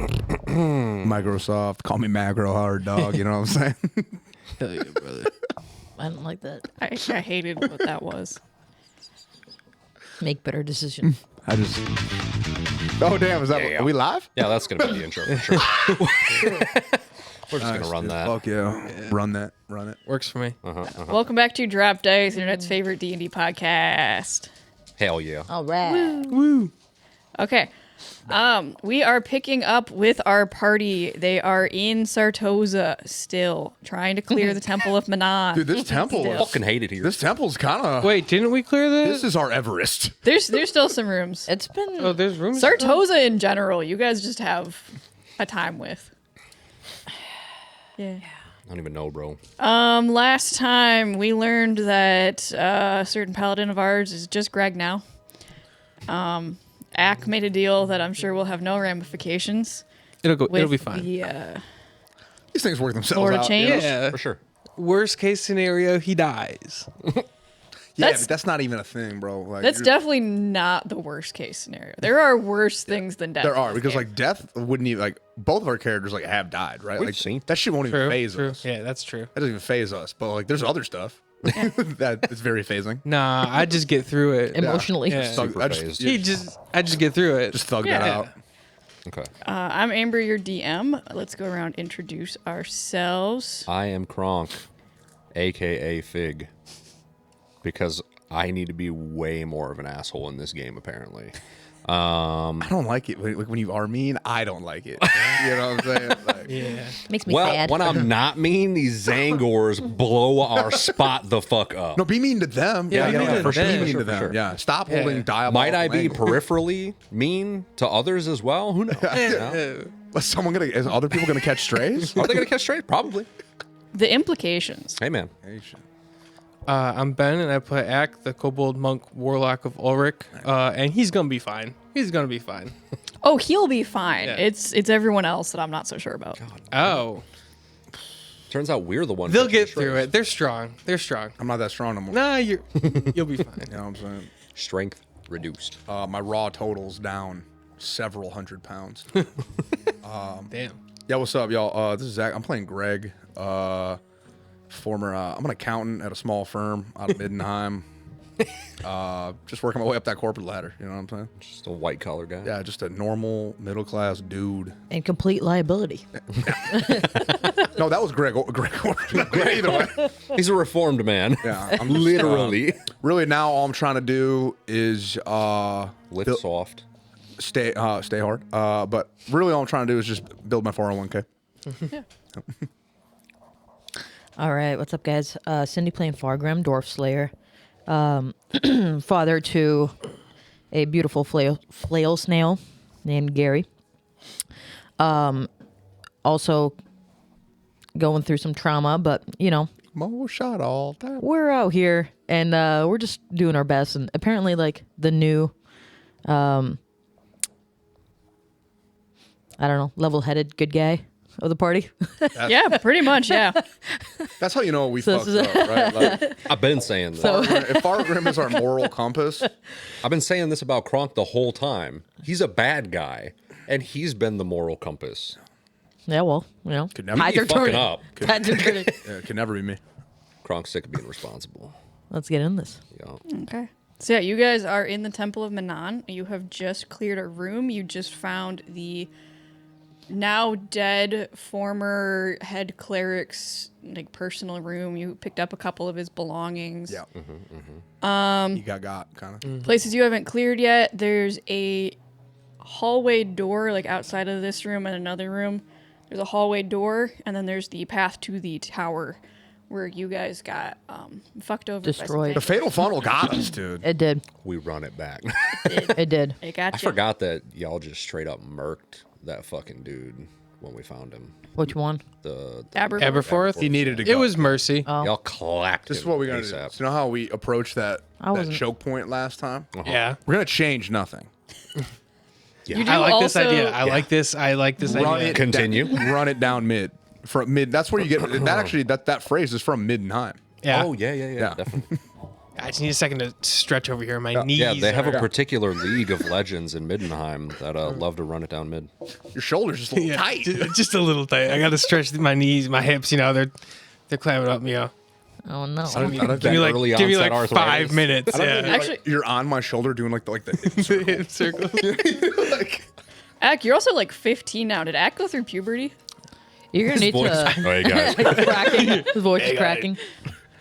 Microsoft, call me macro hard dog. You know what I'm saying? Hell yeah, brother. I don't like that. I hated what that was. Make better decisions. I just. Oh damn! Is that? Yeah. Are we live? Yeah, that's gonna be the intro for sure. We're just gonna run that. Fuck yeah. Run that. Run it. Works for me. Welcome back to Drop Dice, Internet's favorite D&D podcast. Hell yeah. All right. Okay. We are picking up with our party. They are in Sartosa still, trying to clear the Temple of Manon. Dude, this temple. Still. Fucking hate it here. This temple's kind of. Wait, didn't we clear this? This is our Everest. There's still some rooms. It's been. Oh, there's room. Sartosa in general, you guys just have a time with. Yeah. I don't even know, bro. Last time we learned that a certain paladin of ours is just Greg now. Ack made a deal that I'm sure will have no ramifications. It'll With be fine. The, These things work themselves Lord of out. Change? You know? Yeah. For sure. Worst case scenario, he dies. Yeah, That's- but that's not even a thing, bro. Like, That's you're- definitely not the worst case scenario. There are worse things than death. There are in this because game. like death wouldn't even like both of our characters like have died, right? We've Like seen. that shit won't even True. phase True. us. Yeah, that's true. That doesn't even phase us. But like, there's other stuff that is very phasing. Nah, I just get through it. Emotionally. Yeah. Thug- I just, phased. I just get through it. just thug Yeah. that out. Okay. I'm Amber, your DM. Let's go around, introduce ourselves. I am Kronk, aka Fig, because I need to be way more of an asshole in this game, apparently. I don't like it when you are mean. I don't like it. You know what I'm saying? Like, Yeah. Makes me Well, sad. when I'm not mean, these Zangors blow our spot the fuck up. no, be mean to them. Yeah, be mean to for sure. them. Be mean For to them. sure. Yeah, stop Yeah. holding dialogue. Might I be language. peripherally mean to others as well? Who knows? Is someone gonna? Is other people gonna catch strays? Are they gonna catch straight? Probably. The implications. Hey, man. Hey, shit. I'm Ben, and I play Ack, the Kobold Monk Warlock of Ulrich, and he's gonna be fine. He's gonna be fine. Oh, he'll be fine. Yeah. It's everyone else that I'm not so sure about. Oh, Turns out we're the one. they'll catching get the through strays. it. They're strong. They're strong. I'm not that strong no more. Nah, you'll be fine. You know what I'm saying? Strength reduced. My raw total's down several hundred pounds. Damn. Yeah, what's up, y'all? This is Zach. I'm playing Greg. Former, I'm an accountant at a small firm out of Middenheim. Just working my way up that corporate ladder. You know what I'm saying? Just a white collar guy. Yeah, just a normal middle class dude. And complete liability. No, that was Greg. Either way. He's a reformed man. Yeah, I'm Literally. Really, now all I'm trying to do is Lift build- soft. stay hard. But really, all I'm trying to do is just build my 401k. All right, what's up, guys? Cindy playing Fargrim, Dwarf Slayer. Father to a beautiful flail snail named Gary. Also going through some trauma, but, you know, Mo shot all time. we're out here, and we're just doing our best. And apparently, like, the new, I don't know, level-headed good guy of the party. Yeah, pretty much, yeah. That's how you know we So fucked this up, is- right? Like, I've been saying that. if Fargrim is our moral compass, I've been saying this about Kronk the whole time. He's a bad guy, and he's been the moral compass. Yeah, well, you know, Could never tides be are fucking turning. up. Tides are turning. yeah, it could never be me. Kronk's sick of being responsible. Let's get in this. Yeah. Okay. So yeah, you guys are in the Temple of Manon. You have just cleared a room. You just found the now dead former head cleric's like personal room. You picked up a couple of his belongings. Yeah. You got kind of. Places you haven't cleared yet. There's a hallway door like outside of this room and another room. There's a hallway door, and then there's the path to the tower where you guys got fucked over. Destroyed. The fatal funnel got us, dude. It did. We run it back. It did. It got I you. forgot that y'all just straight up murked that fucking dude when we found him. Which one? The Aberforth. Aberforth. He needed to go. It was mercy. y'all clapped This is him what we gotta do. ASAP. So you know how we approached that wasn't- choke point last time? Yeah. We're gonna change nothing. You do I like this also- idea. I like this Run idea. it. Continue. Run it down mid. From mid. That's where you get that. Actually, that phrase is from Middenheim. Yeah. Oh yeah, Yeah. definitely. I just need a second to stretch over here. My knees. Yeah, they have are- a particular League of Legends in Middenheim that love to run it down mid. Your shoulders just a little Yeah, tight. just a little tight. I got to stretch my knees, my hips. You know, they're clamming up me. Oh no. I don't That Give me like early 5 onset minutes. I don't Yeah. think you're, Actually- you're on my shoulder doing like the hip circle. Circle. Like, Ack, you're also like 15 now. Did Ack go through puberty? You're gonna need Voice. to Hey guys. cracking. His voice is Hey, guys. cracking.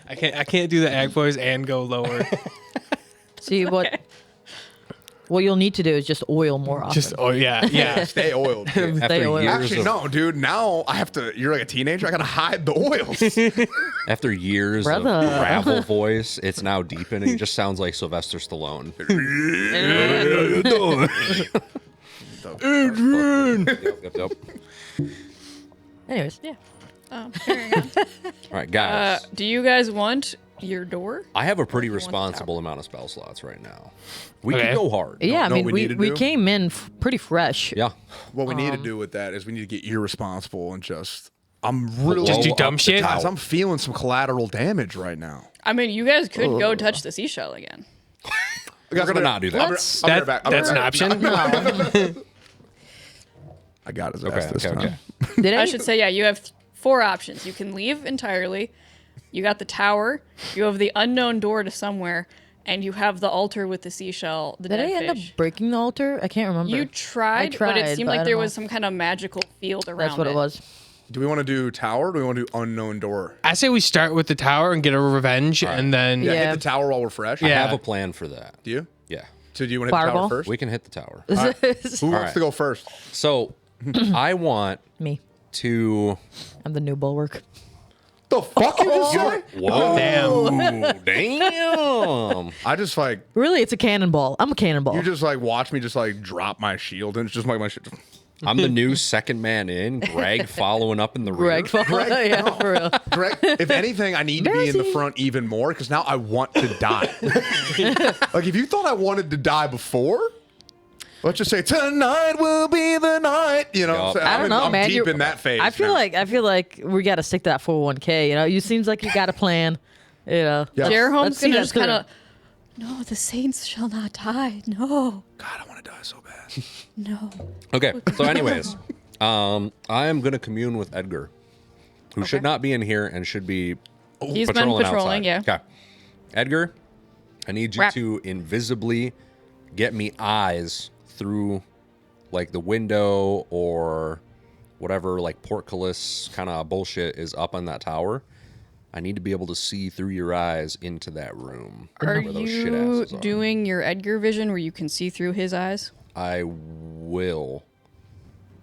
I can't do the ag voice and go lower. See what? What you'll need to do is just oil more often. Just yeah. stay oiled. dude. Stay After oiled. years Actually, of, no, dude. Now I have to. You're like a teenager. I gotta hide the oils. after years Brother. of gravel voice, it's now deepening. It just sounds like Sylvester Stallone. Yep. Anyways, Yeah. Carrying on. All right, guys. Do you guys want your door? I have a pretty want the responsible amount of spell slots right now. We Okay. can go hard. yeah. I know mean, what we we need to we do? came in pretty fresh. Yeah. What we need to do with that is we need to get irresponsible and just. I'm really Just do Blow dumb up the shit. guys. I'm feeling some collateral damage right now. I mean, you guys could go touch the seashell again. We're gonna not do that. Let's- I'll be right back. I'll be That's an right back. option. I got his Okay, ass this okay, time. okay. Did I any- should say, yeah, you have 4 options. You can leave entirely. You got the tower. You have the unknown door to somewhere. And you have the altar with the seashell, the Did dead I end up fish. breaking the altar? I can't remember. You tried, but tried, it seemed but I like don't there know. was some kind of magical field around That's what it was. Do we want to do tower? Or do we want to do unknown door? I say we start with the tower and get a revenge, and then Yeah, Yeah. hit the tower while we're fresh. I Yeah. have a plan for that. Do you? Yeah. So do you want to hit the Fireball? tower first? We can hit the tower. Who wants right. to go first? So I want Me. to. I'm the new bulwark. The fuck you just say? Whoa. Damn. Damn. I just like Really, it's a cannonball. I'm a cannonball. you just like watch me just like drop my shield and it's just like my shit. I'm the new second man in. Greg following up in the rear. Greg, Greg, yeah, no. for real. Greg, if anything, I need to be in the Mercy. front even more because now I want to die. Like if you thought I wanted to die before, let's just say tonight will be the night. You know, Yup. so I don't know, I'm man. deep in that phase. I feel now. like we got to stick to that 401k. You know, you seems like you got a plan. You know, Yeah. Jerome's Let's see gonna that just kind through. of, no, the saints shall not die. No, God, I want to die so bad. no. Okay. So, anyways, I am going to commune with Edgar, who should not be in here and should be He's been patrolling patrolling, outside. yeah. Okay. Edgar, I need you Rap. to invisibly get me eyes through like the window or whatever like portcullis kind of bullshit is up on that tower. I need to be able to see through your eyes into that room. Are where those shit you asses are. doing your Edgar vision where you can see through his eyes? I will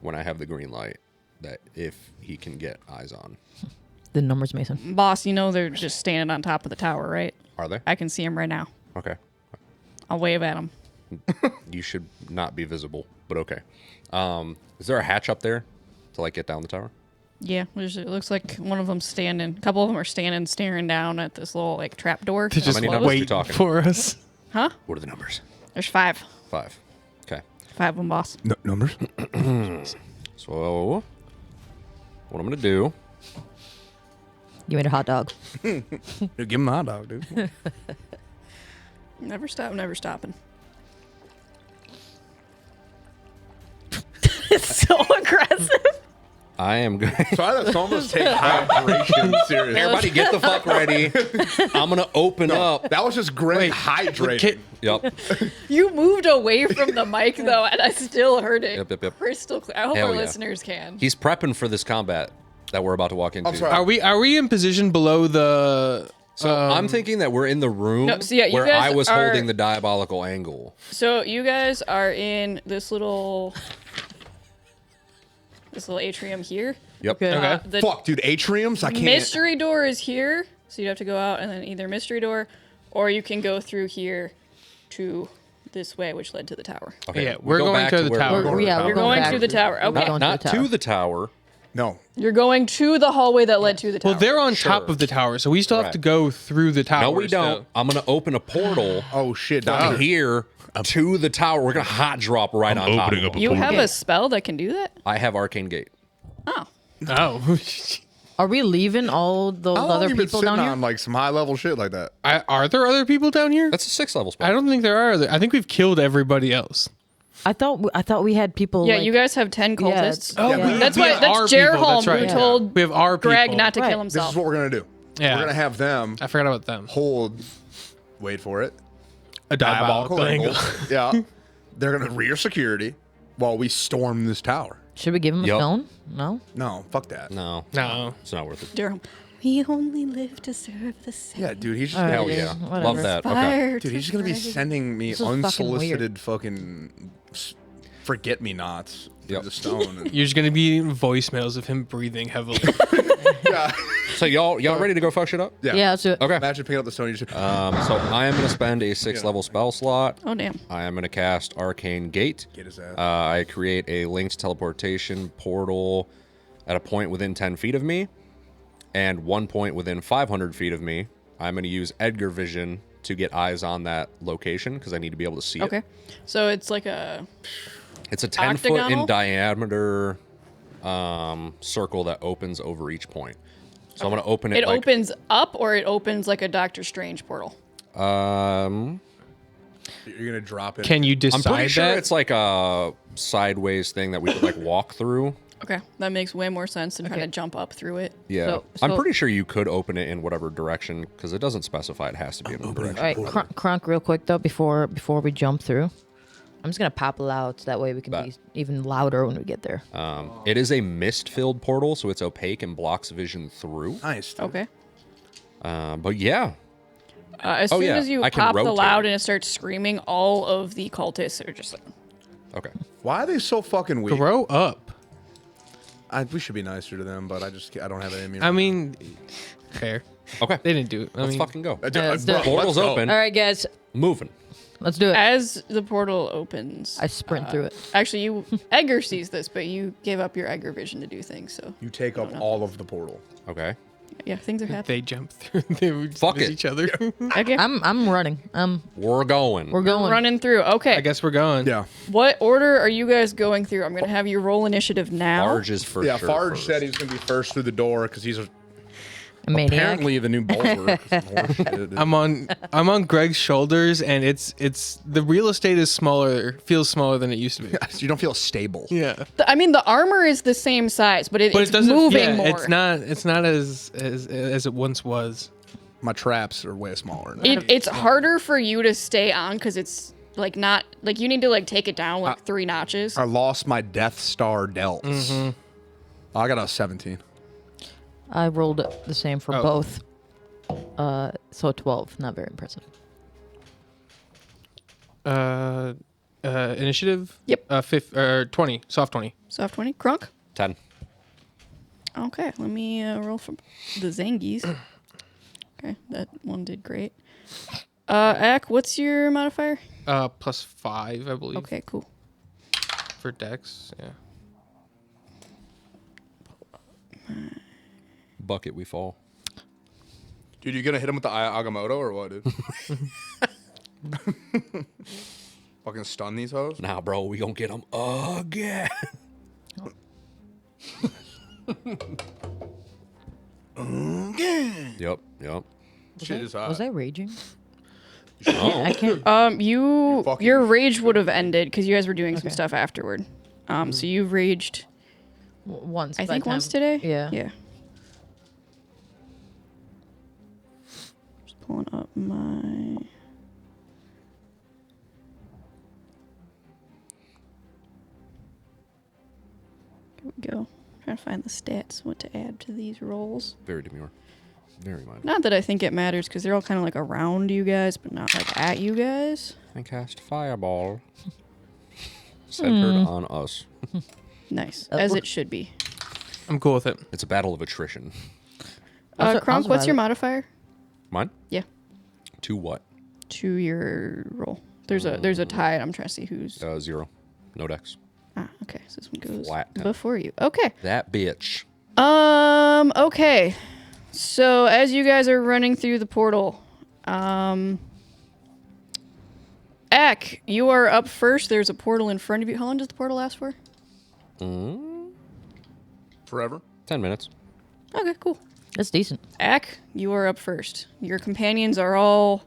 when I have the green light that if he can get eyes on. the numbers, Mason. Boss, you know they're just standing on top of the tower, right? Are they? I can see him right now. Okay. I'll wave at him. You should not be visible, but okay. Is there a hatch up there to like get down the tower? Yeah, it looks like one of them standing. A couple of them are standing, staring down at this little like trap door. To just many Closed. numbers you wait talking? for us. Huh? What are the numbers? There's 5. 5. Okay. 5 of them, boss. No, numbers. So what I'm gonna do? You made a hot dog. Dude, give him the hot dog, dude. Never stop, never stopping. it's so aggressive. I am going. Sorry that some of us take hydration seriously. Everybody, get the fuck ready. I'm gonna open up. That was just Greg hydrating. Yep. You moved away from the mic though, and I still heard it Yep. crystal clear. I hope Hell our yeah. listeners can. He's prepping for this combat that we're about to walk into. I'm sorry. Are we in position below the? So I'm thinking that we're in the room No, so yeah, you where guys I was are- holding the diabolical angle. So you guys are in this little atrium here. Yep. Okay. Uh, the Fuck, dude, atriums? I can't. mystery door is here, so you'd have to go out and then either mystery door, or you can go through here to this way, which led to the tower. Okay. Yeah, we we're go going back to the where we tower. were. Yeah, we're You're going back. to the tower. Okay. Going Not to to the the tower. No. You're going to the hallway that led to the tower. Well, they're on Sure. top of the tower, so we still have Correct. to go through the tower. No, we don't. still. I'm gonna open a portal Oh, shit. from Down here. here to the tower. We're gonna hot drop right on top. opening Of up them. a You have Okay. a spell that can do that? I have Arcane Gate. Oh. Oh, Are we leaving all those How long other you been people sitting down here? on like some high level shit like that? Are there other people down here? That's a 6th level spell. I don't think there are. I think we've killed everybody else. I thought we had people. Yeah, like, you guys have 10 cultists. Oh, Yeah, That's we why have that's our Jerholm people, that's right. who Yeah. told We have our Greg people. not to Right. kill This himself. is what we're gonna do. Yeah. We're gonna have them I forgot about them. hold. Wait for it. A diabolical angle. Yeah. They're gonna rear security while we storm this tower. Should we give him a Yup. stone? No. No, fuck that. No. No. It's not worth it. Jerholm. We only live to serve the same. Yeah, dude, he's just All right, hell dude, yeah. whatever. Love that. Okay. Fire Dude, to he's just gonna be Greg. sending me This is fucking unsolicited fucking forget-me-nots through Yep. the stone. And, You're just gonna be voicemails of him breathing heavily. yeah. So y'all ready to go fuck shit up? Yeah, let's do it. Okay. Imagine picking up the stone. You just, So I am gonna spend a 6th level spell slot. Oh, damn. I am gonna cast Arcane Gate. get his ass. I create a linked teleportation portal at a point within 10 feet of me, and 1 point within 500 feet of me. I'm gonna use Edgar Vision to get eyes on that location because I need to be able to see Okay. it. So it's like a. It's a 10-foot in Octagonal? diameter circle that opens over each point. So I'm gonna open it. It like, opens up or it opens like a Doctor Strange portal? Um, You're gonna drop it. Can you I'm decide pretty sure that? it's like a sideways thing that we could like walk through. Okay. That makes way more sense than trying to jump up through it. Yeah, So- I'm so- pretty sure you could open it in whatever direction because it doesn't specify it has to be in one direction. All right, Kronk, real quick though, before we jump through, I'm just gonna pop loud so that way we can Bet. be even louder when we get there. It is a mist-filled portal, so it's opaque and blocks vision through. Nice. Dude. Okay. But yeah, As Oh, soon yeah, as you I can pop the rotate loud it. and it starts screaming, all of the cultists are just like, okay. Why are they so fucking weak? Grow up. We should be nicer to them, but I don't have it in me. I mean, fair. Okay, They didn't do it. let's fucking go. let's do it. Portal's open. All right, guys, Moving. let's do it. as the portal opens. I sprint through it. Actually, Edgar sees this, but you gave up your Edgar vision to do things. So You take up all of the portal. Okay. yeah, things are happening. They jump through. They would Fuck miss it. each other. Okay, I'm running. We're going. We're going. running through. Okay, I guess we're going. Yeah. what order are you guys going through? I'm gonna have you roll initiative now. Farge is for Yeah, sure. Farge first. said he was gonna be first through the door because he's A maniac. apparently the new bowler. I'm on Greg's shoulders, and it's the real estate is smaller, feels smaller than it used to be. You don't feel stable. Yeah, I mean, the armor is the same size, but, but it's it doesn't. moving Yeah, more. it's not as it once was. My traps are way smaller now. It's harder for you to stay on because it's like not like you need to like take it down like 3 notches. I lost my Death Star delts. I got a 17. I rolled the same for Oh. both. So 12. Not very impressive. Initiative. Yep. 20. Soft 20. Soft 20. Kronk. 10. Okay, let me roll for the Zangies. Okay, that one did great. Ak, what's your modifier? +5, I believe. Okay, cool. For Dex. Yeah. Bucket we fall. Dude, you gonna hit him with the Agamotto or what, dude? Fucking stun these hoes? Nah, bro, we gonna get them again. Yep. Shit is hot. Was I raging? Oh, I can't. fucking- Your rage would have ended because you guys were doing some Okay. stuff afterward. So you've raged, Once. I by think, the once time- today. Yeah. Yeah. Just pulling up my. Here we go. Trying to find the stats, what to add to these rolls. very demure. Very mindful. Not that I think it matters because they're all kind of like around you guys, but not like at you guys. And cast fireball. Centered on us. Nice, as it should be. I'm cool with it. It's a battle of attrition. Kronk, what's your modifier? Mine? Yeah, To what? to your roll. There's a tie. I'm trying to see who's. 0. No dex. Okay, so this one goes Flat 10. before you. Okay. That bitch. Okay. So as you guys are running through the portal, Ek, you are up first. There's a portal in front of you. How long does the portal last for? Forever? 10 minutes. Okay, cool. That's decent. Ak, you are up first. Your companions are all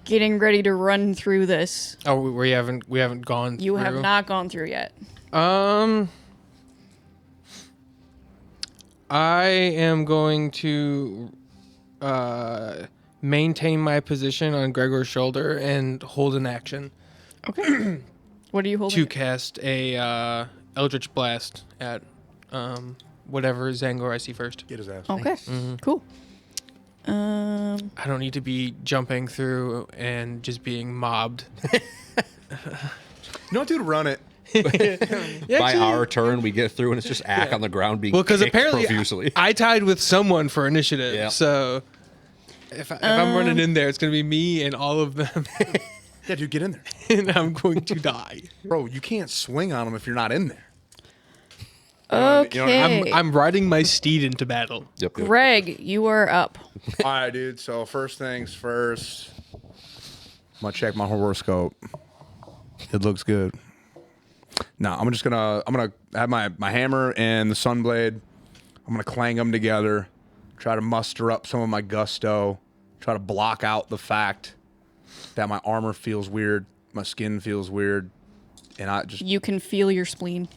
getting ready to run through this. Oh, we haven't gone. You have through? not gone through yet. I am going to maintain my position on Gregor's shoulder and hold an action Okay. What are you holding? to cast a Eldritch Blast at whatever Zangor I see first. Get his ass. Okay. Cool. I don't need to be jumping through and just being mobbed. No, dude, run it. By our turn, we get through, and it's just Ack on the ground being Because kicked apparently profusely. I tied with someone for initiative. Yeah. So if I'm running in there, it's going to be me and all of them. Yeah, dude, get in there. And I'm going to die. Bro, you can't swing on him if you're not in there. Okay. I'm riding my steed into battle. Yep. Greg, you are up. All right, dude. So first things first, I'm gonna check my horoscope. It looks good. Now I'm gonna have my hammer and the sunblade. I'm gonna clang them together. Try to muster up some of my gusto. Try to block out the fact that my armor feels weird, my skin feels weird, and I just You can feel your spleen.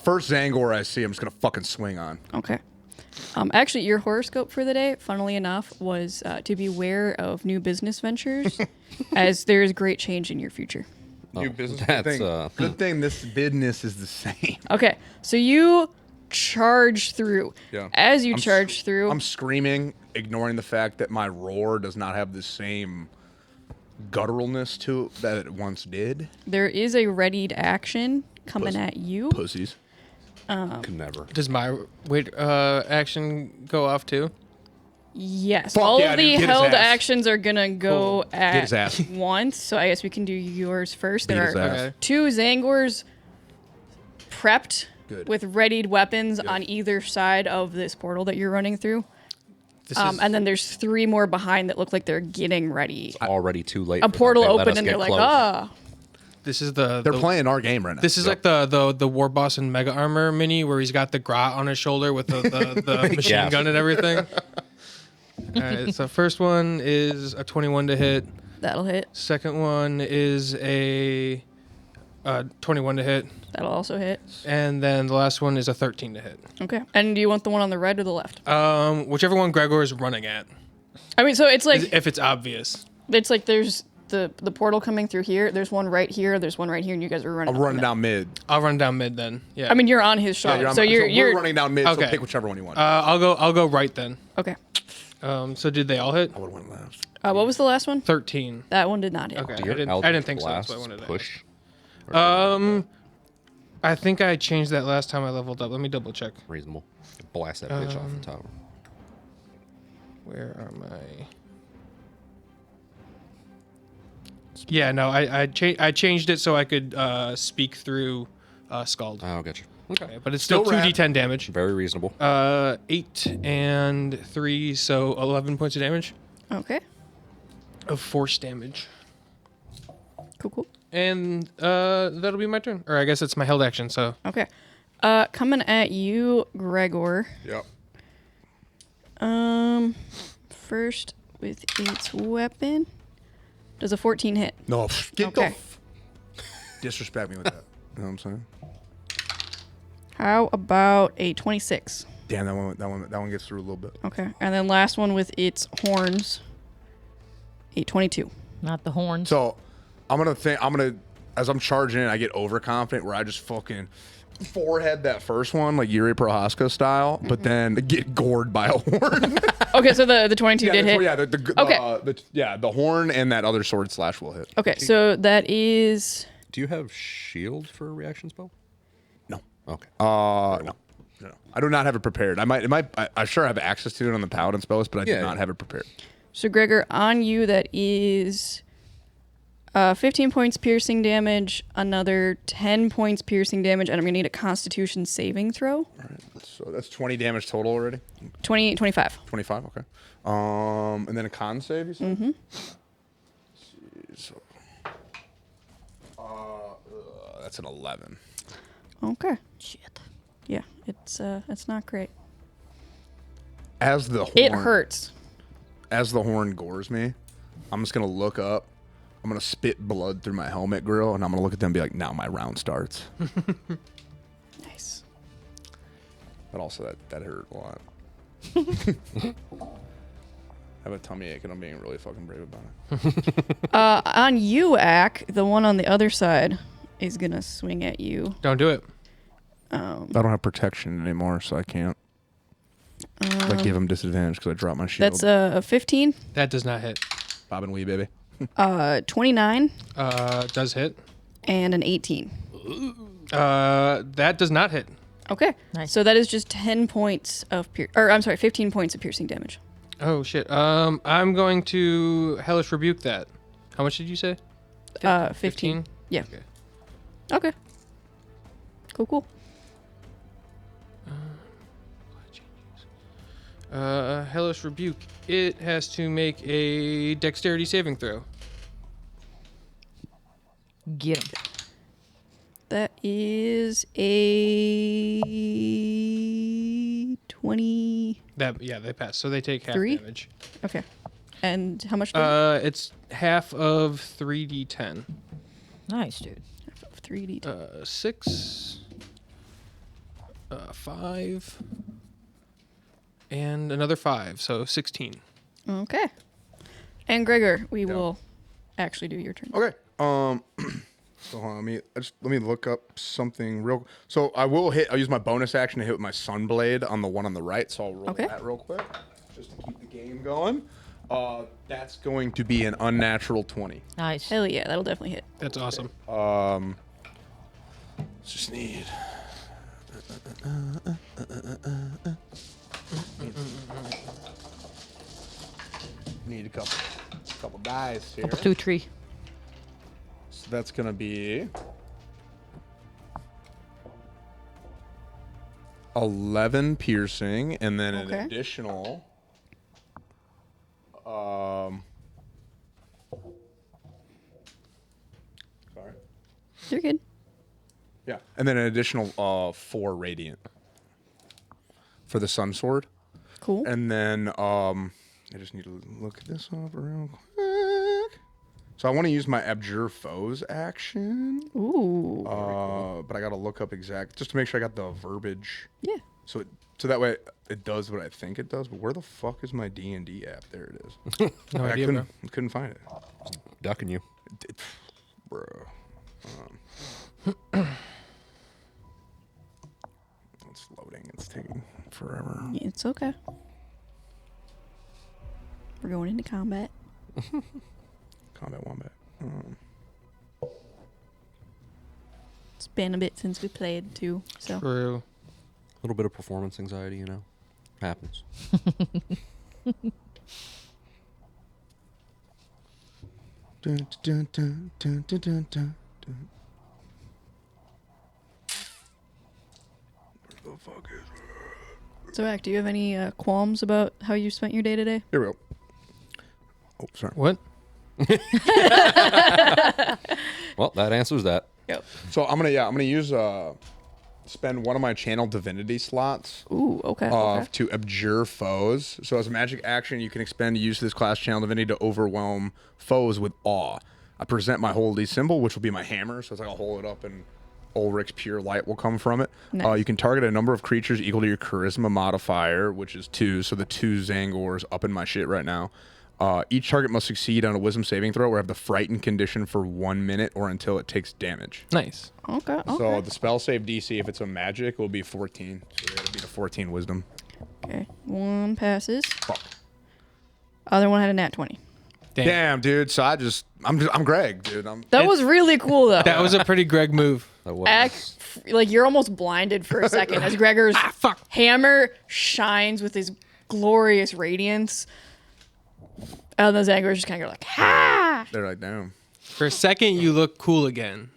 first Zangor I see, I'm just gonna fucking swing on. Okay. Actually, your horoscope for the day, funnily enough, was to beware of new business ventures, as there is great change in your future. New business. that's, Good thing this business is the same. Okay, so you charge through. Yeah. As you I'm charge through, I'm screaming, ignoring the fact that my roar does not have the same gutturalness to it that it once did. there is a readied action coming at you. Pussies. Could never. Does my action go off too? Yes, Fuck all yeah, of dude, the get his held ass. actions are gonna go Get his at ass. once. So I guess we can do yours first. Beat There his are ass. Okay. 2 Zangors prepped Good. with readied weapons on either side of this portal that you're running through. This is, And then there's 3 more behind that look like they're getting ready. Already too late. A for them. portal They let open us and get they're like, close. ah. this is They're playing our game right now. This is like the War Boss and Mega Armor mini where he's got the Grot on his shoulder with the machine Yeah. gun and everything. All right, so first one is a 21 to hit. That'll hit. Second one is a 21 to hit. That'll also hit. And then the last one is a 13 to hit. Okay. And do you want the one on the right or the left? Whichever one Gregor is running at, I mean, so it's like if it's obvious. there's the portal coming through here. There's one right here. There's one right here, and you guys are running. I'm running down mid. I'll run down mid then. Yeah. I mean, you're on his shoulder, on so my- you're we're running down mid. So Okay. pick whichever one you want. I'll go right then. okay. So did they all hit? I would have went last. What was the last one? 13. That one did not hit. Okay. Do I your didn't Eldritch think so. That's why I Blasts wanted to push. I think I changed that last time I leveled up. Let me double check. Reasonable. Blast that bitch off the tower. Where are my? Yeah, no, I changed it so I could speak through Scald. Oh, gotcha. Okay, but it's still Still rad. 2d10 damage. Very reasonable. 8 and 3, so 11 points of damage Okay. of force damage. Cool. And that'll be my turn. Or I guess it's my held action, so. Okay. Coming at you, Gregor. Yep. First with its weapon. Does a 14 hit? No, get Okay. disrespect me with that. You know what I'm saying? How about a 26? Damn, that one gets through a little bit. Okay. And then last one with its horns. A 22. Not the horns. So I'm gonna as I'm charging in, I get overconfident where I just fucking forehead that first one like Yuri Prohaska style, but then get gored by a horn. Okay, so the 22 did hit. Yeah, Okay. the horn and that other sword slash will hit. Okay, so that is Do you have shield for a reaction spell? No. Okay. No. I do not have it prepared. I sure have access to it on the paladin spell list, but I do Yeah. not have it prepared. so Gregor on you. That is 15 points piercing damage, another 10 points piercing damage, and I'm gonna need a Constitution saving throw. All right. So that's 20 damage total already. 25. 25. Okay. And then a con save. You said. Mm-hmm. So, that's an 11. Okay. Shit. Yeah, it's not great. As the horn, It hurts. As the horn gores me, I'm just gonna look up. I'm gonna spit blood through my helmet grill, and I'm gonna look at them and be like, "Now my round starts." Nice. But also that hurt a lot. I have a tummy ache, and I'm being really fucking brave about it. On you, Ack, the one on the other side is gonna swing at you. Don't do it. I don't have protection anymore, so I can't. Like give him disadvantage because I dropped my shield. That's a 15, That does not hit. Bob and Wee, baby. 29, Does hit. and an 18. That does not hit. Okay. Nice. So that is just 10 points of 15 points of piercing damage. Oh shit. I'm going to hellish rebuke that. How much did you say? 15. Yeah. Okay. Okay. Cool. Hellish rebuke. It has to make a dexterity saving throw. Get him. That is a 20. They pass. So they take half 3? damage. Okay. And how much damage? It's half of 3d10. Nice, dude. 3d10. 6, 5, and another 5, so 16. Okay. And Gregor, we will actually do your turn. Okay. So hold on, let me look up something real. So I will hit. I'll use my bonus action to hit with my Sunblade on the one on the right. So I'll roll Okay. that real quick, just to keep the game going. That's going to be an unnatural 20. Nice. Hell yeah, that'll definitely hit. That's awesome. Just need. Need a couple dice here. Couple 2, 3. So that's gonna be 11 piercing, and then an Okay. additional. Sorry. You're good. Yeah, and then an additional 4 radiant for the sun sword, Cool. and then I just need to look this up real quick. So I want to use my abjure foes action. Ooh. But I gotta look up just to make sure I got the verbiage. Yeah. So that way it does what I think it does. But where the fuck is my D&D app? There it is. No I idea, bro. couldn't find it, Ducking you. bro. It's loading. It's taking forever. It's okay. We're going into combat. Combat Wombat. It's been a bit since we played too, so True. A little bit of performance anxiety, you know. Happens. Dun, dun, dun, dun, dun, dun, dun, dun. Where the fuck is it? So, Ack, do you have any qualms about how you spent your day today? Here we go. Oh, sorry. What? Well, that answers that. Yep. So I'm gonna use spend one of my channel divinity slots Ooh, okay. to abjure foes. So as a magic action, you can expend the use of this class channel divinity to overwhelm foes with awe. I present my holy symbol, which will be my hammer. So it's like I'll hold it up and Ulrich's pure light will come from it. Nice. You can target a number of creatures equal to your charisma modifier, which is 2. So the 2 Zangors up in my shit right now. Each target must succeed on a wisdom saving throw or have the frightened condition for 1 minute or until it takes damage. Nice. Okay. So the spell save DC, if it's a magic, will be 14. So we gotta beat a 14 wisdom. Okay. One passes. Fuck. Other one had a nat 20. Damn, dude. So I'm Greg, dude. That was really cool though. That was a pretty Greg move. That was. Ack, like you're almost blinded for a second as Gregor's hammer shines with his glorious radiance. And the Zangors just kind of go like, ha! They're like, damn. For a second, you look cool again,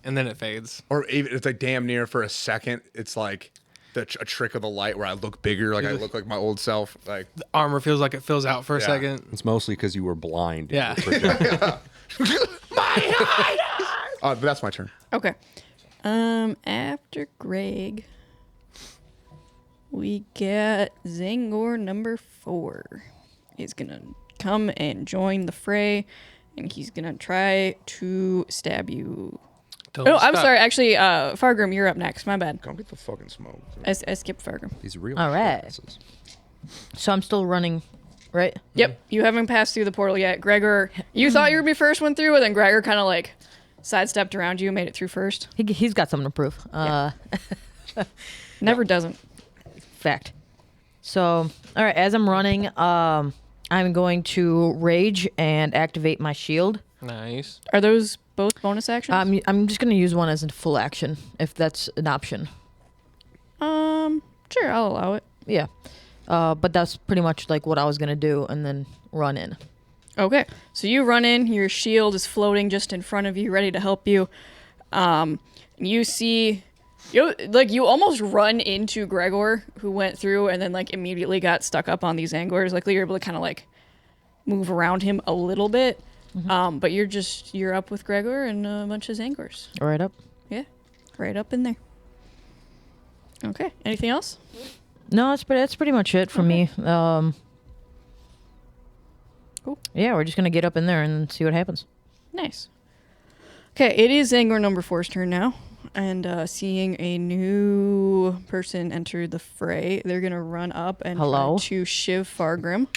and then it fades. Or even it's like damn near for a second. It's like a trick of the light where I look bigger, like I look like my old self. Like Armor feels like it fills out for a Yeah. second. It's mostly because you were blind. Yeah. But that's my turn. Okay. After Greg, we get Zangor number 4. He's gonna come and join the fray, and he's gonna try to stab you. Don't Oh, I'm stop. sorry. Actually, Fargrim, you're up next. My bad. Come get the fucking smoke. I skipped Fargrim. These real All right. asses. So I'm still running, right? Yep, you haven't passed through the portal yet. Gregor, you thought you would be first one through, and then Gregor kind of like sidestepped around you, made it through first. He's got something to prove. Never doesn't. Fact. So, all right, as I'm running, I'm going to rage and activate my shield. Nice. Are those both bonus actions? I'm just going to use one as a full action, if that's an option. Sure, I'll allow it. Yeah. But that's pretty much like what I was going to do, and then run in. Okay, so you run in. Your shield is floating just in front of you, ready to help you. You see, you almost run into Gregor, who went through and then like immediately got stuck up on these angors. Like you're able to kind of like move around him a little bit, but you're up with Gregor and a bunch of Zangors. Right up. Yeah, right up in there. Okay, anything else? No, that's pretty much it for me. Cool. Yeah, we're just going to get up in there and see what happens. Nice. Okay, it is Zangor number 4's turn now. And seeing a new person enter the fray, they're going to run up and Hello? try to shiv Fargrim.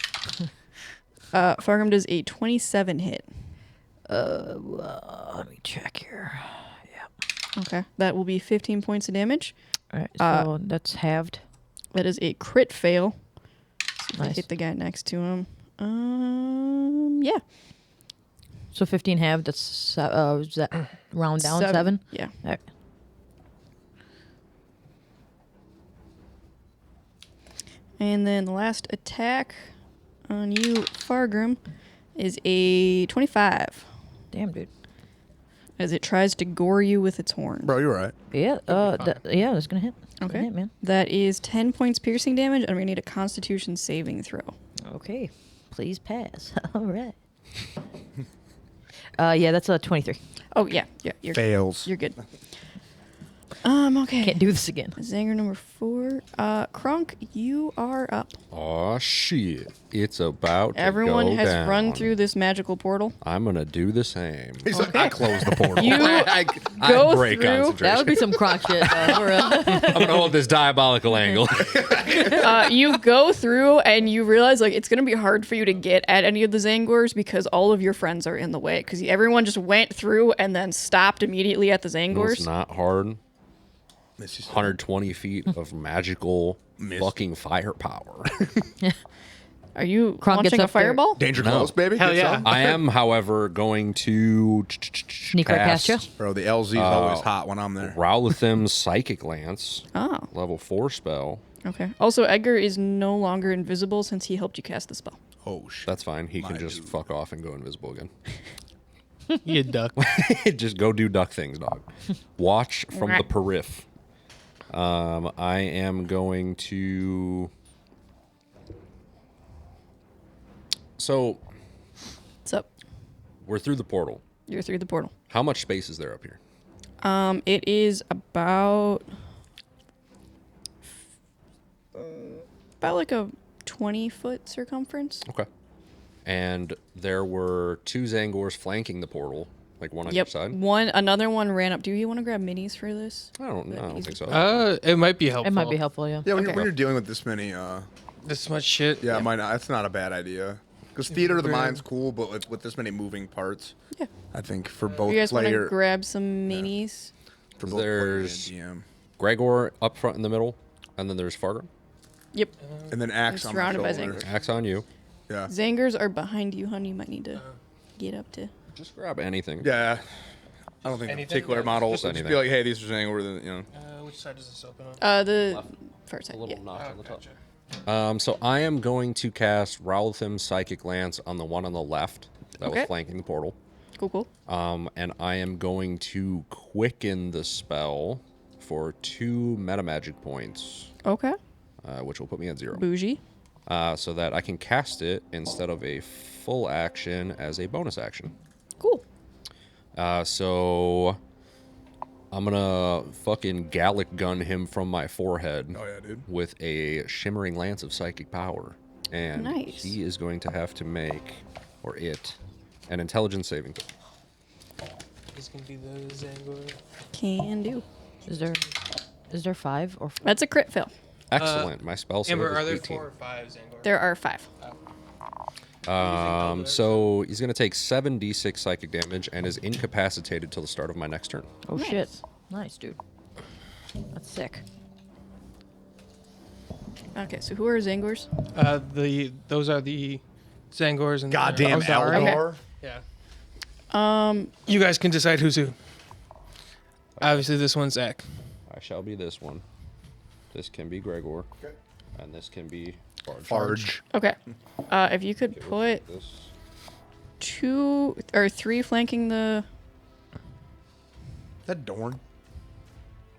Fargrim does a 27 hit. Let me check here. Okay, that will be 15 points of damage. All right, so that's halved. That is a crit fail. See if I Nice. hit the guy next to him. Yeah. So 15 halved, that's is that round down 7? Yeah. All right. And then the last attack on you, Fargrim, is a 25. Damn, dude. As it tries to gore you with its horn. Bro, you're right. Yeah, yeah, that's going to hit. Gonna Okay. hit, man. That is 10 points piercing damage, and we need a Constitution saving throw. Okay. Please pass. All right. Yeah, that's a 23. Oh yeah, you're Fails. You're good. Okay. Can't do this again. Zanger number 4. Kronk, you are up. Oh shit! It's about to Everyone go has down. run through this magical portal. I'm gonna do the same. He's like, I closed the portal. You I go break through. concentration. That would be some Kronk shit. For real. I'm gonna hold this diabolical angle. You go through and you realize like it's gonna be hard for you to get at any of the Zangors because all of your friends are in the way. Because everyone just went through and then stopped immediately at the No, Zangors. it's not hard. Missy said, 120 feet of magical fucking firepower. Are you Kronk gets launching a up there. fireball? Danger No. close, baby. Hell Get yeah. some. I am, however, going to Sneak right past you. Bro, the LZ is always hot when I'm there. Rowlithim's Psychic Lance, Oh, level 4 spell. okay. Also, Edgar is no longer invisible since he helped you cast the spell. Oh, shit. That's fine. He can My just dude. fuck off and go invisible again. You duck. Just go do duck things, dog. Watch from the periph. I am going to. So What's up? we're through the portal. You're through the portal. How much space is there up here? It is about like a 20-foot circumference. Okay. And there were 2 Zangors flanking the portal, like one on Yep. each side. Another one ran up. Do you want to grab minis for this? I don't think so. It might be helpful. It might be helpful, yeah. Yeah, when, Okay. when you're dealing with this many, This much shit. yeah, that's not a bad idea. Because theater of the mind's cool, but with this many moving parts, Yeah. I think for both You guys want to player, grab some minis? for both player and There's- DM, Gregor up front in the middle, and then there's Fargrim. Yep. and then axe on my surrounded by shoulder. Zangors. Axe on you. Yeah, Zangers are behind you, hon. You might need to get up to. Just grab anything. yeah. I don't think a Anything? particular Yeah, model. just Just be anything. like, hey, these are Zangor, you know. Which side does this open on? The first A side. little Yeah. notch on the top. Gotcha. So I am going to cast Rowlithim's Psychic Lance on the one on the left that was Okay. flanking the portal. Cool. And I am going to quicken the spell for 2 meta magic points, Okay. which will put me at 0. Bougie. So that I can cast it instead of a full action as a bonus action. Cool. So I'm gonna fucking Gallic gun him from my forehead Oh yeah, dude. with a shimmering lance of psychic power. And Nice. he is going to have to make, or it, an intelligence saving throw. This can be the Zangor. Can do. Is there 5 or 4? That's a crit fail. Excellent. My spell save Amber, is are there 18. 4 or 5 Zangor? There are 5. So he's going to take 7d6 psychic damage and is incapacitated till the start of my next turn. Oh Nice. shit. Nice, dude. That's sick. Okay, so who are Zangors? Those are the Zangors and Goddamn the Eldar. Eldar. Yeah. You guys can decide who's who. Obviously, this one's Zach. I shall be this one. This can be Gregor. Okay. And this can be Farge. Farge. Okay. If you could put This. 2 or 3 flanking the... That Dorn.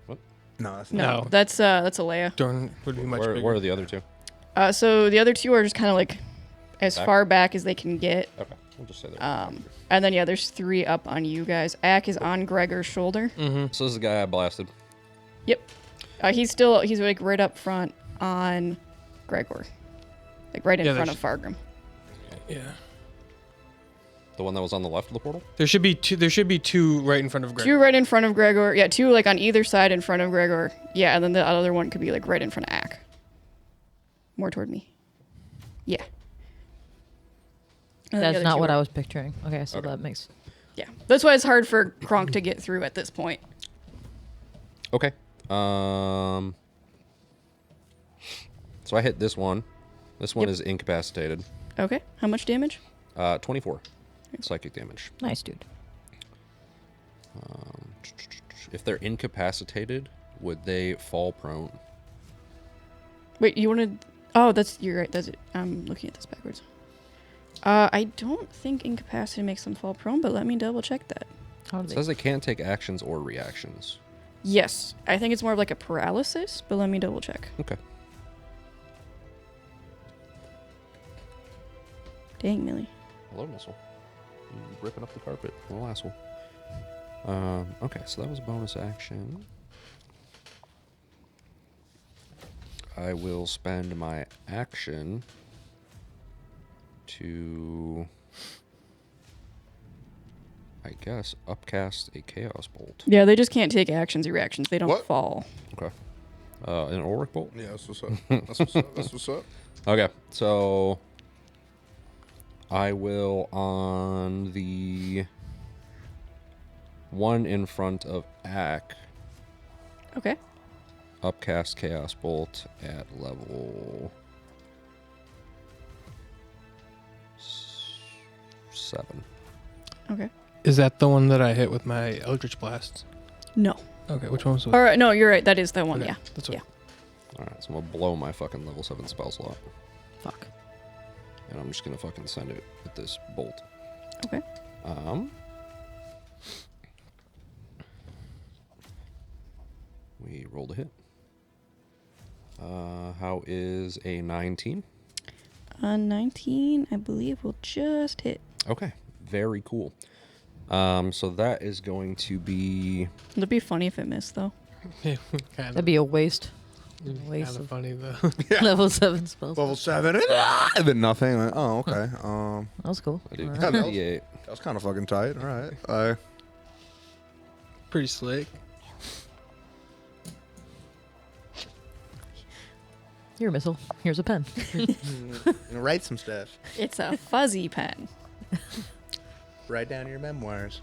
What? No, that's No, No. that's Alea. Dorn would be much Where bigger. are the other two? So the other 2 are just kind of like as Back? far back as they can get. Okay, we'll just say that. And then, yeah, there's 3 up on you guys. Ack is on Gregor's shoulder. So this is the guy I blasted. Yep. He's like right up front on Gregor. Like right in Yeah, front of there's- Fargrim. Yeah. The one that was on the left of the portal? There should be 2. There should be 2 right in front of Greg. 2 right in front of Gregor. Yeah, 2 like on either side in front of Gregor. Yeah, and then the other one could be like right in front of Ack. More toward me. Yeah. And then the That's other not 2 what are- I was picturing. Okay, so Okay. that makes. Yeah. That's why it's hard for Kronk to get through at this point. Okay. So I hit this one. This one Yep. is incapacitated. Okay. How much damage? 24 psychic damage. Nice, dude. If they're incapacitated, would they fall prone? Wait, you wanted... Oh, you're right. That's it. I'm looking at this backwards. I don't think incapacity makes them fall prone, but let me double check that. How do It they? says they can't take actions or reactions. Yes. I think it's more of like a paralysis, but let me double check. Okay. Dang, Millie. Hello, Missile. You ripping up the carpet. Little asshole. Okay, so that was a bonus action. I will spend my action to, I guess, upcast a Chaos Bolt. Yeah, they just can't take actions or reactions. They don't What? fall. Okay. An Auric Bolt? Yeah, that's what's up. That's what's up. That's what's up. Okay, so I will, on the one in front of Ack, Okay. upcast Chaos Bolt at level 7. Okay. Is that the one that I hit with my Eldritch Blast? No. Okay, which one was it? All right. No, you're right. That is the one. Okay, Yeah. that's what. Yeah. Alright, so I'm gonna blow my fucking level 7 spell slot. Fuck. And I'm just gonna fucking send it with this bolt. Okay. We rolled a hit. How is a 19? 19, I believe, will just hit. Okay, very cool. So that is going to be It'd be funny if it missed, though. Yeah, kind That'd of. be a waste. Kind Waste of of funny though. level 7 spells. Level 7. And then nothing. Like, oh, okay. That was cool. I do Alright. that was- D8. That was kind of fucking tight. All right. Pretty slick. Here, missile. Here's a pen. Write some stuff. It's a fuzzy pen. Write down your memoirs.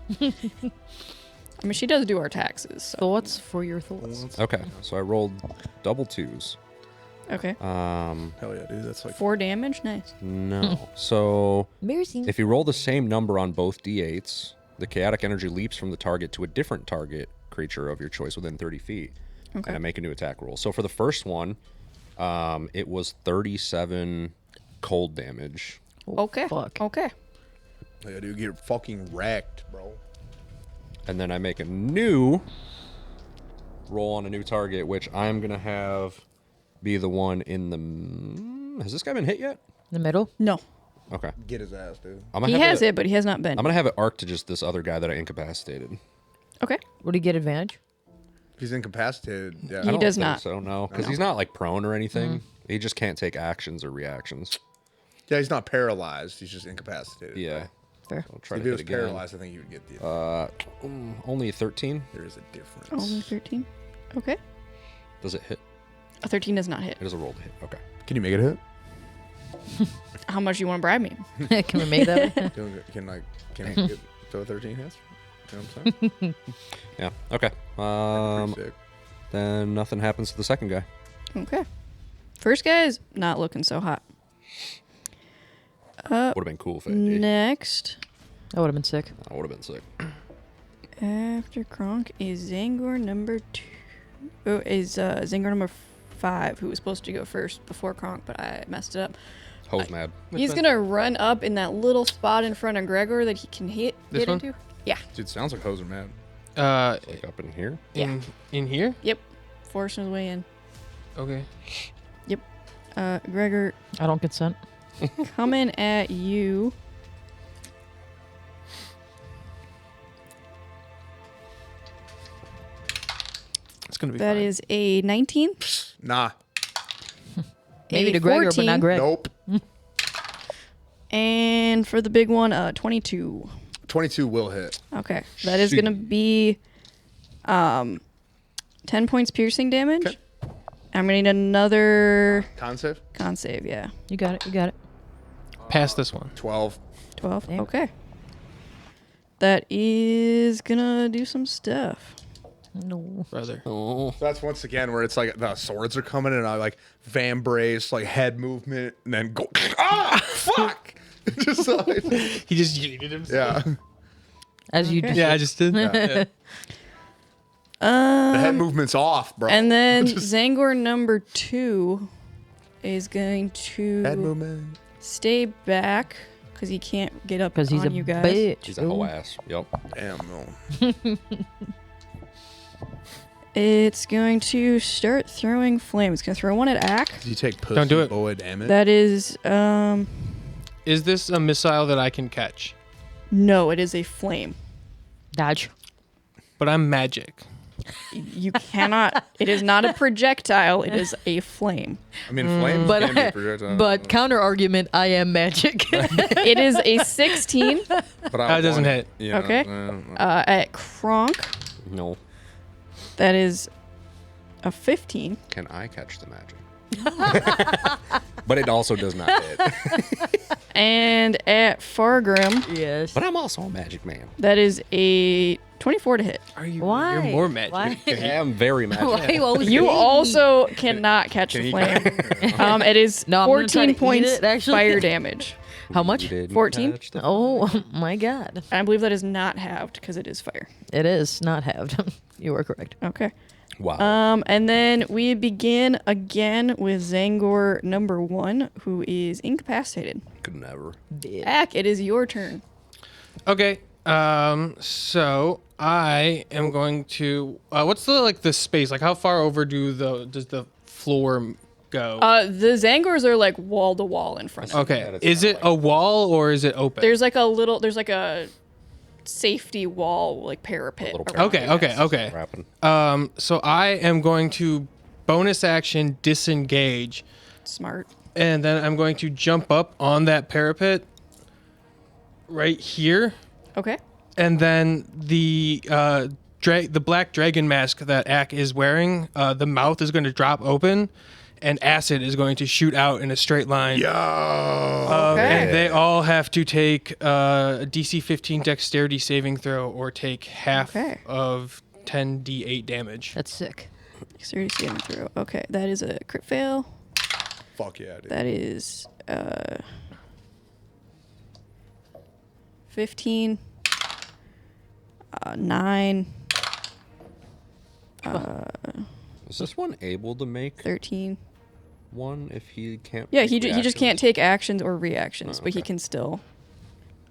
I mean, she does do our taxes. So. Thoughts for your thoughts. Okay, so I rolled double 2s. Okay. Hell yeah, dude. That's like 4 damage. Nice. No. So Embarrassing. if you roll the same number on both D8s, the chaotic energy leaps from the target to a different target creature of your choice within 30 feet. Okay. And I make a new attack roll. So for the first one, it was 37 cold damage. Okay. Fuck. Okay. yeah, dude. Get fucking wrecked, bro. And then I make a new roll on a new target, which I'm going to have be the one in the... Has this guy been hit yet? In the middle? No. Okay. Get his ass, dude. I'm gonna He have has it, but he has not been. I'm going to have it arc to just this other guy that I incapacitated. Okay. Would he get advantage? If he's incapacitated, yeah. He I don't does think not. So no, because he's not like prone or anything. He just can't take actions or reactions. Yeah, he's not paralyzed. He's just incapacitated. Yeah. Fair. I'll try If to he hit was again. paralyzed, I think you would get the. Only 13. There is a difference. Only 13. Okay. Does it hit? A 13 does not hit. It is a roll to hit. Okay. Can you make it hit? How much do you want to bribe me? Can we make that? Can I get to a 13 hits? You know what I'm saying? Yeah. Okay. Pretty sick. Then nothing happens to the second guy. Okay. First guy's not looking so hot. Would have been cool if it did. Next, That would have been sick. That would have been sick. after Kronk is Zangor number 2. Oh, is Zangor number 5, who was supposed to go first before Kronk, but I messed it up. Ho's mad. He's gonna run up in that little spot in front of Gregor that he can hit This one? into. Yeah. Dude, sounds like hoes are mad. Like up in here. In here? Yep. Forcing his way in. Okay. Gregor I don't consent. coming at you. It's gonna be That fine. is a 19. Nah. Maybe a to Gregor, but 14, not Greg. Nope. And for the big one, 22. 22 will hit. Okay. That is going to be 10 points piercing damage. Okay. I'm going to need another Con save? con save, yeah. You got it. You got it. Pass this one. 12. 12. Damn. Okay. That is going to do some stuff. No. Brother. Oh. So that's once again where it's like the swords are coming and I like van brace, like head movement, and then go. Ah, fuck! Just like, He just yeeted himself. yeah. As you Okay. do. Yeah, I just did. Yeah. The head movement's off, bro. And then Just Zangor number 2 is going head to movement. stay back because he can't get up Because he's on a you guys. bitch. He's a hoe ass. Yep. Damn, no. It's going to start throwing flame. It's going to throw one at Ack. Did you take pussy Don't do it. boy damage? That is, Is this a missile that I can catch? no, it is a flame. Dodge. But I'm magic. You cannot, it is not a projectile, it is a flame. I mean, flames But can be projectile. but counter argument, I am magic. It is a 16 But That doesn't hit. Yeah, Okay. At Kronk. No. That is a 15. Can I catch the magic? But it also does not hit. And at Fargrim, yes. But I'm also a magic man. that is a 24 to hit. Are you? Why? You're more magic. Why? I am very magic. Why you always You hate me? also cannot catch Can the he- flame. It is No, I'm gonna try 14 to eat points it, actually. fire damage. How much? You didn't 14? catch the- Oh my god. I believe that is not halved because it is fire. It is not halved. You are correct. Okay. Wow. And then we begin again with Zangor number 1, who is incapacitated. Could never. Ack, it is your turn. Okay. So I am going to. What's the space? Like, how far over does the floor go? The Zangors are like wall to wall in front of you. Okay. Is it a wall or is it open? There's like a safety wall, like parapet. little around Okay. you Okay. guys. Okay. Rapping. So I am going to bonus action disengage, Smart. and then I'm going to jump up on that parapet right here, Okay. and then the black dragon mask that Ack is wearing, the mouth is going to drop open, and acid is going to shoot out in a straight line. Yo. Okay. And they all have to take a DC 15 dexterity saving throw or take half Okay. of 10d8 damage. That's sick. Dexterity saving throw. Okay, that is a crit fail. Fuck yeah, dude. That is 15, 9, Is this one able to make 13. one if he can't? Yeah, take he just can't reactions? take actions or reactions, but he okay. can still.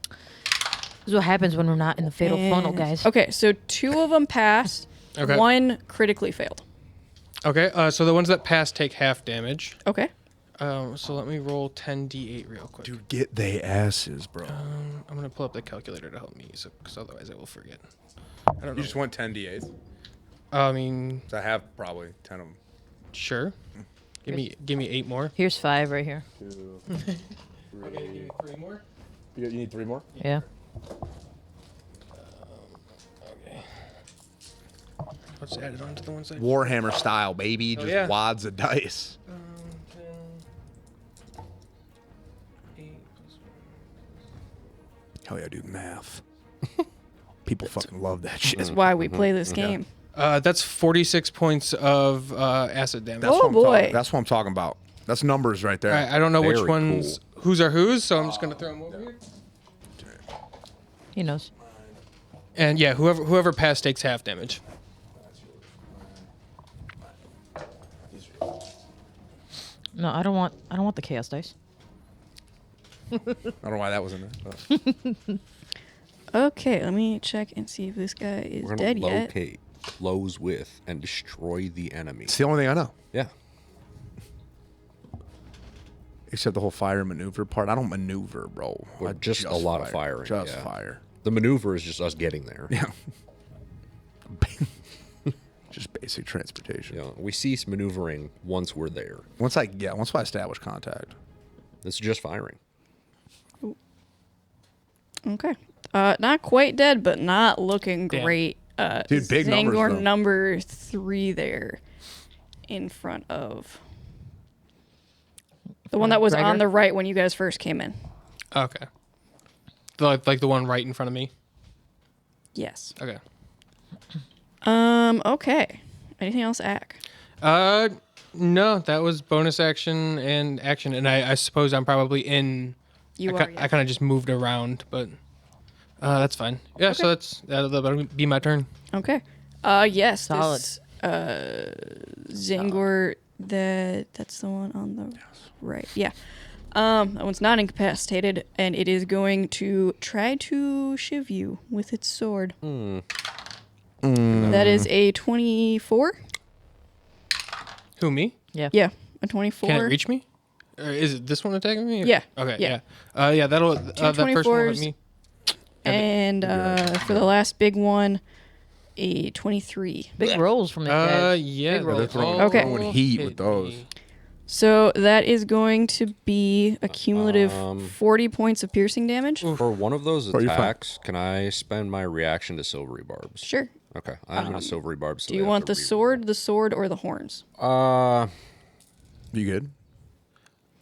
This is what happens when we're not in the fatal funnel, guys. Okay, so 2 of them passed. Okay. 1 critically failed. Okay, so the ones that pass take half damage. Okay. So let me roll 10d8 real quick. Dude, get they asses, bro. I'm gonna pull up the calculator to help me, because otherwise I will forget. I don't know. You just want 10 d8s. I mean, So I have probably 10 of them. sure. Give me 8 more. Here's 5 right here. 2, Okay, give me 3 more. You need 3 more? Yeah. Okay. I'll just add it onto the one side. Warhammer style, baby. Just yeah. wads of dice. 8 Hell yeah, dude. Math. People fucking love that shit. That's why we play this game. That's 46 points of acid damage. That's Oh, what I'm boy. That's what I'm talking about. That's numbers right there. I don't know which Very ones whose are whose, so I'm just gonna throw them over here. He knows. And yeah, whoever passed takes half damage. No, I don't want the chaos dice. I don't know why that was in there. but- Okay, let me check and see if this guy is We're gonna dead yet. locate, close with, and destroy the enemy. It's the only thing I know. Yeah. Except the whole fire maneuver part. I don't maneuver, bro. Or I just a lot of firing, Just yeah. fire. The maneuver is just us getting there. Yeah. Just basic transportation. You know, we cease maneuvering once we're there. Once I establish contact. This is just firing. Okay. Not quite dead, but not looking Damn. great. Dude, big numbers, Zangor though. number 3 there in front of the one that was Gregor? on the right when you guys first came in. Okay. Like the one right in front of me. Yes. Okay. Okay. Anything else, Ack? No, that was bonus action, and I suppose I'm probably in. You I are. kind of just moved around, but that's fine. Yeah, so that'll be my turn. Okay. Yes. Solid. This, Zangor. That's the one on the right. Yeah. That one's not incapacitated, and it is going to try to shiv you with its sword. That is a 24. Who, me? Yeah. Yeah, a 24. Can it reach me? Or is it this one attacking me? Yeah. Okay. Yeah. Yeah. That'll that first one hit 24s. me. And for the last big one, a 23. Big rolls from the guys. Yeah. Big rolls. they're all Okay. Throwing heat hit with those. me. So that is going to be a cumulative 40 points of piercing damage. For one of those Oh, you're fine. attacks, can I spend my reaction to silvery barbs? Sure. Okay, I'm gonna silvery barbs. So Do you want the sword, or the horns? You good?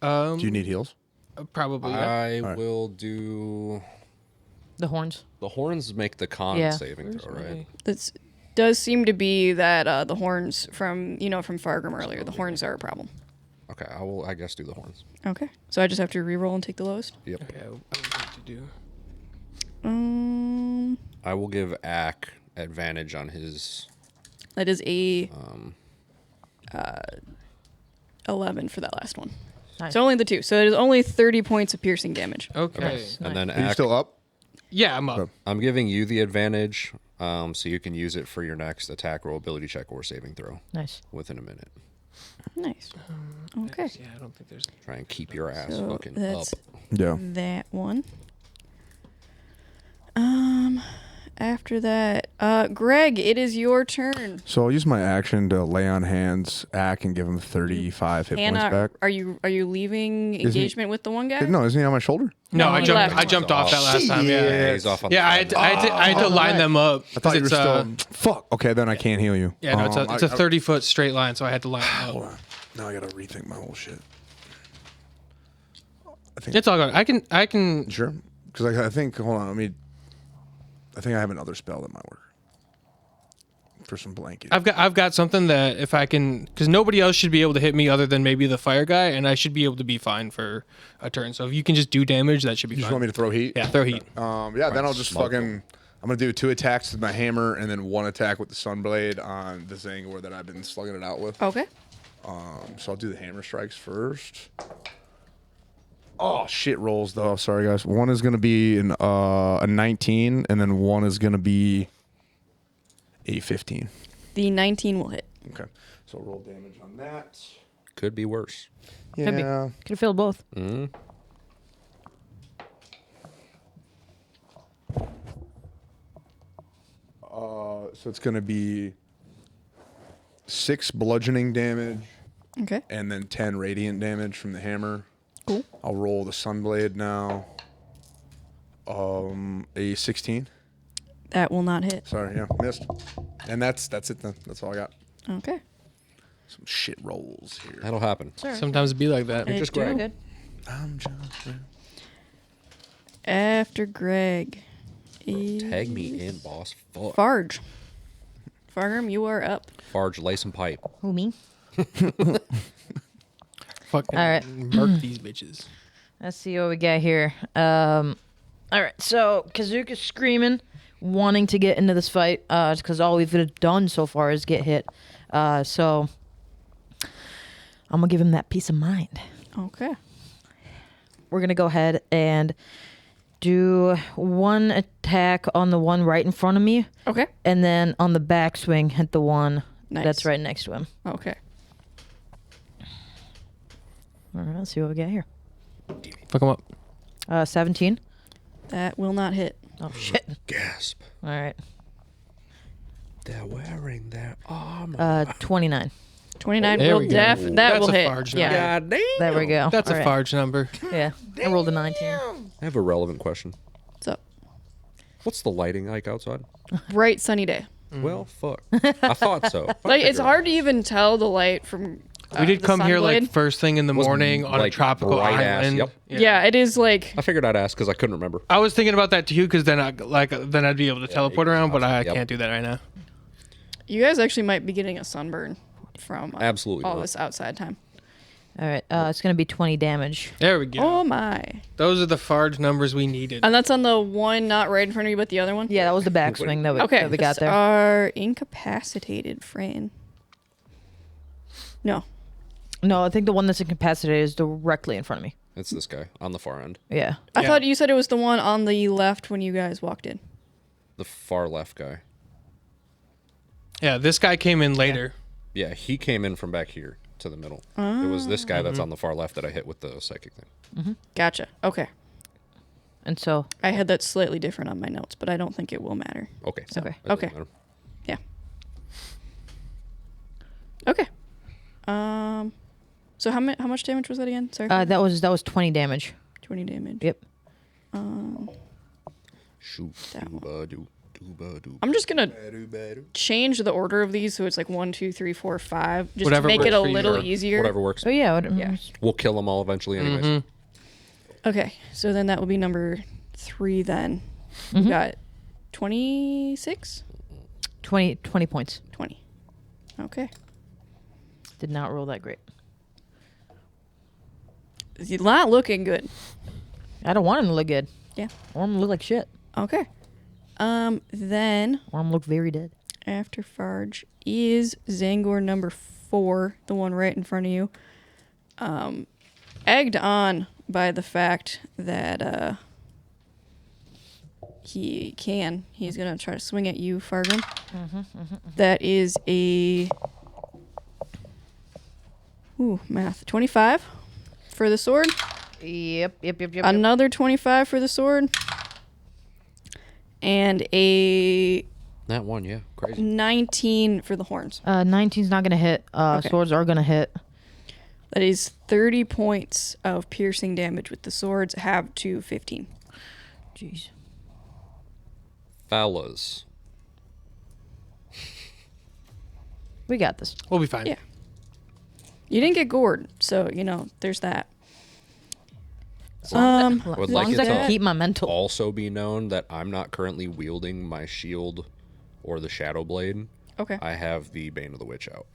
Um, Do you need heals? Probably. Yeah. I Alright. will do The horns. the horns. Make the con Yeah. saving throw, right? That does seem to be that the horns from Fargrim earlier. The horns are a problem. Okay, I will. I guess do the horns. Okay. So I just have to re-roll and take the lowest. Yep. Okay. I was going to do. I will give Ack advantage on his. That is a 11 for that last one. Nice. So only the 2. So it is only 30 points of piercing damage. Okay. And then Are you Ack, still up? Yeah, I'm up. Okay. I'm giving you the advantage, so you can use it for your next attack roll, ability check, or saving throw Nice. within a minute. Nice. Okay. Yeah, I don't think there's. Try and keep your ass So fucking that's up. Yeah. that one. After that, Greg, it is your turn. So I'll use my action to lay on hands, Ack, and give him 35 hit points Hannah, back. are you leaving he- engagement with the one guy? No, isn't he on my shoulder? No, No, I he jumped. left. I jumped off that last time. Yeah, Yeah. he's off on Yeah, I had to line them up. I thought you were 'cause still. Fuck. Okay, then I can't heal you. Yeah, no, it's a 30-foot straight line, so I had to line them Hold up. on. Now I gotta rethink my whole shit. It's all good. I can. Sure. Because I think. Hold on. I think I have another spell that might work. For some blanket. I've got something that if I can, because nobody else should be able to hit me other than maybe the fire guy, and I should be able to be fine for a turn. So if you can just do damage, that should be You just fine. want me to throw heat? Yeah, throw heat. Yeah, then I'll just smoke fucking. I'm gonna do 2 attacks with my hammer and then 1 attack with the sunblade on the Zangor that I've been slugging it out with. Okay. So I'll do the hammer strikes first. Oh shit rolls though. Sorry guys. 1 is gonna be a 19, and then 1 is gonna be a 15. The 19 will hit. Okay. So roll damage on that. Could be worse. Yeah. Could be. Could have filled both. So it's gonna be 6 bludgeoning damage Okay. and then 10 radiant damage from the hammer. Cool. I'll roll the sunblade now. A 16. That will not hit. Sorry, yeah, missed. And that's it then. That's all I got. Okay. Some shit rolls here. That'll happen. Sometimes it be like that. It just do. Greg. Good. I'm just After Greg. Tag me in, boss. Fuck. Farge. Fargrim, you are up. Farge, lace and pipe. Who, me? Fucking All right. murk these bitches. Let's see what we got here. All right, so Kazuka's screaming, wanting to get into this fight, because all we've done so far is get hit. So I'm gonna give him that peace of mind. Okay. We're gonna go ahead and do one attack on the one right in front of me, Okay. and then on the backswing hit the one Nice. that's right next to him. Okay. All right, let's see what we got here. Fuck them up. 17. That will not hit. Oh shit! Gasp. All right, They're wearing their armor. 29. 29 There will we go. that That's will a hit. Farge Yeah. God damn. There we go. That's All a right. Farge number. Yeah, I rolled a 19. I have a relevant question. What's up? What's the lighting like outside? Bright sunny day. Well, fuck. I thought so. Like it's hard to even tell the light from We did the come here like sunblade. first thing in the Was morning on a like tropical bright ass, island. yep. Yeah, it is like I figured I'd ask because I couldn't remember. I was thinking about that too, because then I'd be able to teleport around, but I Yep. can't do that right now. you guys actually might be getting a sunburn from Absolutely all not. this outside time. All right, it's gonna be 20 damage. There we go. Oh my. Those are the Farge numbers we needed. And that's on the one not right in front of you, but the other one? Yeah, that was the backswing that Okay. we got there. Are incapacitated, Fran. No. No, I think the one that's incapacitated is directly in front of me. It's this guy on the far end. Yeah. I Yeah. thought you said it was the one on the left when you guys walked in. The far left guy. Yeah, this guy came in later. Yeah, he came in from back here to the middle. It was this guy that's on the far left that I hit with the psychic thing. Gotcha. Okay. And so, I had that slightly different on my notes, but I don't think it will matter. Okay. Okay. That doesn't Okay. matter. Yeah. Okay. So how much damage was that again? Sorry. that was 20 damage. 20 damage. Yep. Shoot. That one. Dooba-doo, dooba-doo. I'm just gonna change the order of these so it's like 1, 2, 3, 4, 5, just Whatever to make it works a for you. little Or easier. Whatever works. Oh yeah. Yeah. We'll kill them all eventually anyways. Okay, so then that will be number 3 then. We got 26? 20 points. 20. Okay. Did not roll that great. It's not looking good. I don't want him to look good. Yeah. I want him to look like shit. Okay. Then I want him to look very dead. after Farge is Zangor number 4, the one right in front of you. Egged on by the fact that he's gonna try to swing at you, Fargrim. That is a math 25 for the sword. Yep. Another 25 for the sword. And a That one, yeah. Crazy. 19 for the horns. 19's not gonna hit. Okay. Swords are gonna hit. That is 30 points of piercing damage with the swords, halved to 15. Jeez. Fellas. We got this. We'll be fine. Yeah. You didn't get gored, so, there's that. As Would long like as it I can to keep my mental. Also be known that I'm not currently wielding my shield or the shadow blade. Okay. I have the Bane of the Witch out.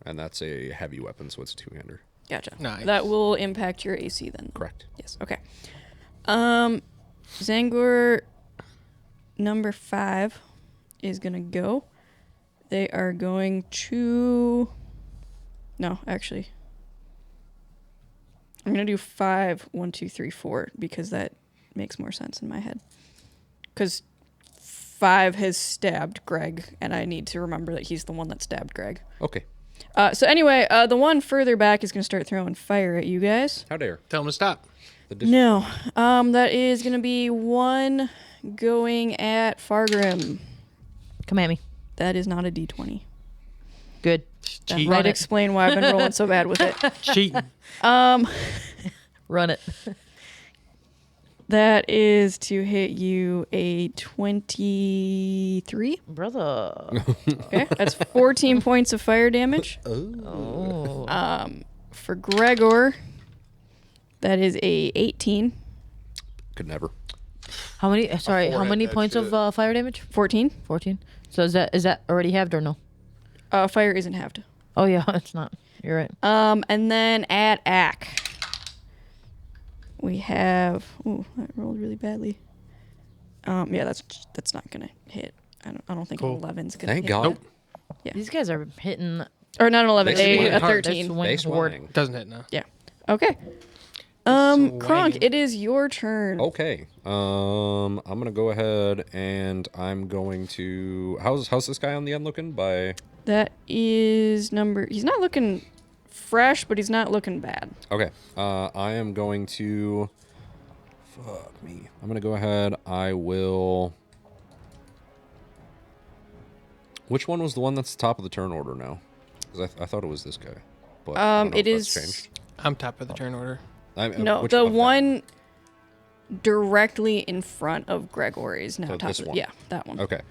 And that's a heavy weapon, so it's a two-hander. Gotcha. Nice. That will impact your AC then. Correct. Yes. Okay. Zangor number 5 is gonna go. They are going to. No, actually. I'm gonna do 5, 1, 2, 3, 4 because that makes more sense in my head. Because 5 has stabbed Greg, and I need to remember that he's the one that stabbed Greg. Okay. So anyway, the one further back is gonna start throwing fire at you guys. How dare. Tell him to stop. No. That is going to be 1 going at Fargrim. Come at me. That is not a D20. Good. That Cheat. might Run it. explain why I've been rolling so bad with it. Cheating. Run it. That is to hit you a 23. Brother. Okay, that's 14 points of fire damage. Oh. For Gregor, that is a 18. Could never. How many? Sorry, how forehead many that points shit. of fire damage? 14. 14. So is that already halved or no? Fire isn't halved. Oh yeah, it's not. You're right. And then at Ack, we have. Ooh, that rolled really badly. Yeah, that's not gonna hit. I don't think Cool. an 11's gonna Thank hit. God. Nope. These guys are hitting. Or not an 11, They swing a hard. 13. Swing They hard. swing. Doesn't hit now. Yeah. Okay. Swinging. Kronk, it is your turn. Okay. I'm gonna go ahead and I'm going to. How's this guy on the end looking? By. That is number. He's not looking fresh, but he's not looking bad. Okay. I am going to. Fuck me. I'm gonna go ahead. I will. Which one was the one that's top of the turn order now? Because I thought it was this guy. But I don't know It if that's is. changed. I'm top of the turn order. No, which the of them? one directly in front of Gregor is now So top. this Of, one. yeah, that one. Okay.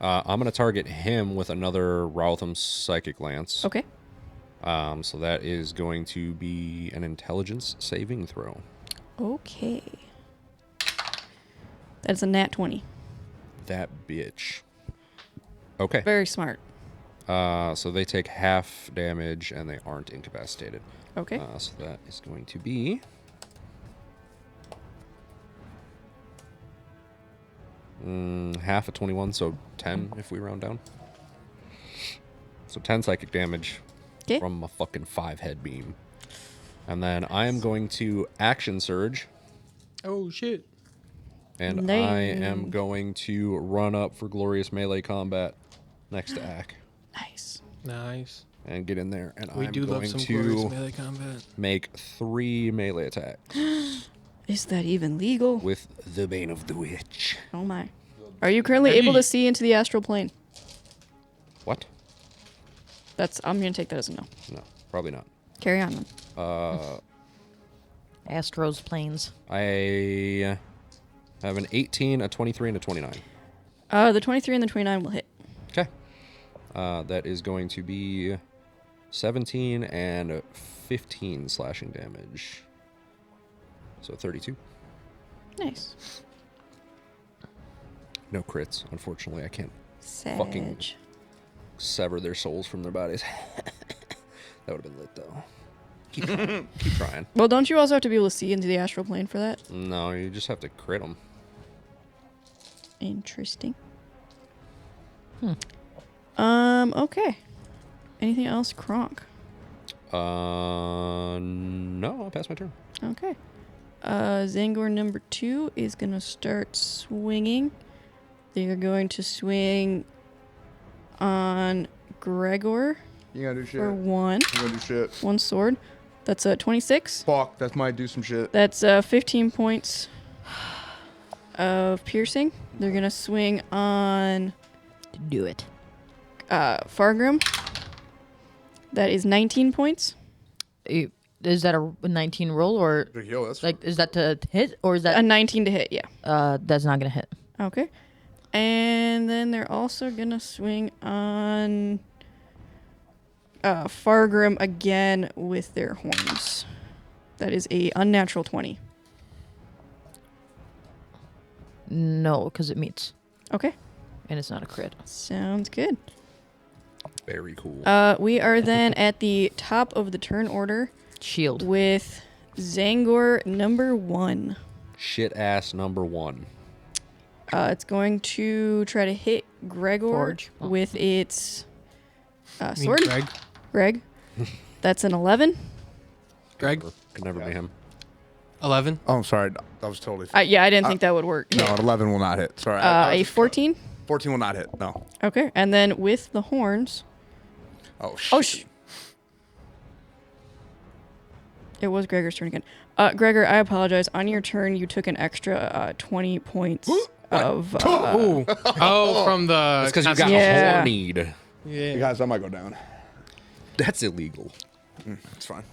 I'm gonna target him with another Rowtham Psychic Lance. Okay. So that is going to be an intelligence saving throw. Okay. That's a nat 20. That bitch. Okay. Very smart. So they take half damage and they aren't incapacitated. Okay. So that is going to be. Half of 21, so 10 if we round down. So 10 psychic damage 'Kay. from a fucking 5-head beam. And then I am going to action surge, Oh shit. and Nice. I am going to run up for glorious melee combat next to Ack Nice. Nice. and get in there. And We I'm do love going some glorious to melee combat. make 3 melee attacks Is that even legal? with the Bane of the Witch. Oh my. Are you currently Hey. able to see into the astral plane? What? I'm gonna take that as a no. No, probably not. Carry on then. Astro's planes. I have an 18, a 23, and a 29. The 23 and the 29 will hit. Okay. That is going to be 17 and 15 slashing damage. So 32. Nice. No crits, unfortunately. I can't Sag. Fucking- sever their souls from their bodies. That would have been lit, though. Keep trying. Keep trying. Well, don't you also have to be able to see into the astral plane for that? No, you just have to crit them. Interesting. Okay. Anything else, Kronk? No, I'll pass my turn. Okay. Zangor number 2 is gonna start swinging. They're going to swing on Gregor You gotta do shit. for You 1. gotta do shit. One sword. That's a 26. Fuck, that might do some shit. That's 15 points of piercing. They're gonna swing on Do it. Fargrim. That is 19 points. Is that a 19 roll or Yo, that's like is that to hit or is A that 19 to hit, yeah. that's not gonna hit? Okay. And then they're also gonna swing on Fargrim again with their horns. That is a unnatural 20. No, because it meets Okay. and it's not a crit. Sounds good. Very cool. We are then at the top of the turn order Shield. with Zangor number 1. Shit ass number 1. It's going to try to hit Gregor Forge. Oh. with its You mean sword. Greg. That's an 11. Greg. Could never be him. 11. Oh, I'm sorry. That was totally. Yeah, I didn't think that would work. No, an 11 will not hit. Sorry. A 14. 14 will not hit. No. Okay, and then with the horns. Oh shit. Oh, it was Gregor's turn again. Gregor, I apologize. On your turn, you took an extra 20 points of. Oh, from the. That's because you got Yeah. hornied. Yeah. Guys, I might go down. That's illegal. It's fine.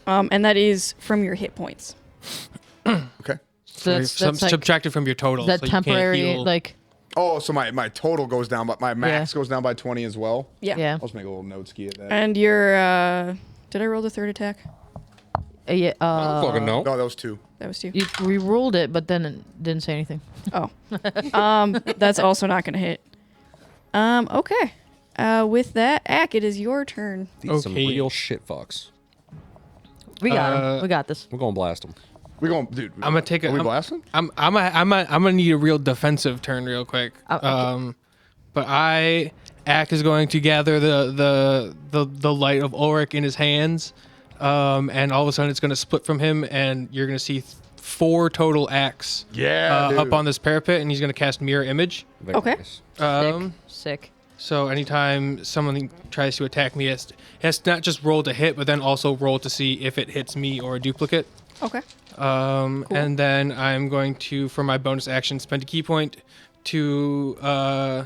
And that is from your hit points. Okay. So that's like, subtracted from your total. that so you can't temporary, heal. like, Oh, so my total goes down, but my max goes down by 20 as well. Yeah. I'll just make a little note ski at that. And your did I roll the third attack? yeah, I don't fucking know. No, that was 2. That was 2. we rolled it, but then it didn't say anything. Oh. That's also not gonna hit. Okay. With that, Ack, it is your turn. These are some Okay. real shit fucks. We got him. We got this. We're gonna blast them. We going, dude. I'm gonna take a. Are we I'm- blasting? I'm gonna need a real defensive turn real quick. Okay. But Ack is going to gather the light of Ulrich in his hands, and all of a sudden it's going to split from him, and you're going to see 4 total Acks Yeah, up dude. on this parapet, and he's going to cast Mirror Image. Very Okay. nice. Sick. So anytime someone tries to attack me, it has to not just roll to hit, but then also roll to see if it hits me or a duplicate. Okay. And then I'm going to, for my bonus action, spend a key point to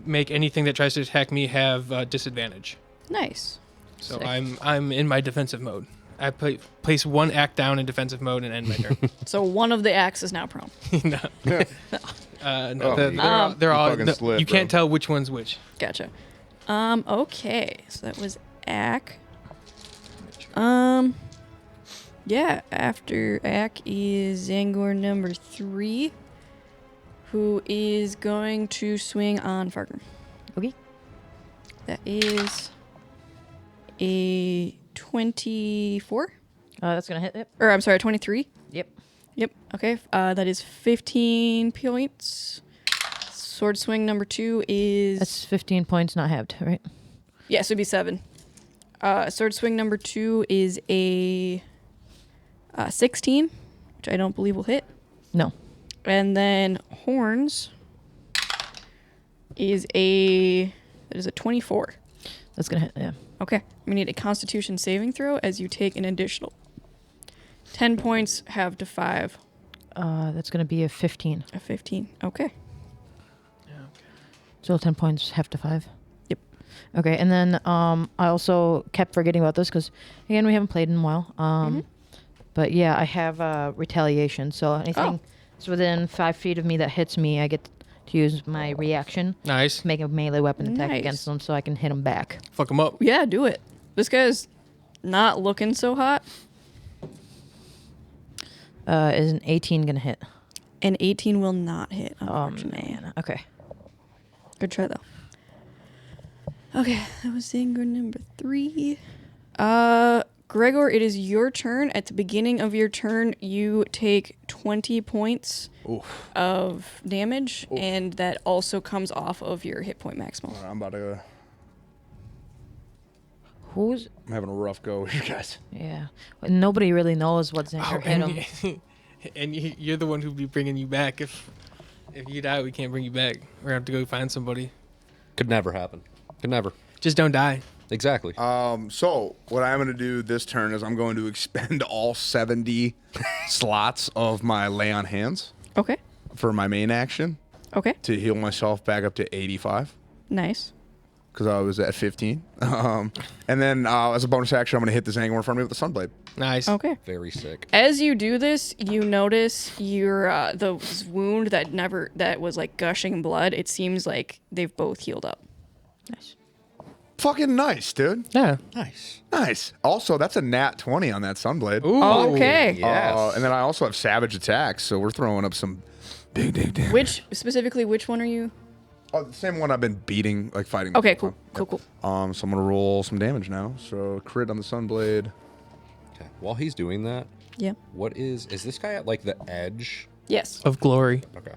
make anything that tries to attack me have disadvantage. Nice. So Sick. I'm in my defensive mode. I place 1 act down in defensive mode and end my turn. So one of the Acks is now prone. No, Oh, they're all. fucking slip, you can't bro. tell which one's which. Gotcha. Okay. So that was Ack. Yeah, after Ack is Zangor number 3, who is going to swing on Fargrim. Okay. That is a 24. That's gonna hit. Yep. Or I'm sorry, 23. Yep. Yep. Okay. That is 15 points. Sword swing number 2 is That's 15 points, not halved, right? yes, it'd be 7. Sword swing number 2 is a 16, which I don't believe will hit. No. And then horns is a 24. That's gonna hit. Yeah. Okay. We need a Constitution saving throw as you take an additional 10 points, half to 5, That's gonna be a 15. a 15. Okay. So 10 points, half to 5. Yep. Okay, and then I also kept forgetting about this because again we haven't played in a while. But yeah, I have retaliation. So anything that's within 5 feet of me that hits me, I get to use my reaction Nice. to make a melee weapon attack Nice. against them, so I can hit them back. Fuck them up. Yeah, do it. This guy's not looking so hot. Is an 18 gonna hit? An 18 will not hit. Oh Unfortunately. man. Okay. Good try though. Okay, that was Zangor number 3. Gregor, it is your turn. At the beginning of your turn, you take 20 points of damage, and that also comes off of your hit point maximal. All right, I'm about to. Who's? I'm having a rough go with you guys. Yeah. Nobody really knows what Xander hit him. and you're the one who'd be bringing you back. If you die, we can't bring you back. We're gonna have to go find somebody. Could never happen. Could never. Just don't die. Exactly. So what I'm going to do this turn is I'm going to expend all 70 slots of my lay on hands Okay. for my main action Okay. to heal myself back up to 85 Nice. because I was at 15. And then as a bonus action, I'm going to hit this angle in front of me with the Sunblade. Nice. Okay. Very sick. As you do this, you notice your the wound that was like gushing blood. It seems like they've both healed up. Nice. Fucking nice, dude. Yeah. Nice. Nice. Also, that's a nat 20 on that Sunblade. Ooh. Okay. Yes. And then I also have Savage Attacks, so we're throwing up some big damage. Which one are you? Oh, the same one I've been beating, like fighting. Okay, the whole cool. time. Cool. So I'm gonna roll some damage now. So crit on the Sunblade. Okay. While he's doing that, Yeah. what is this guy at like the edge? Yes. Of glory. Okay.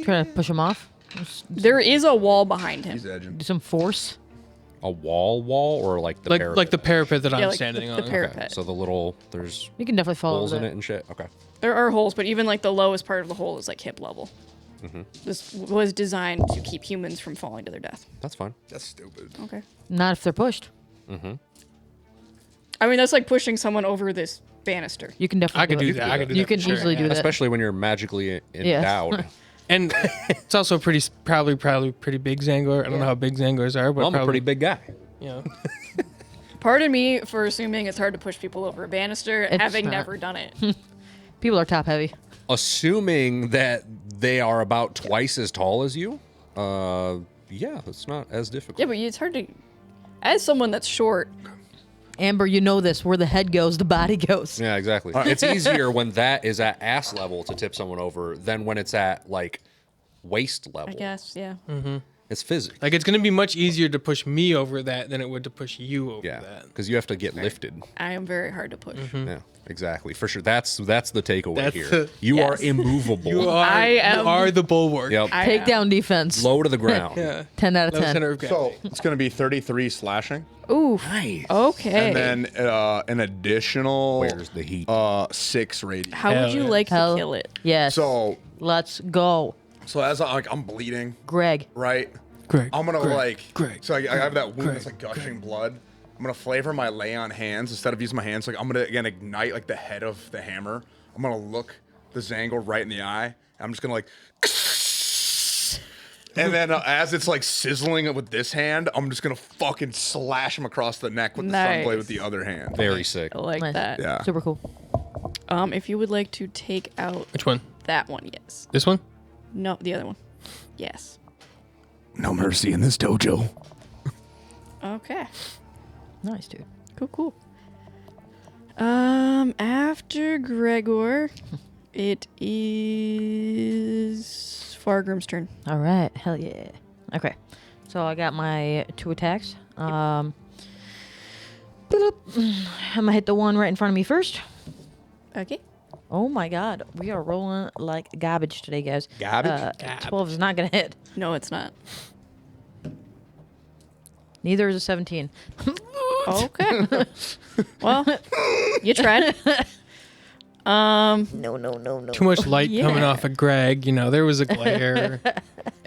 Trying to push him off. There is a wall behind him. He's edging. Do some force. A wall or like the Like parapet? the parapet that Yeah, I'm like standing the on. parapet. Okay. So the little there's You can definitely follow holes with in it and shit. Okay. There are holes, but even like the lowest part of the hole is like hip level. This was designed to keep humans from falling to their death. That's fine. That's stupid. Okay. Not if they're pushed. I mean, that's like pushing someone over this banister. You can definitely. I could do it. that. I could do You that can for sure, easily do yeah. that. Especially when you're magically endowed. And it's also probably pretty big Zangor. I don't know how big Zangors are, but Well, I'm a probably pretty big guy. You know, Pardon me for assuming it's hard to push people over a banister, It's having not. never done it. People are top heavy. Assuming that they are about twice as tall as you, yeah, it's not as difficult. Yeah, but it's hard to. As someone that's short, Amber, you know this. Where the head goes, the body goes. Yeah, exactly. It's easier when that is at ass level to tip someone over than when it's at like waist level. I guess. Yeah. It's physics. like it's gonna be much easier to push me over that than it would to push you over Yeah, that. because you have to get lifted. I am very hard to push. Yeah, exactly. For sure. That's the takeaway That's here. the- You Yes. are immovable. You are, I am- you are the bulwark. Yep. I am. Takedown defense. Low to the ground. Yeah. 10 out of Low 10. center of So gravity. it's going to be 33 slashing, Ooh. Nice. Okay. and then an additional Where's the heat? 6 radiant. How would Hell you yeah. like Hell. to kill it? Yes. So Let's go. as I'm bleeding, Greg. right? Greg. I'm gonna Greg. So I have that wound that's like Greg, gushing blood. I'm gonna flavor my lay on hands instead of using my hands. Like I'm gonna again ignite like the head of the hammer. I'm gonna look the Zangor right in the eye. And I'm just gonna like, and then as it's like sizzling with this hand, I'm just gonna fucking slash him across the neck with the Nice. sunblade with the other hand. Very sick. I like Nice. that. Yeah. Super cool. If you would like to take out Which one? that one, yes. This one? No, the other one. Yes. No mercy in this dojo. Okay. Nice, dude. Cool. After Gregor, it is Fargrim's turn. All right. Hell yeah. Okay. So I got my 2 attacks. Boop. I'm gonna hit the one right in front of me first. Okay. Oh my god, we are rolling like garbage today, guys. Garbage? 12 is not gonna hit. No, it's not. Neither is a 17. Okay. Well, you tried. No. Too much light coming Yeah. off of Greg. You know, there was a glare.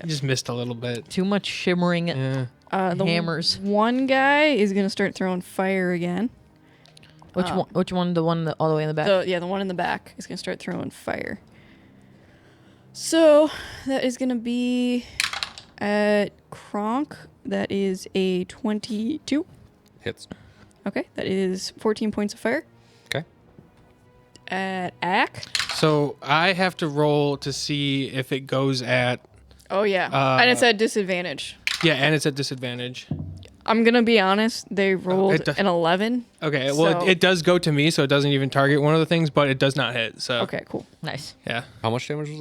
You just missed a little bit. Too much shimmering. Yeah. The Hammers. One guy is gonna start throwing fire again. Which one? Which one? The one all the way in the back. The one in the back is gonna start throwing fire. So that is gonna be at Kronk. That is a 22. Hits. Okay, that is 14 points of fire. Okay. At Ack. So I have to roll to see if it goes at. Oh yeah, and it's at disadvantage. Yeah, and it's at disadvantage. I'm gonna be honest. They rolled it does- an 11. Okay, well, So- it does go to me, so it doesn't even target one of the things, but it does not hit. So Okay, cool. Nice. yeah, How much damage was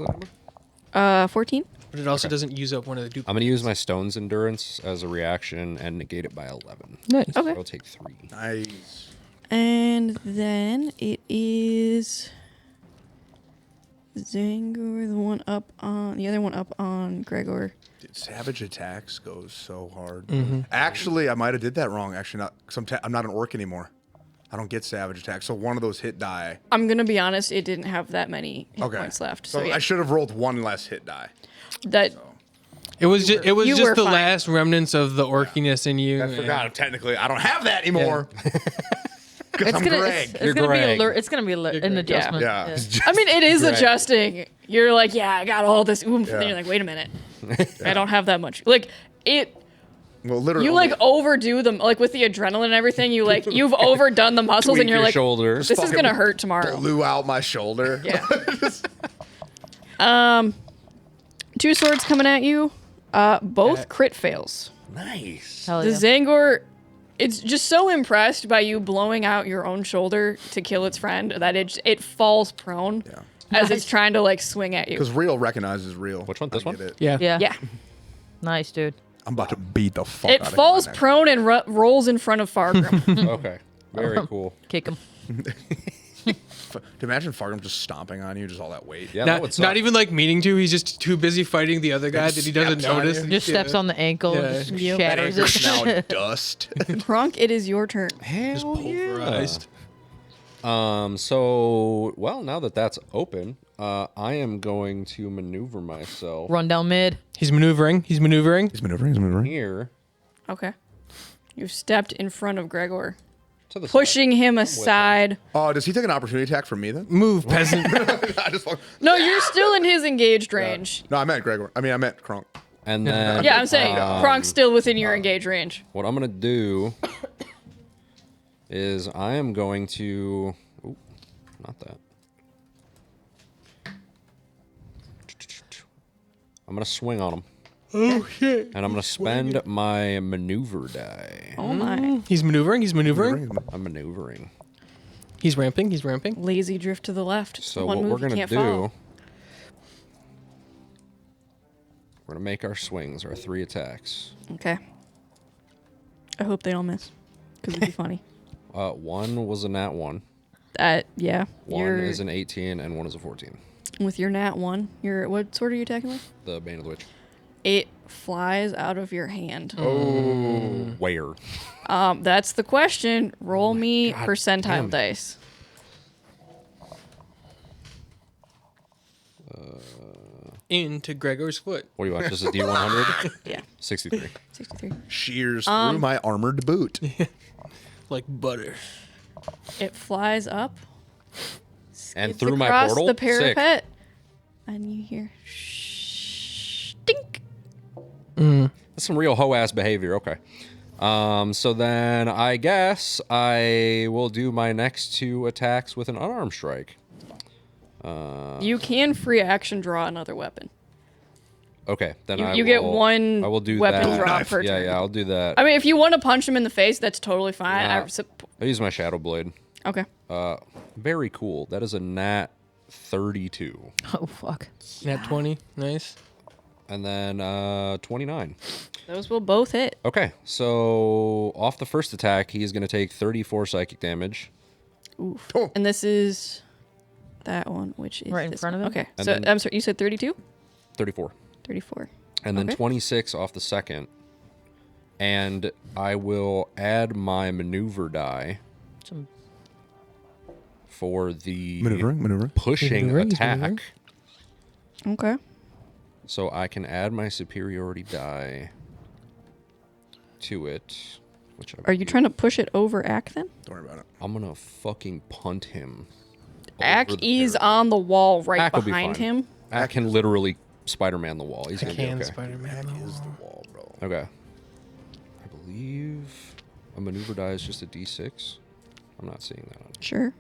that? 14. but it also doesn't use up one of the I'm going to use my Stone's Endurance as a reaction and negate it by 11. Nice. Okay. I'll take 3. Nice. And then it is Zangor, the other one up on Gregor. Dude, Savage Attacks goes so hard. Mm-hmm. Actually, I might have did that wrong. Actually, not because I'm not an orc anymore. I don't get Savage Attacks. So one of those hit die. I'm gonna be honest, it didn't have that many hit Okay. points left. So So yeah, I should have rolled one less hit die. that It was just you just were the fine. last remnants of the orkiness in you. I and- forgot. Technically, I don't have that anymore. Because It's I'm gonna. Greg. It's You're gonna be Greg. it's gonna be an adjustment. Yeah. I mean, it is Greg. adjusting. You're like, yeah, I got all this oomph. And Yeah. then you're like, wait a minute, I don't have that much. Like it. Well, literally. You like overdo them, like with the adrenaline and everything. You've overdone the muscles, Tweak and you're your like, shoulders. this is fucking gonna hurt tomorrow. blew out my shoulder. Yeah. 2 swords coming at you. Both crit fails. Nice. Hell The yeah. Zangor, it's just so impressed by you blowing out your own shoulder to kill its friend that it falls prone as it's trying to like swing at you. Because real recognizes real. Which one? This I one? get it. Yeah. Yeah. Yeah, Nice, dude. I'm about to beat the fuck it out of falls my neck. prone and rolls in front of Fargrim. Okay. Very cool. Kick him. To imagine Fargrim just stomping on you, just all that weight. Yeah, that would Not, suck. not even like meaning to. He's just too busy fighting the other guy that he doesn't steps on notice. you. Just steps on the ankle and Yeah. just Yep. That shatters anchor's now it. dust. Kronk, it is your turn. Hell Pulverized. So, well, now that that's open, I am going to maneuver myself Run down mid. He's maneuvering. He's maneuvering. He's maneuvering. here Okay, you've stepped in front of Gregor, to the side. pushing him aside. Oh, does he take an opportunity attack from me then? Move, peasant. I just No, you're still in his engaged range. No, I meant Gregor. I meant Kronk. And then Yeah, I'm saying Kronk's still within your engage range. what I'm gonna do is I am going to. Ooh, not that. I'm gonna swing on him. Oh shit! And I'm gonna spend my maneuver die. Oh my. He's maneuvering. He's maneuvering. I'm maneuvering. He's ramping. He's ramping. Lazy drift to the left. So One what move we're you gonna can't do, follow. we're gonna make our swings, our 3 attacks. Okay. I hope they all miss, because it'd be funny. 1 was a nat 1. Yeah. 1 You're, is an 18, and 1 is a 14. with your nat 1, what sword are you attacking with? The Bane of the Witch. It flies out of your hand. Where? That's the question. Roll me God percentile damn. dice. Into Gregor's foot. What do you want? Just a D100? Yeah. 63. 63. Shears through my armored boot. Like butter. It flies up. And skids through my across portal? the Sick. parapet. And you hear stink. That's some real hoe-ass behavior. Okay. So then I guess I will do my next 2 attacks with an unarmed strike. You can free action draw another weapon. Okay, then You get one I will do weapon that. draw per turn. Yeah, I'll do that. I mean, if you want to punch him in the face, that's totally fine. Nah. I use my Shadow Blade. Okay. Very cool. That is a nat 32. Oh fuck. Nat 20. Nice. And then 29. Those will both hit. Okay, so off the first attack, he's going to take 34 psychic damage. Oof. Oh. And this is that one, which is Right in this front of one. him? Okay. And So then- I'm sorry, you said 32? 34. 34. And then Okay. 26 off the second. And I will add my maneuver die Some for the Maneuvering. pushing Maneuvering, he's attack. maneuvering. Okay. So I can add my superiority die to it. Which Are you trying to push it over Ack then? Don't worry about it. I'm gonna fucking punt him. Ack over the is parapet. on the wall right Ack will be behind fine. him. Ack can literally Spider-Man the wall. He's I gonna be can okay. Spider-Man. Is the wall, bro. Okay. I believe a maneuver die is just a D6. I'm not seeing that on. Sure.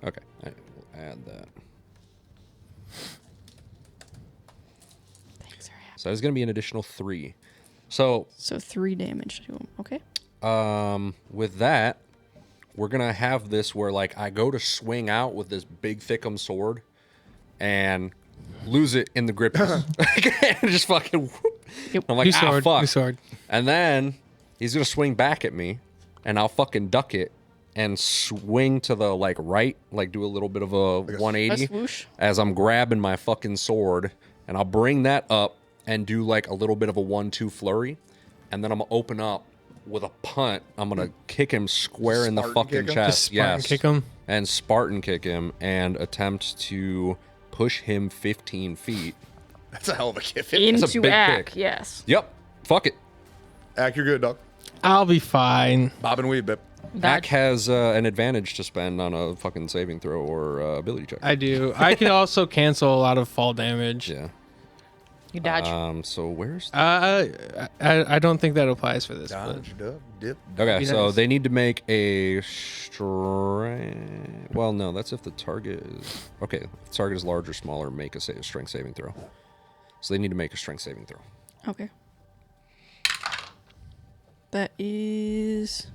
Okay, I will add that. Things are happening. So that's gonna be an additional 3. So So 3 damage to him. Okay. with that, we're gonna have this where like I go to swing out with this big thickum sword and lose it in the grip. And just fucking whoop. Yep. I'm like, New ah, sword. fuck. New sword. And then he's gonna swing back at me, and I'll fucking duck it and swing to the like right, like do a little bit of a A 180 swoosh. as I'm grabbing my fucking sword, and I'll bring that up and do like a little bit of a 1-2 flurry, and then I'm gonna open up with a punt. I'm gonna kick him square in the Spartan fucking kick him? chest. Just Spartan kick him? And Spartan kick him and attempt to push him 15 feet. That's a hell of a kick. a Into big Ack, kick. yes. Yep. Fuck it. Ack, you're good, dog. I'll be fine. Bob and weave, bip. Ack has an advantage to spend on a fucking saving throw or ability check. I do. I can also cancel a lot of fall damage. Yeah. you dodge. So where's... I don't think that applies for this. But Dodge, dub, dip. Okay, Be so nice. they need to make a strength... Well, no, that's if the target is... Okay, if the target is large or smaller, make a strength saving throw. So they need to make a strength saving throw. Okay. That is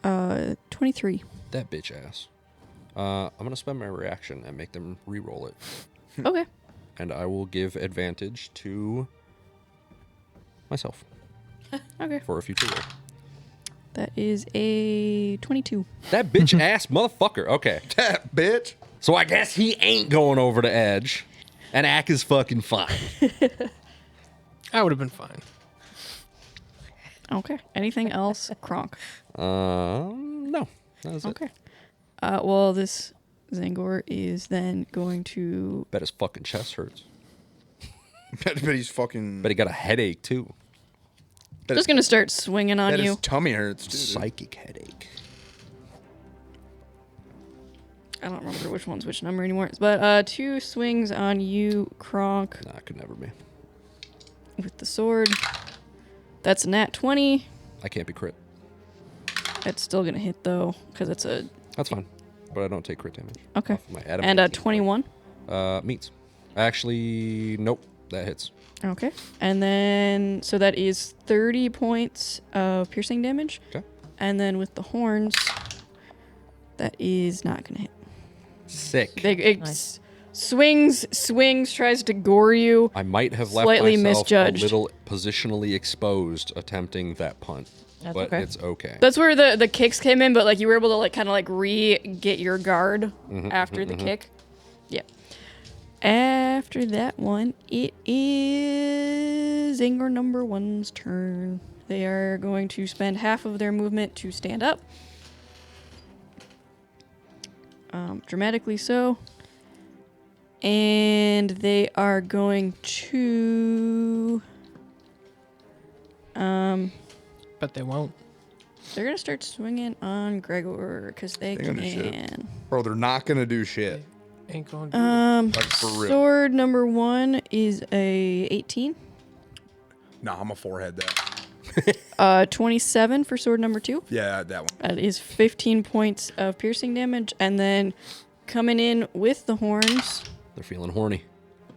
23. That bitch ass. I'm going to spend my reaction and make them re-roll it. Okay. And I will give advantage to myself Okay. for a future roll. That is a 22. That bitch ass motherfucker. Okay. That bitch. So I guess he ain't going over the edge. And Ack is fucking fine. I would have been fine. Okay. Anything else? Kronk. No. That was it. Okay. Well, this Zangor is then going to... Bet his fucking chest hurts. Bet he's fucking. Bet he got a headache too. Just going to start swinging on Bet you. his tummy hurts, too. Dude. Psychic headache. I don't remember which one's which number anymore. But 2 swings on you, Kronk, Nah, could never be. with the sword. That's a nat 20. I can't be crit. It's still gonna hit though, because it's a That's fine. But I don't take crit damage. okay. Off my And a adamantine. 21. Meets. Actually, nope. That hits. Okay. And then so that is 30 points of piercing damage. Okay. And then with the horns, that is not gonna hit. Sick. It Nice. swings, tries to gore you. I might have left Slightly myself misjudged. a little positionally exposed attempting that punt. That's but okay. it's okay. That's where the kicks came in, but like you were able to like kind of like get your guard after the kick. Yeah. After that one, it is Ingor number 1's turn. They are going to spend half of their movement to stand up. Dramatically so. And they are going to... But they won't. They're going to start swinging on Gregor because they They're gonna shit. can. Bro, they're not gonna do shit. Ain't going to Like for real. Sword number 1 is a 18. Nah, I'm a forehead that. 27 for sword number 2. Yeah, that one. That is 15 points of piercing damage. And then coming in with the horns, They're feeling horny.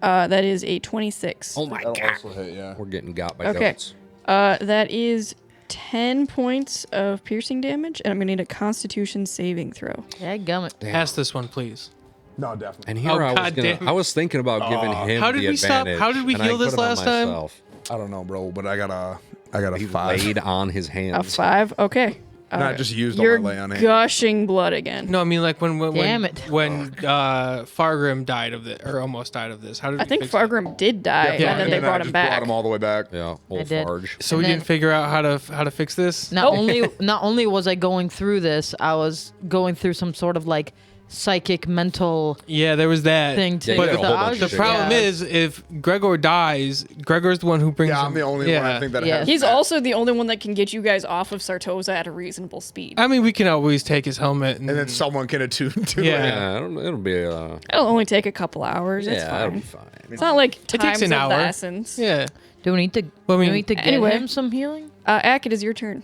that is a 26. Oh my That'll god. also hit, yeah. We're getting got by Okay. goats. That is 10 points of piercing damage. And I'm going to need a constitution saving throw. Yeah, gummit. pass this one, please. No, definitely. And here Oh, I goddamn. was thinking about giving him How did the we stop- advantage. how did we and I heal this put it on last time? myself. I don't know, bro, but I got a He 5. laid on his A hands. 5. Okay. Not just used all You're my lay on hand. gushing blood again. No, I mean like when Damn it. Fargrim died of this or almost died of this. How did I we think fix that? Fargrim did die, Yeah, and then they I brought him just back. Brought him all the way back. Yeah, I old did. Farge. So we And didn't then- figure out how to fix this. Not only was I going through this, I was going through some sort of like psychic mental Yeah, there was that thing too. you But got a So whole I bunch was of the shit. problem yeah. is, if Gregor dies, Gregor's the one who brings. Yeah, him. I'm the only one I think that Yeah. has. He's that. also the only one that can get you guys off of Sartosa at a reasonable speed. I mean, we can always take his helmet and, And then someone can attune to Yeah. it. Yeah, it'll be. It'll only take a couple hours. It's Yeah, it'll be fine. fine. It's not like takes times an of the hour. essence. yeah. do we need to? Well, I mean, do we need to get anyway. him some healing? Ak, it is your turn.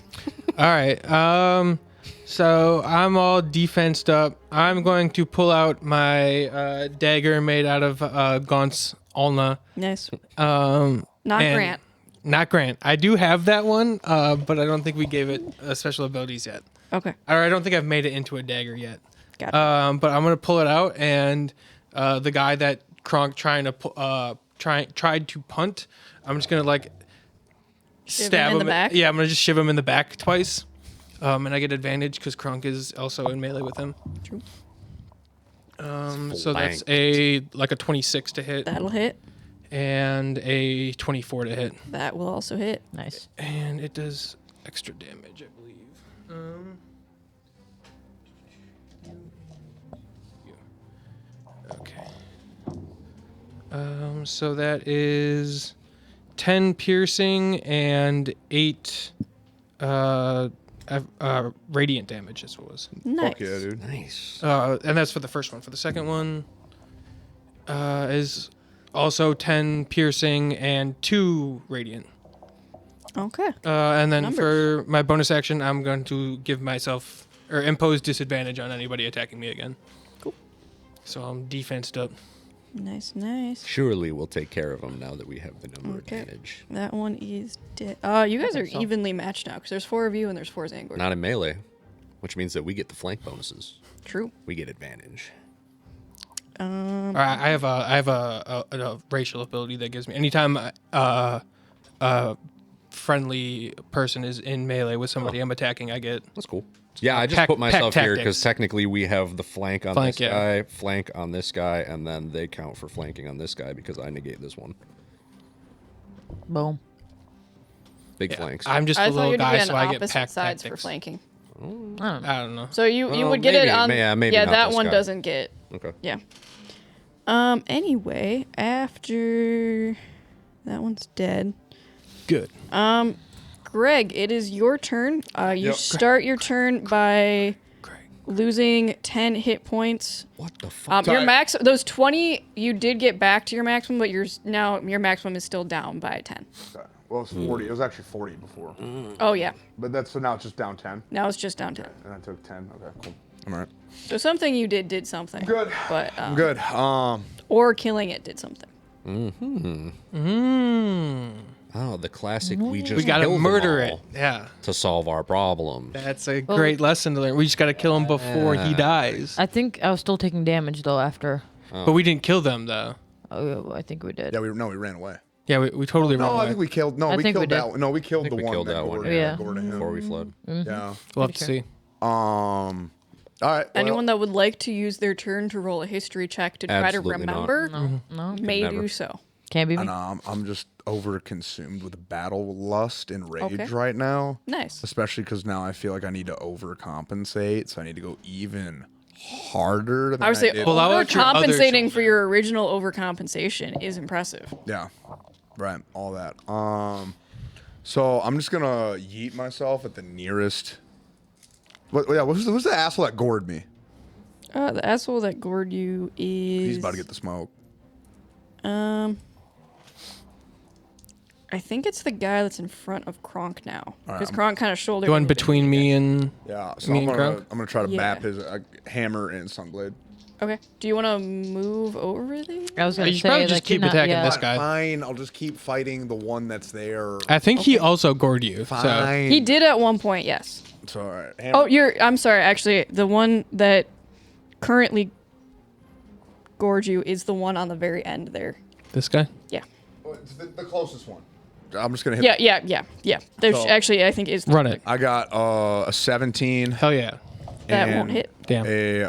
All right. So I'm all defensed up. I'm going to pull out my dagger made out of Gaunt's Ulna. Nice. Um, Not and- Grant. Not Grant. I do have that one, but I don't think we gave it special abilities yet. Okay. Or I don't think I've made it into a dagger yet. Got it. But I'm gonna pull it out, and the guy that Kronk tried to punt, I'm just gonna like stab him in the back? Yeah, I'm gonna just shiv him in the back twice, and I get advantage because Kronk is also in melee with him. True. So that's a 26 to hit That'll hit. and a 24 to hit, That will also hit. Nice. and it does extra damage, I believe. Okay. So that is 10 piercing and 8 radiant damage. Is what it was. Nice. Fuck yeah, dude. Nice. And that's for the first one. For the second one, is also 10 piercing and 2 radiant. Okay. And then Numbers. for my bonus action, I'm going to give myself or impose disadvantage on anybody attacking me again. Cool. So I'm defensed up. Nice, nice. Surely we'll take care of him now that we have the number Okay. advantage. That one is dead. You guys are evenly matched now because there's 4 of you and there's 4 Zangor. Not in melee, which means that we get the flank bonuses. True. We get advantage. All right, I have a racial ability that gives me anytime a friendly person is in melee with somebody I'm attacking, I get. That's cool. Yeah, I just Pack- put myself pack here because tactics. technically we have the flank on Flank, this yeah. guy, flank on this guy, and then they count for flanking on this guy because I negate this one. Boom. Big Yeah, flanks. I'm just I a thought little you'd be guy, on so I get opposite pack sides tactics. for flanking. I don't know. I don't know. So you Well, would get it maybe- on. maybe not that this one guy. doesn't get. Okay. Yeah. Anyway, after that one's dead. Good. Greg, it is your turn. You Yep. start your turn by losing 10 hit points. What the fuck? Your Sorry. max, those 20, you did get back to your maximum, but now your maximum is still down by 10. Okay. Well, it's 40. It was actually 40 before. Oh yeah, But that's so now it's just down 10. now it's just down 10. And I took 10. Okay, cool. I'm all right. So something you did something. Good. But I'm good. or killing it did something. Oh, the classic. We just We gotta kill them murder it. all Yeah. to solve our problem. That's a great lesson to learn. We just gotta kill him before he dies. I think I was still taking damage though after. But we didn't kill them though. Oh, I think we did. Yeah, we ran away. Yeah, we totally ran No, I away. think we killed. No, I we think we killed did. that one. No, we killed the we one killed that one, gored, yeah. gored him. Before we fled. Yeah. We'll have to see. All right. Anyone that would like to use their turn to roll a history check to try to Absolutely not. remember No, may Never. do so. can't be me. I'm just over consumed with battle lust and rage Okay. right now. Nice. Especially because now I feel like I need to overcompensate, so I need to go even harder. Than I would say did. Pull out your other overcompensating for your original overcompensation is impressive. Yeah, right. All that. So I'm just gonna yeet myself at the nearest. What's the asshole that gored me? The asshole that gored you is. He's about to get the smoke. I think it's the guy that's in front of Kronk now. right, Because Kronk kind of shouldered. The one everything between you me guys. and Yeah, so Me I'm and gonna Kronk? try to Yeah. bap his hammer and sunblade. Okay. Do you want to move over there? I was gonna You say should probably just like, keep you're not- attacking yeah. this guy. Fine, I'll just keep fighting the one that's there. I think he also gored you. So Fine. He did at one point, yes. It's all right. Oh, I'm sorry. Actually, the one that currently gored you is the one on the very end there. this guy. Yeah. It's the closest one. I'm just gonna hit. Yeah. There's So- actually, I think, is Run it. I got a 17. Hell yeah. That and won't hit. Damn.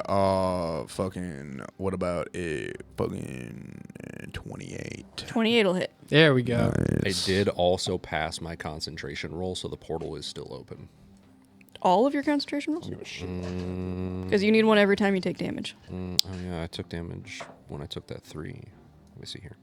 A fucking. What about a fucking 28? 28 will hit. There we go. I did also pass my concentration roll, so the portal is still open. All of your concentration rolls? Because you need one every time you take damage. Oh yeah, I took damage when I took that 3. Let me see here.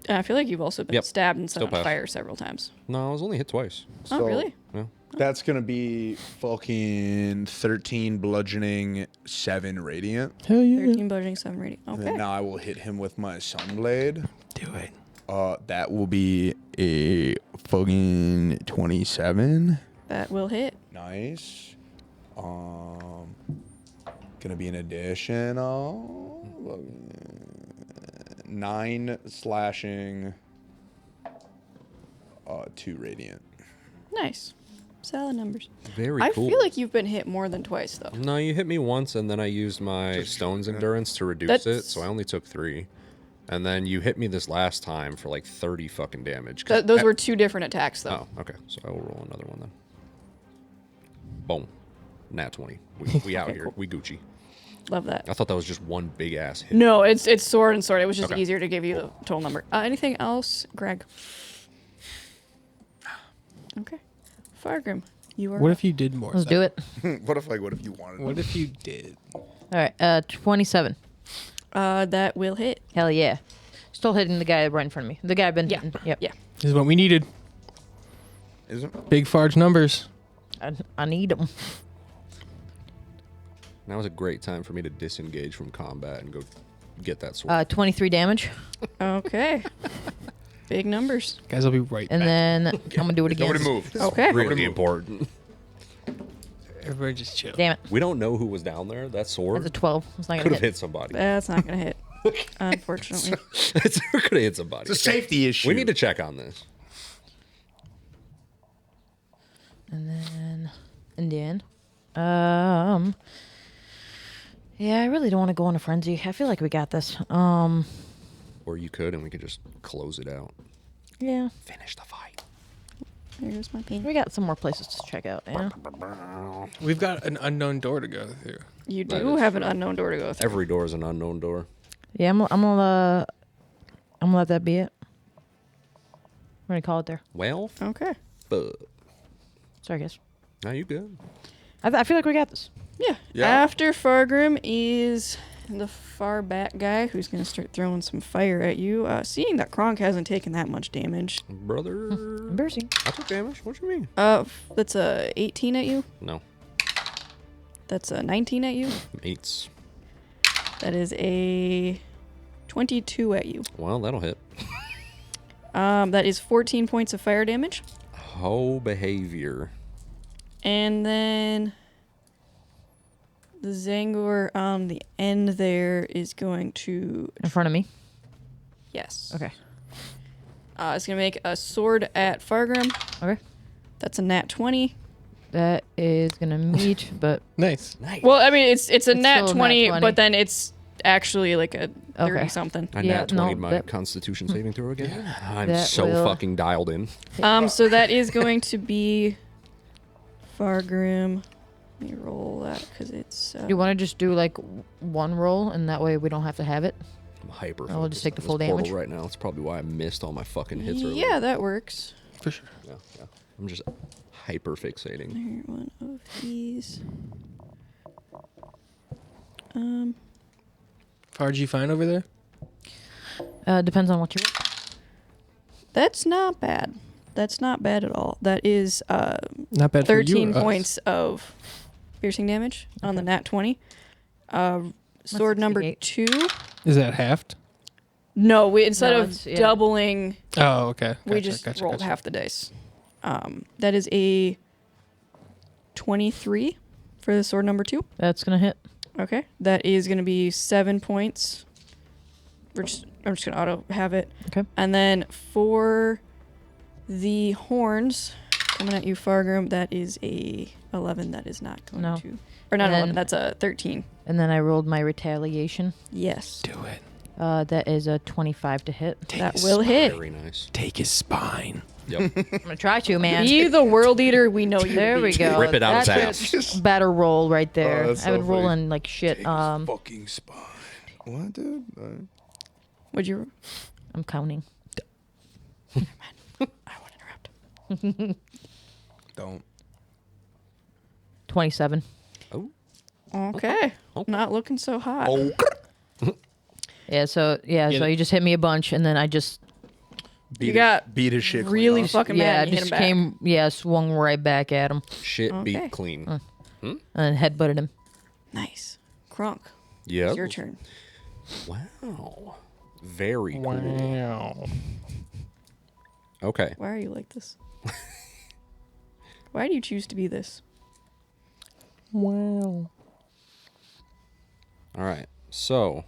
And I feel like you've also been Yep. stabbed and set Still on pass. fire several times. No, I was only hit twice. Oh, really? Yeah. That's gonna be fucking 13 bludgeoning, 7 radiant. Hell yeah. 13 bludgeoning, 7 radiant. And Okay. then now I will hit him with my sunblade. Do it. That will be a fucking 27. That will hit. Nice. Gonna be an additional 9 slashing, 2 radiant. Nice. Solid numbers. Very I cool. feel like you've been hit more than twice, though. No, you hit me once, and then I used my stone's endurance to reduce it, That's- so I only took 3. And then you hit me this last time for like 30 fucking damage. 'cause Those were 2 different attacks, though. Oh, okay. So I will roll another one then. Boom. Nat 20. We out here. We Gucci. Love that. I thought that was just one big ass hit. No, it's sword and sword. It was just Okay. easier to give you the total number. Anything else, Greg? Okay. Fargrim, you are. What if you did more? Let's do it. What if you wanted? What if you did? All right, 27. That will hit. Hell yeah. Still hitting the guy right in front of me. The guy I've been Yeah. hitting. Yep. Yeah. This is what we needed. Isn't? Big Farge numbers. I need them. Now is a great time for me to disengage from combat and go get that sword. 23 damage. Okay. Big numbers. Guys, I'll be right And back. then I'm going to do it again. Nobody moved. Okay. really important. Everybody just chill. Damn it. We don't know who was down there. That sword That's a 12. It's not could going have to hit somebody. That's not gonna hit. Unfortunately. It could have hit somebody. It's a safety issue. We need to check on this. And then Indian. Yeah, I really don't want to go on a frenzy. I feel like we got this. Or you could, and we could just close it out. Yeah. Finish the fight. There's my pin. We got some more places to check out, yeah. We've got an unknown door to go through. You That do is have an unknown door to go through. Every door is an unknown door. Yeah, I'm gonna let that be it. We're gonna call it there. Well, Okay. but Sorry, guys. now you good. I feel like we got this. Yeah. Yeah. After Fargrim is the far back guy who's going to start throwing some fire at you. Seeing that Kronk hasn't taken that much damage. Brother. Embarrassing. I took damage. What you mean? That's a 18 at you. No. That's a 19 at you. Mates. That is a 22 at you. Well, that'll hit. That is 14 points of fire damage. Ho behavior. And then the Zangor on the end there is going to... In front of me. Yes. Okay. It's going to make a sword at Fargrim. Okay. That's a nat 20. That is gonna meet, but Nice. Nice. Well, I mean, it's a It's still nat a nat 20, 20. but then it's actually like a 30 Okay. something. I Yeah, nat 20 no, my that- Constitution saving throw again. I'm That so will- fucking dialed in. So that is going to be Fargrim. Let me roll that because it's. you want to just do like one roll, and that way we don't have to have it. I'm hyper. I'll just focused take the on full this portal damage. right now. It's probably why I missed all my fucking hits earlier. Yeah, that works. For sure. Yeah. I'm just hyper fixating. Here, one of these. Fargy fine over there? Depends on what you. That's not bad. That's not bad at all. That is Not bad for you 13 or us. points of piercing damage on the nat 20. Sword number 68. 2. Is that halved? No, we instead No, of it's- yeah. doubling, Oh, okay. we just rolled half the dice. That is a 23 for the sword number 2. That's gonna hit. Okay. That is going to be 7 points. I'm just going to auto have it. Okay. And then for the horns coming at you, Fargrim, that is a 11. That is not going No. to. Or not And 11. then- That's a 13. And then I rolled my retaliation. Yes. Do it. That is a 25 to hit. That will hit. Very nice. Take his spine. Yep. I'm gonna try to, man. Be the world eater we know you There to we be. go. Rip it out his That's ass. a better roll right there. that's I've so been funny. rolling like shit. fucking spine. What, dude? Would you? I'm counting. I won't interrupt. Don't. 27. Oh. Okay. Not looking so hot. Oh. Yeah. So Get so it. he just hit me a bunch, and then I just You got beat his shit. really clean, huh? fucking mad. yeah And you hit just him back. swung right back at him Shit Okay. beat clean. and headbutted him. Nice. Kronk. Yeah. It's your turn. Wow. Very cool. Wow. Okay. Why are you like this? Why do you choose to be this? Wow. All right. So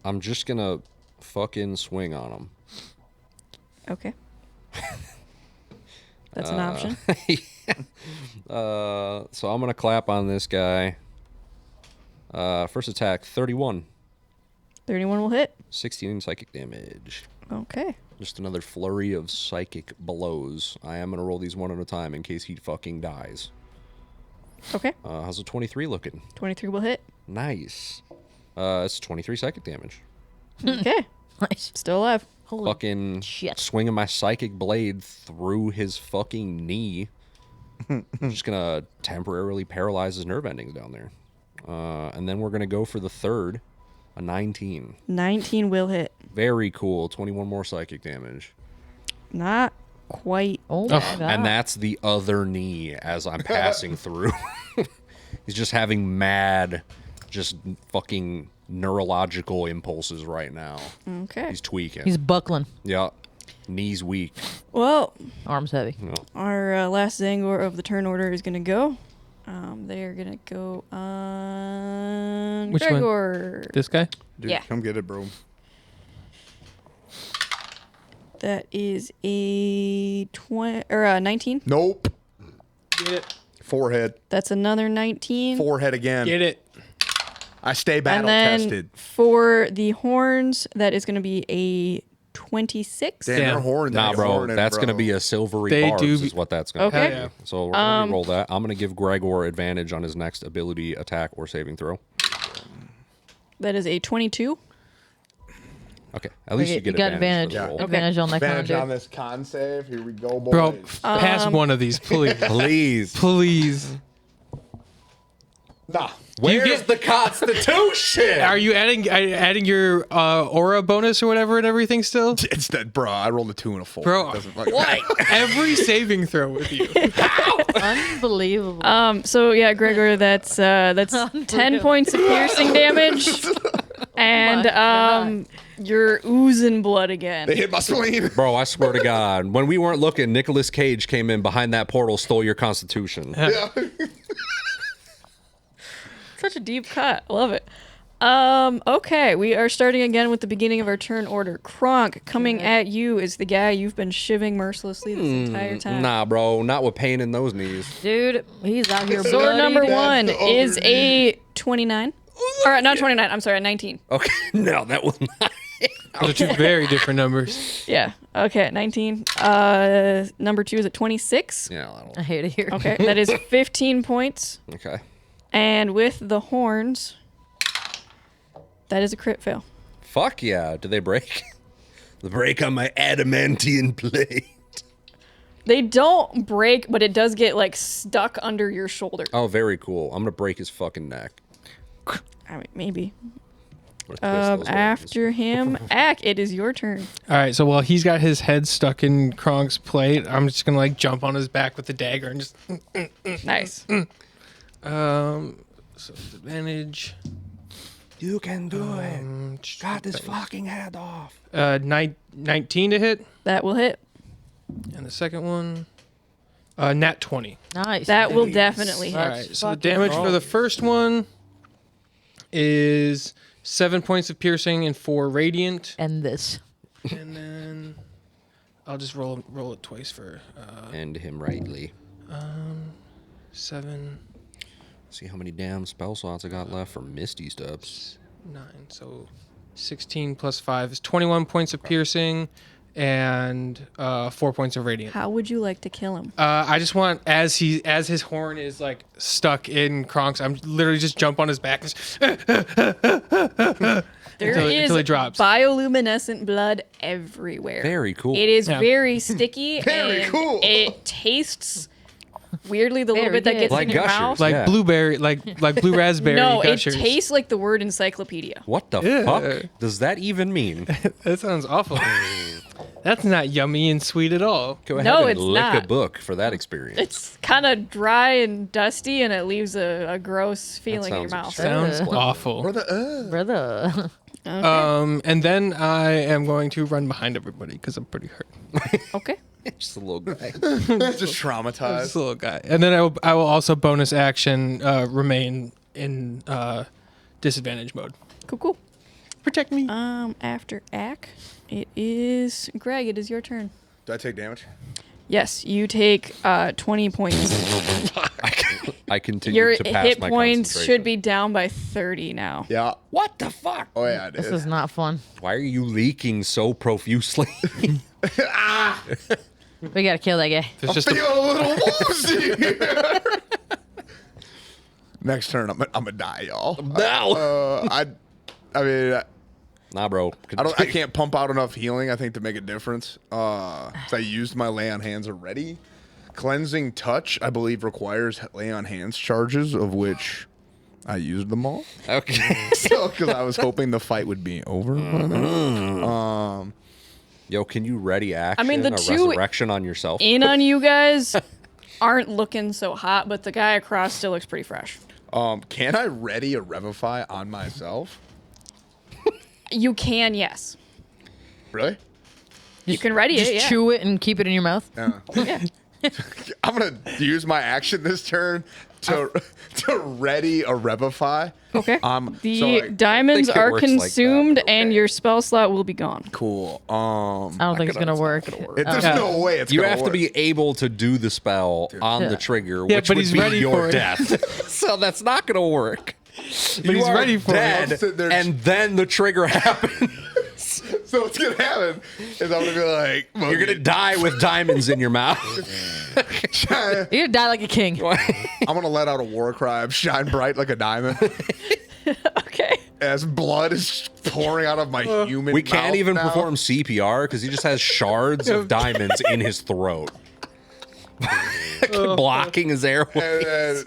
I'm just gonna fucking swing on him. Okay. That's an option. So I'm gonna clap on this guy. First attack, 31. 31 will hit. 16 psychic damage. Okay. Just another flurry of psychic blows. I am gonna roll these one at a time in case he fucking dies. Okay. How's a 23 looking? 23 will hit. Nice. It's 23 psychic damage. Okay. Nice. Still alive. Holy Fucking shit. swinging my psychic blade through his fucking knee. I'm just gonna temporarily paralyze his nerve endings down there. And then we're gonna go for the third, a 19. 19 will hit. Very cool. 21 more psychic damage. Not quite. Oh my god. And that's the other knee as I'm passing through. He's just having mad, just fucking neurological impulses right now. Okay. He's tweaking. He's buckling. Yeah. Knees weak. Well, Arms heavy. our last Zangor of the turn order is going to go. They are going to go on Which one? Gregor. This guy? Dude, Yeah. come get it, bro. That is a 20 or a 19. Nope. Get it. Forehead. That's another 19. Forehead again. Get it. I stay battle And then tested. for the horns, that is going to be a 26. Damn, Damn. they're horning. Nah, they're bro. horning, That's bro. going to be a silvery They barbs do is be- what that's going to Okay. be. Yeah. So we're going to roll that. I'm going to give Gregor advantage on his next ability, attack, or saving throw. That is a 22. Okay. At least Okay, you get you got advantage. for the advantage. roll. Advantage on that Advantage kind on of this con save. Here we go, boys. Bro, pass one of these, please. Please. Please. Nah. Where's the Constitution? Are you adding your aura bonus or whatever and everything still? It's that, bro. I rolled a 2 and a 4. Bro, It doesn't fucking every saving throw with you. Unbelievable. So yeah, Gregor, that's 10 points of piercing damage, and you're oozing blood again. They hit my spleen. Bro, I swear to God, when we weren't looking, Nicolas Cage came in behind that portal, stole your Constitution. Yeah. Such a deep cut. I love it. Okay, we are starting again with the beginning of our turn order. Kronk, coming at you is the guy you've been shiving mercilessly this entire time. Nah, bro, not with pain in those knees. Dude, he's out here. Sword bloody number dead. 1 the is overview. a 29. Or not 29, I'm sorry, a 19. Okay, no, that was not. Those are two very different numbers. Yeah, okay, 19. Number 2 is at 26. Yeah, that'll. I hate it here. Okay, that is 15 points. Okay. And with the horns, that is a crit fail. Fuck yeah. Did they break? The break on my adamantium plate. They don't break, but it does get like stuck under your shoulder. Oh, very cool. I'm gonna break his fucking neck. I mean, maybe. I'm gonna twist those organs. After him, Ack, it is your turn. All right, so while he's got his head stuck in Kronk's plate, I'm just gonna like jump on his back with the dagger and just Nice. so advantage. You can do it. Cut his fucking head off. 19 to hit, That will hit. and the second one, nat 20. Nice. That will definitely All hit. right, so the fucking damage for the first one is 7 points of piercing and 4 radiant, End this. and then I'll just roll it twice for End him rightly. 7, See how many damn spell slots I got left for Misty Steps. 9. So 16 plus 5 is 21 points of piercing and 4 points of radiant. How would you like to kill him? I just want as his horn is like stuck in Kronk's, I'm literally just jump on his back There until is it drops. bioluminescent blood everywhere. Very cool. It is Yeah. very sticky. Very and cool. It tastes weirdly the little Very bit that good. gets Like in your gushers. mouth. like Yeah. blueberry, like blue raspberry. No, gushers. it tastes like the word encyclopedia. What the Yeah. fuck does that even mean? That sounds awful. That's not yummy and sweet at all. Go ahead No, and it's lick a not. book for that experience. It's kind of dry and dusty, and it leaves a gross feeling in your sounds mouth. Sounds awful. Brother. And then I am going to run behind everybody because I'm pretty hurt. Okay. Just a little guy. Just traumatized. This little guy. And then I will also bonus action remain in disadvantage mode. Cool. Protect me. After Ack, it is Greg. It is your turn. Do I take damage? Yes, you take 20 points. I continue Your to pass hit my points concentration. should be down by 30 now. Yeah. What the fuck? Oh yeah, I did. This is not fun. Why are you leaking so profusely? We gotta kill that guy. There's just Feel a, a little woozy. Next turn, I'm gonna die, y'all. No. I mean, Nah, bro. I can't pump out enough healing, I think, to make a difference. So I used my lay on hands already. Cleansing touch, I believe, requires lay on hands charges, of which I used them all. Okay. So, because I was hoping the fight would be over. by then. Yo, can you ready action? I mean, the a two resurrection on yourself? In on you guys aren't looking so hot, but the guy across still looks pretty fresh. Can I ready a Revivify on myself? You can, yes. Really? You can ready Just it, yeah. chew it and keep it in your mouth. Yeah. I'm gonna use my action this turn to ready a Revivify. Okay. So, The like, diamonds think it are works like that, consumed but and okay. your spell slot will be gone. cool. I don't think it's gonna work. There's no way it's You gonna have work. to be able to do the spell on the trigger, Yeah, which but would he's be ready for your it. death. So that's not going to work. but he's ready for dead, it. it. and then the trigger happens. So what's gonna happen is I'm gonna be like, You're going to die with diamonds in your mouth. You're You're gonna die like a king. I'm gonna let out a war cry of shine bright like a diamond Okay. as blood is pouring out of my human. We can't mouth even now. perform CPR because he just has shards of diamonds in his throat. Blocking his airway. And then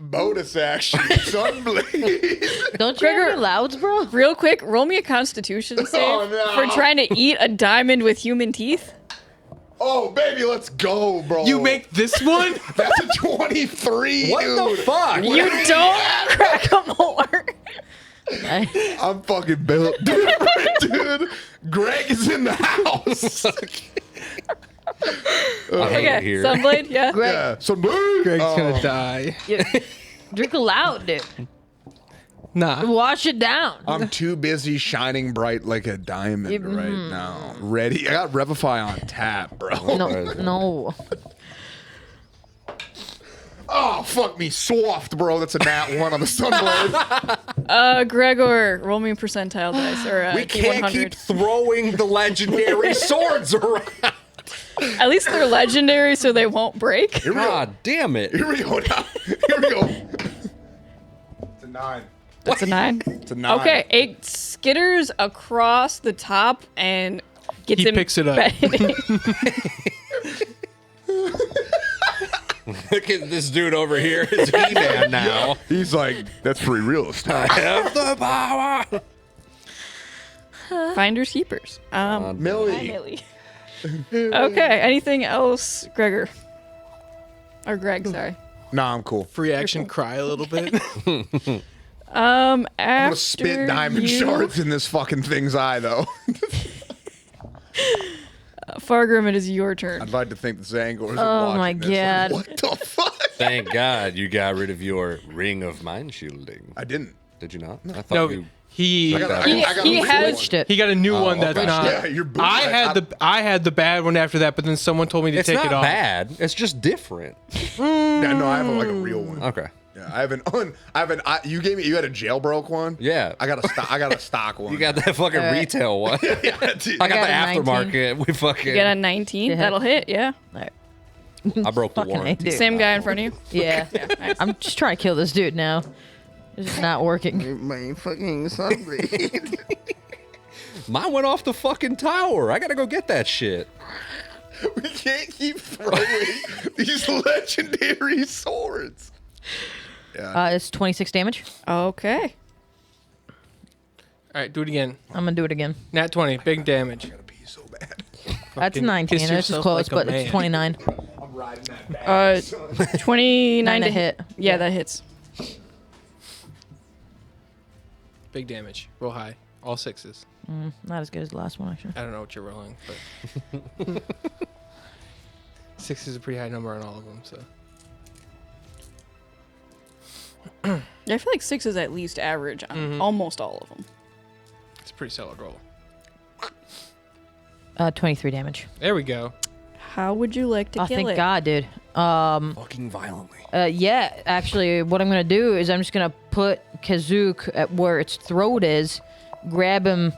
Bonus action. Sunblade. Don't you have Gregor- any louds, bro? Real quick, roll me a Constitution save no. for trying to eat a diamond with human teeth. Oh, baby, let's go, bro. You make this one? That's a 23, What dude. the fuck? You don't crack a molar. I'm fucking built different, dude. Greg is in the house. I hate it Okay, here. Sunblade, yeah. Greg, Yeah, Sunblade. Greg's gonna die. drink a loud, dude. Nah. Wash it down. I'm too busy shining bright like a diamond right now. Ready? I got Revify on tap, bro. No. Oh, fuck me. Soft, bro. That's a nat 1 on the Sunblade. Gregor, roll me a percentile dice or We can't D100. keep throwing the legendary swords around. At least they're legendary, so they won't break. God damn it. Here we go now. Here we go. It's a 9. That's a 9. It's a 9. Okay, it skitters across the top and gets He picks it up. embedded. Look at this dude over here. It's He-Man now. He's like, that's free real estate. Have the power. Finders keepers. Millie. Millie. Okay, anything else, Gregor? Or Greg, sorry. Nah, I'm cool. Free action, cry a little bit. After I'm gonna spit diamond you, shards in this fucking thing's eye, though. Fargrim, it is your turn. I'd like to think the Zangor isn't Oh my watching this. God. What the fuck? Thank God you got rid of your ring of mind shielding. I didn't. Did you not? I thought No, you. he I got He a has- Switched it. he got a new one that's okay. not. Yeah, you're booted. I had the bad one after that, but then someone told me to It's take not it off. bad. It's just different. Yeah, no, I have like a real one. Okay. Yeah, I haven't. You gave me. You had a jailbroke one. Yeah. I got a stock one. You got that fucking Alright. retail one. Yeah, dude. I got got the a 19. aftermarket. We fucking. You get a 19. Yeah. That'll hit, yeah. Alright. I broke the Fucking A, warranty. dude. Same guy in front of you. Yeah. Nice. I'm just trying to kill this dude now. It's just not working. My fucking Sunblade. Mine went off the fucking tower. I gotta go get that shit. We can't keep throwing these legendary swords. Yeah. It's 26 damage. Okay. All right, do it again. I'm gonna do it again. Nat 20, big damage. I gotta pee so bad. That's Fucking 19. kiss That's just yourself close, like a but it's man. 29. I'm riding that back. 29 9 to to hit. Yeah, that hits. Big damage. Roll high. All 6s. Not as good as the last one, actually. I don't know what you're rolling, but 6 is a pretty high number on all of them. So Yeah, I feel like 6 is at least average on almost all of them. it's a pretty solid roll. 23 damage. There we go. How would you like to Oh, kill thank it? God, dude. Fucking violently. Yeah, actually, what I'm gonna do is I'm just gonna put Kazook at where its throat is, grab him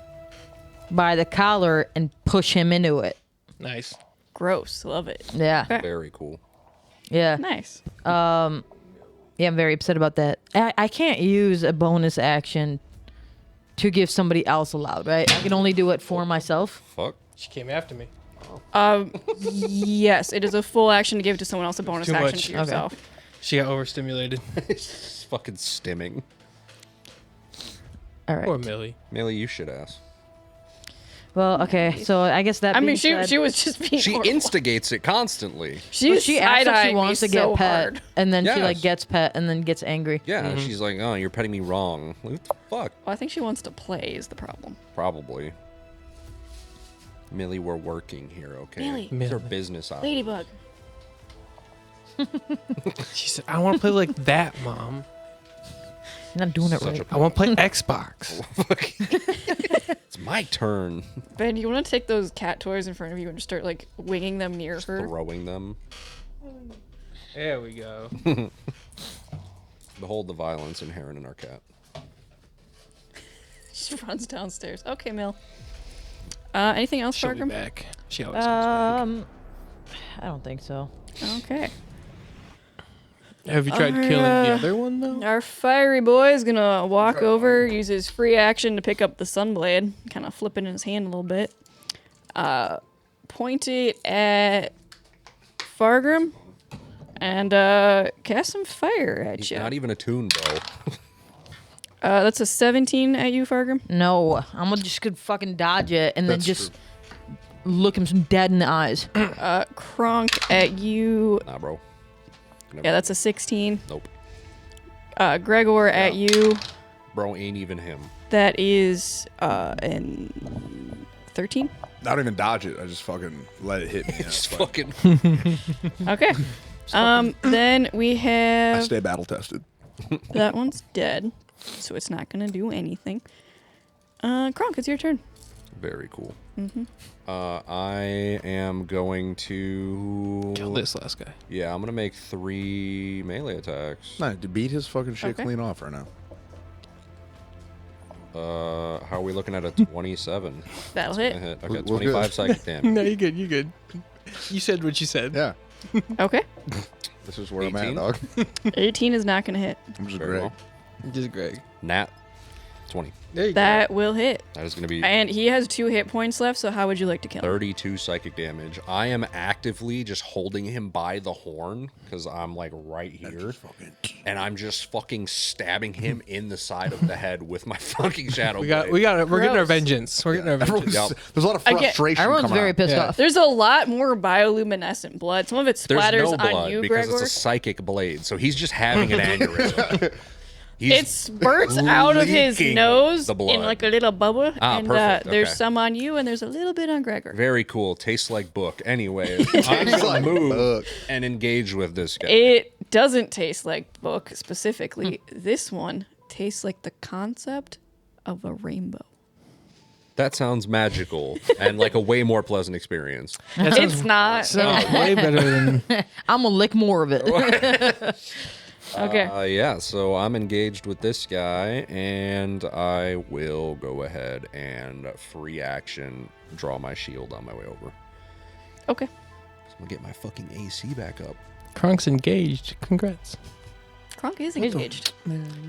by the collar, and push him into it. Nice. Gross. Love it. Yeah, Okay. Very cool. yeah. Nice. Yeah, I'm very upset about that. I can't use a bonus action to give somebody else a loud, right? I can only do it for myself. Fuck. She came after me. Yes, it is a full action to give to someone else a bonus Too action much. to yourself. She got overstimulated. It's fucking stimming. All right. Poor Millie. Millie, you should ask. Well, okay. So I guess that. I mean, being she said, was just being She horrible. instigates it constantly. She well, was she acts like she side-eyeing wants me to get so pet, hard. and then she like Yes. gets pet, and then gets angry. Yeah, she's like, oh, you're petting me wrong. Like, what the fuck? Well, I think she wants to play is the problem. Probably. Millie, we're working here, okay? Millie. These are Millie. business hours. Ladybug. She said, "I want to play like that, Mom. You're not doing it Such right. I want to play Xbox." It's my turn. Ben, you want to take those cat toys in front of you and just start like winging them near her? Throwing them. There we go. Behold the violence inherent in our cat. She runs downstairs. Okay, Mill. Anything else, She'll be Fargrim? back. She always comes I don't think so. Okay. back. Have you tried Our, killing the other one though? Our fiery boy is gonna walk over, use his free action to pick up the sunblade, kind of flip it in his hand a little bit. Point it at Fargrim, And cast some fire at He's you. not even attuned, bro. That's a 17 at you, Fargrim. No, I'm just gonna fucking dodge it and then That's just look him dead in the eyes. Kronk at you. Nah, bro. Never Yeah, that's a 16. Nope. Gregor at you. Bro ain't even him. That is an 13. Not even dodge it. I just fucking let it hit me. Just It's like, fucking. Okay. Then we I have stay battle tested. that one's dead, so it's not gonna do anything. Kronk, it's your turn. Very cool. I am going to Kill this last guy. Yeah, I'm gonna make 3 melee attacks. Nah, to beat his fucking shit Okay. clean off right now. How are we looking at a 27? That'll Gonna hit. hit. Okay, We're 25 good. psychic damage. No, you good. You good. You said what you said. Yeah, Okay. this is where I'm at, 18? dog. 18 is not gonna hit. I'm just Very great. well. Just Greg. Nat 20. There you That will hit. That is gonna be And he has 2 hit points left, so how would you like to kill him? 32 psychic damage. I am actively just holding him by the horn because I'm like right here, and I'm just fucking stabbing him in the side of the head with my fucking shadow. We got it. We're getting our Gross. vengeance. We're getting our vengeance. Everyone's, Yep. there's a lot of Again, frustration. Everyone's coming very out. pissed Yeah. off. There's a lot more bioluminescent blood. Some of it There's splatters no blood on you, because Gregor. it's a psychic blade, so he's just having an aneurysm. He's It spurts out of his leaking nose the blood. in like a little bubble, Ah, and perfect, there's okay. some on you, and there's a little bit on Gregor. very cool. Tastes like book. Anyways, I'm gonna like move book. and engage with this guy. It doesn't taste like book specifically. This one tastes like the concept of a rainbow. That sounds magical and like a way more pleasant experience. That sounds, It's not. sounds way better than. I'm gonna lick more of it. Okay. Yeah, so I'm engaged with this guy, and I will go ahead and free action draw my shield on my way over. Okay. So I'm gonna get my fucking AC back up. Kronk's engaged. Congrats. Kronk is engaged.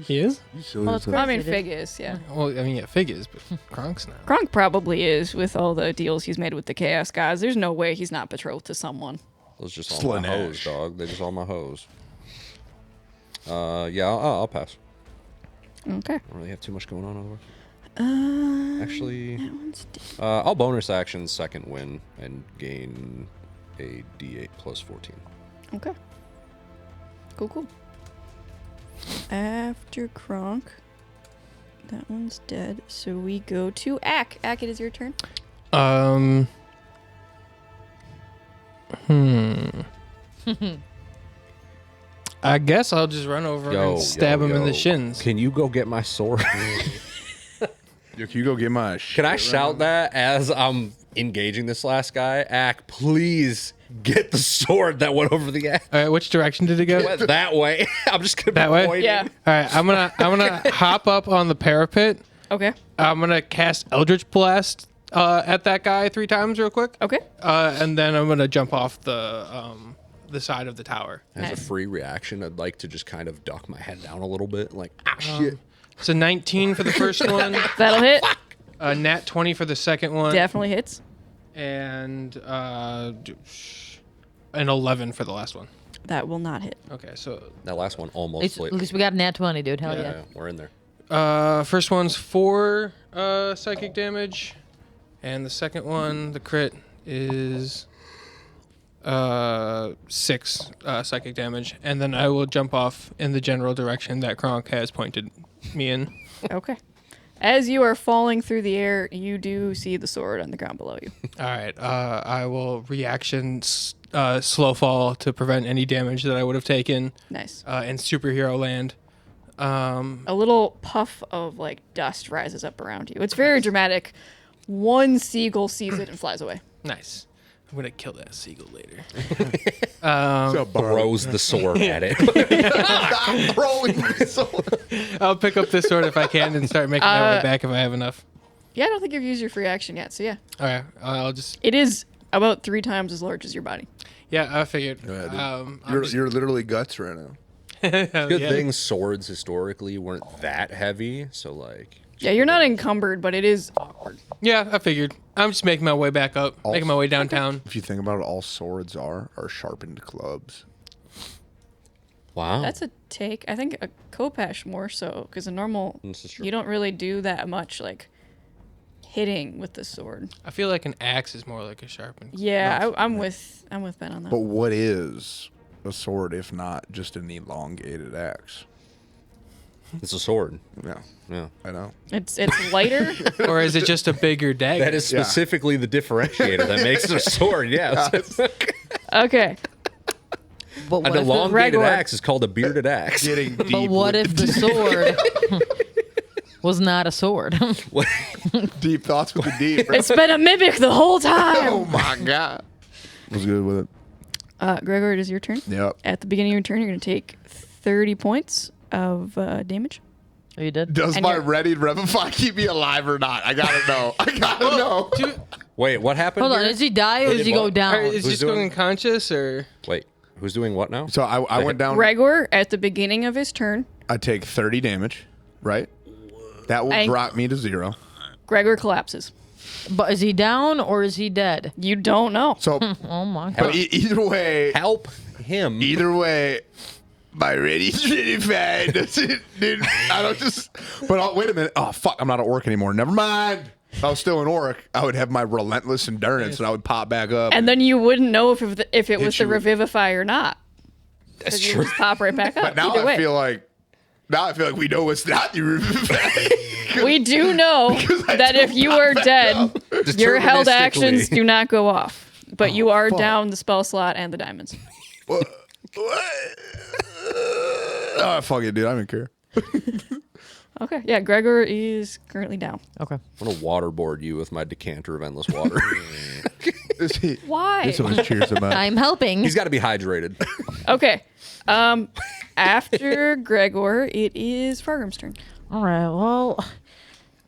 He is? Well, it's I mean, Dude. Fig is, yeah. Well, I mean, yeah, Fig is, but Kronk's not. Kronk probably is with all the deals he's made with the Chaos Gods. There's no way he's not betrothed to someone. Those just all my hoes, Slanesh. dog. They just all my hoes. Yeah, I'll pass. Okay. I don't really have too much going on otherwise. Actually, I'll bonus action second win and gain a D8 plus 14. Okay. Cool. After Kronk, that one's dead. So we go to Ak. Ak, it is your turn. I guess I'll just run over Yo, and stab him in the shins. Can you go get my sword? Yo, can you go get my shit? Can I right shout now? that as I'm engaging this last guy? Ack, please get the sword that went over the ass. All right, which direction did it go? Went that way. I'm just gonna That be way? pointing. Yeah. All right, I'm gonna hop up on the parapet. Okay. I'm gonna cast Eldritch Blast at that guy 3 times real quick. Okay. And then I'm gonna jump off the side of the tower. As Nice. a free reaction, I'd like to just kind of duck my head down a little bit, like shit. So 19 for the first one, That'll hit. nat 20 for the second one, Definitely hits. and an 11 for the last one. That will not hit. Okay, so That last one At almost least, split. at least we got a nat 20, dude. Hell yeah. Yeah, we're in there. first one's 4 psychic damage, and the second one, the crit, is 6 psychic damage, and then I will jump off in the general direction that Kronk has pointed me in. Okay. As you are falling through the air, you do see the sword on the ground below you. All right, I will reaction slow fall to prevent any damage that I would have taken Nice. in superhero land. A little puff of like dust rises up around you. It's very dramatic. One seagull sees it and flies away. Nice. I'm gonna kill that seagull later. So, bro, Throws the sword at it. I'm rolling my sword. I'll pick up this sword if I can and start making my way back if I have enough. Yeah, I don't think you've used your free action yet. So yeah, All right, I'll just it is about 3 times as large as your body. yeah. I figured. Yeah, dude. I'm You're, just- you're literally guts right now. Good yeah. thing swords historically weren't that heavy, so like. Yeah, you're not encumbered, but it is awkward. Yeah, I figured. I'm just making my way back up, making my way downtown. If you think about it, all swords are sharpened clubs. Wow. That's a take. I think a Kopesh more so, because a normal, This is true. you don't really do that much, like, hitting with the sword. I feel like an axe is more like a sharpened. Yeah, I'm with Ben on that. But what is a sword if not just an elongated axe? It's a sword. Yeah, Yeah. I know. It's lighter. Or is it just a bigger dagger? That is specifically the differentiator that makes it a sword. Yes. Okay. But An what if elongated Gregor- axe is called a bearded axe. Getting deep. but what with if the sword was not a sword? deep thoughts with the deep? It's been a mimic the whole Oh time. my god. Was good with it. Gregor, it is your turn. Yep. At the beginning of your turn, you're going to take 30 points of damage. Are you dead? Does And my you're- ready Revify keep me alive or not? I gotta know. I gotta know. Wait, what happened? Hold on. here? Does he die or Who does did he go what? down? Or is Who's just doing- going unconscious or? Wait, who's doing what now? So I went down. Gregor, at the beginning of his turn, I take 30 damage, right? That will I- drop me to 0. Gregor collapses. But is he down or is he dead? You don't know. So, Oh my god. but either way, Help him. either way, my ready's really bad. Dude, I don't just. But wait a minute. Oh fuck! I'm not at work anymore. Never mind. If I was still in work, I would have my relentless endurance, and I would pop back up. And then you wouldn't know if it was the you with- Revivify or not. That's 'Cause you true. just pop right back up. But now Either way. I feel like we know it's not the Revivify. We do know I that if you are dead, your held actions Deterministically. do not go off. But you are fuck. down the spell slot and the diamonds. What? Oh fuck it, dude! I don't care. Okay, yeah, Gregor is currently down. Okay. I'm gonna waterboard you with my decanter of endless water. Why? This always cheers him up. I'm helping. He's got to be hydrated. Okay. After Gregor, it is Fargrim's turn. All right. Well,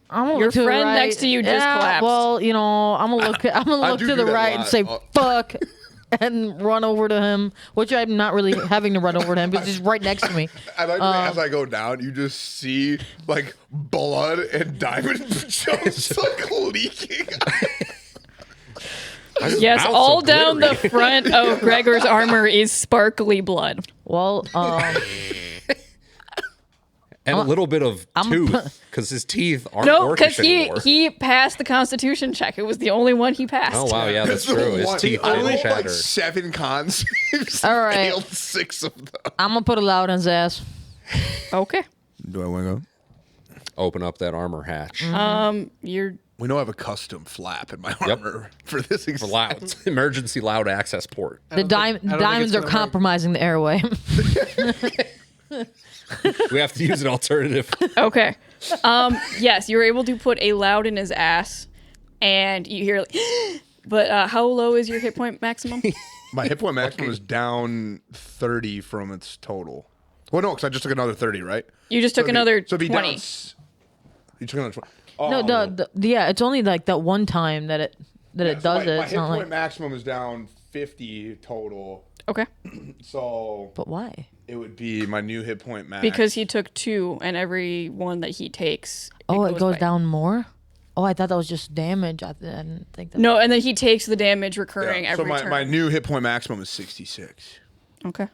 I'm gonna Your look to the friend right. next to you just collapsed. Well, you know, I'm gonna look. I'm gonna I look do to do the that a right and lot. say "fuck" and run over to him, which I'm not really having to run over to him because he's right next to me. I like that as I go down, you just see like blood and diamond chunks like leaking. Yes, mouth's all so down the glittery. front of Gregor's armor is sparkly blood. Well, And a little bit of I'm- tooth, because his teeth aren't No, orcish because anymore. he passed the Constitution check. It was the only one he passed. Oh wow, yeah, that's true. His teeth I didn't rolled shatter. like 7 con saves. All right. Failed 6 of them. I'm gonna put a loud on his ass. Okay. Do I want to go? Open up that armor hatch. You're We know I have a custom flap in my Yep. armor for this. For loud, emergency loud access port. The I don't think diamonds it's are gonna work. compromising the airway. We have to use an alternative. okay. Yes, you were able to put a loud in his ass, and you hear like, but how low is your hit point maximum? My hit point maximum is down 30 from its total. Well, no, because I just took another 30, right? You just took another so it'd be 20. Down, you took another 20. Oh, No, yeah, it's only like that one time that it yeah, does so it. my It's hit not point like. maximum is down 50 total. Okay. So But why? it would be my new hit point max. Because he took 2, and every one that he takes. It goes by. down more. Oh, I thought that was just damage. I didn't think that. No, and then he takes the damage recurring Yeah, every so my, turn. my new hit point maximum is 66. Okay.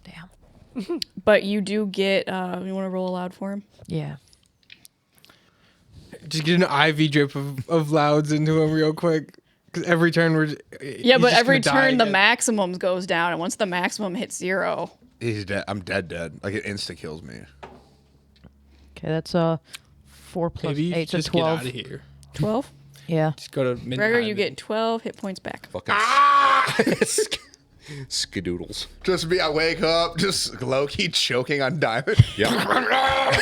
Damn. But you do get. You want to roll aloud for him? Yeah. Just get an IV drip of louds into him real quick. Because every turn we're. Yeah, but every turn the maximum goes down, and once the maximum hits 0, He's dead. I'm dead. Like it insta kills me. Okay, that's 4 plus Maybe 8, so just 12. get out of here. 12. Yeah. Just go to mid. Gregor, you get 12 hit points back. Fucking skadoodles. Just me, I wake up, just low key choking on diamond. Yeah.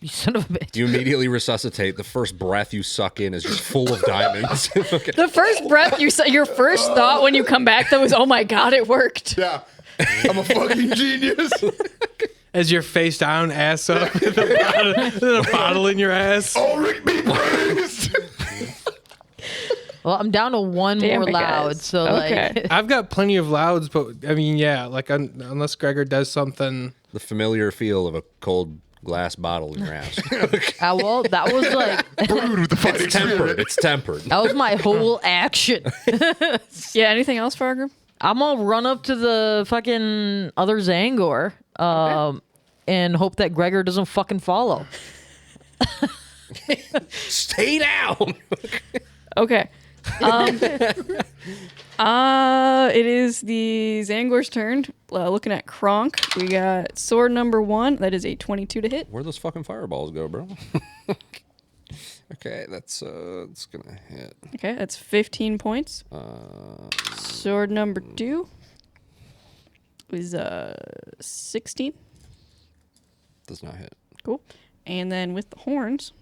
You son of a bitch. You immediately resuscitate. The first breath you suck in is just full of diamonds. The first breath your first thought when you come back though is, "Oh my god, it worked." Yeah. I'm a fucking genius. As you're face down, ass up, with a bottle in your ass. Ulrich be praised. Well, I'm down to one Damn more it, loud, guys. so Okay. like. I've got plenty of louds, but I mean, yeah, like unless Gregor does something. The familiar feel of a cold glass bottle in your ass. Well, that was like. Brewed with the fighting It's tempered. spirit. It's tempered. That was my whole action. Yeah. Anything else, Fargrim? I'm gonna run up to the fucking other Zangor, and hope that Gregor doesn't fucking follow. Stay down. Okay. It is the Zangor's turn. Looking at Kronk, we got sword number 1. That is a 22 to hit. Where'd those fucking fireballs go, bro? Okay, that's it's gonna hit. Okay, that's 15 points. Sword number 2 is 16. Does not hit. Cool. And then with the horns,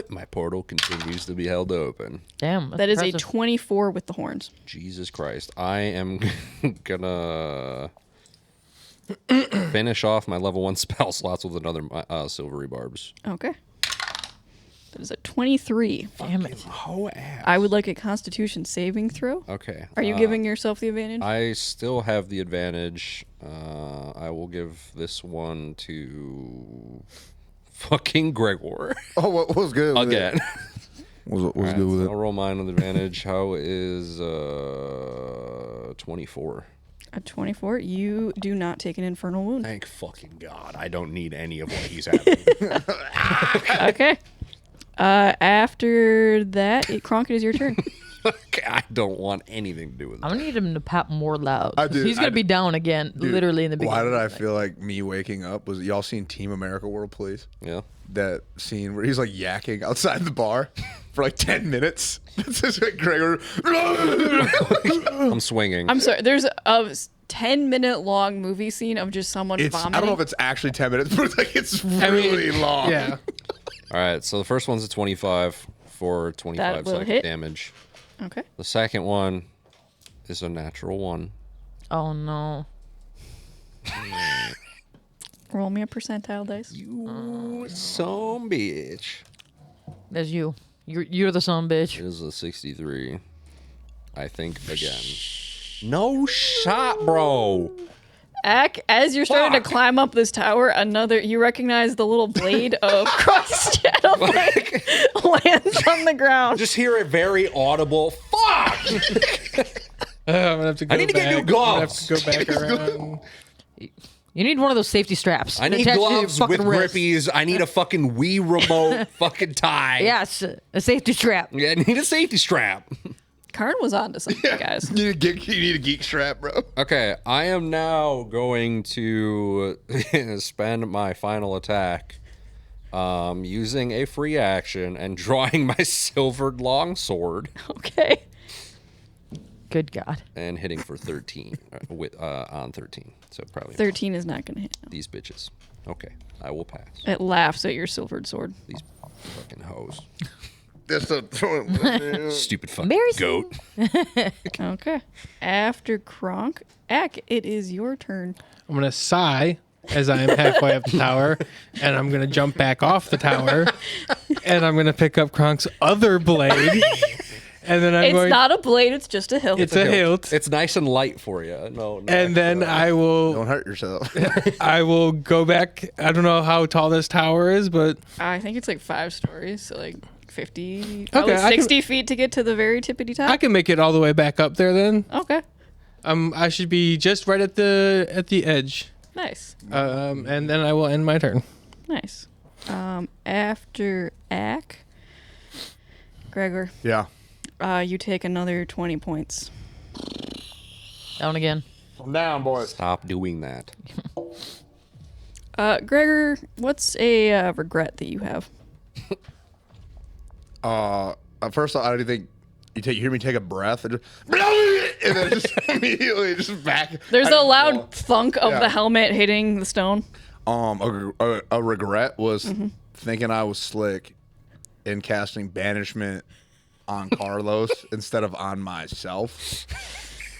My portal continues to be held open. Damn. that is a impressive. 24 with the horns. Jesus Christ. I am gonna finish off my level 1 spell slots with another silvery barbs. Okay. That is a 23. Damn it. Oh, ass. I would like a Constitution saving throw. Okay. Are you giving yourself the advantage? I still have the advantage. I will give this one to fucking Gregor Oh, what was good with again. it? What was good with I'll roll mine with advantage. How is 24? A 24. You do not take an infernal wound. Thank fucking God. I don't need any of what he's having. Okay. After that, Kronk, it is your turn. Okay, I don't want anything to do with I'm it. gonna need him to pop more loud. I do- He's gonna I be do- down again, Dude, literally in the beginning. Why did I feel like me waking up? Was y'all seen Team America World Police? Yeah. That scene where he's like yakking outside the bar for like 10 minutes. It's just like Gregor. I'm swinging. I'm sorry. There's a 10-minute long movie scene of just someone It's, vomiting. I don't know if it's actually 10 minutes, but like it's really long. Yeah. All right, so the first one's a 25 for 25 That will psychic hit. damage. Okay. The second one is a natural 1. Oh no. Roll me a percentile dice. You some bitch. That's you. You're the son bitch. It is a 63. I think again. No shot, bro. Ack, as you're starting Fuck. to climb up this tower, you recognize the little blade of Christ Shadow Blade lands on the ground. Just hear it very audible. Fuck! I'm gonna have to go I need to get new back. I'm gonna have gloves. to go back around. You need one of those safety straps. I need attached to your gloves with fucking wrist. grippies. I need a fucking Wii remote fucking tie. Yes, a safety strap. Yeah, I need a safety strap. Karn was on to something, guys. You need a geek strap, bro. Okay, I am now going to spend my final attack using a free action and drawing my silvered longsword Okay. Good God. and hitting for 13 on 13. So probably 13 is not going to hit. No. these bitches. Okay, I will pass. It laughs at your silvered sword. These fucking hoes. That's a, Stupid fucking Very goat. Okay. After Kronk, Ack, it is your turn. I'm gonna sigh as I am halfway up the tower, and I'm gonna jump back off the tower, and I'm gonna pick up Kronk's other blade, and then I'm It's going. not a blade, it's just a hilt. It's a hilt, It's nice and light for you. No. and then I will. don't hurt yourself. I will go back. I don't know how tall this tower is, but I think it's like 5 stories, so like 50, probably I can- 60 feet to get to the very tippity top. I can make it all the way back up there. Then Okay. I should be just right at the edge, Nice. and then I will end my turn. Nice. After Ack, Gregor, Yeah. you take another 20 points. Down again. I'm down, boys. Stop doing that. Gregor, what's a regret that you have? First off, I don't think you hear me take a breath and then just immediately just back. There's I a just loud fall. thunk of Yeah. the helmet hitting the stone. A regret was thinking I was slick in casting banishment on Carlos instead of on myself.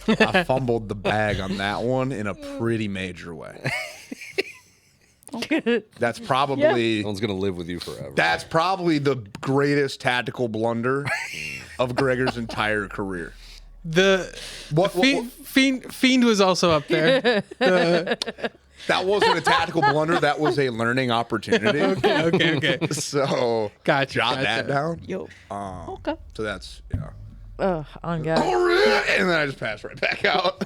I fumbled the bag on that one in a pretty major way. That's probably No one's gonna live with you forever. that's probably the greatest tactical blunder of Gregor's entire career. The What- fiend was also up there. That wasn't a tactical blunder. That was a learning opportunity. Okay. So Gotcha, jot gotcha. that down. Yo. Okay. So that's yeah. On God. And then I just pass right back out.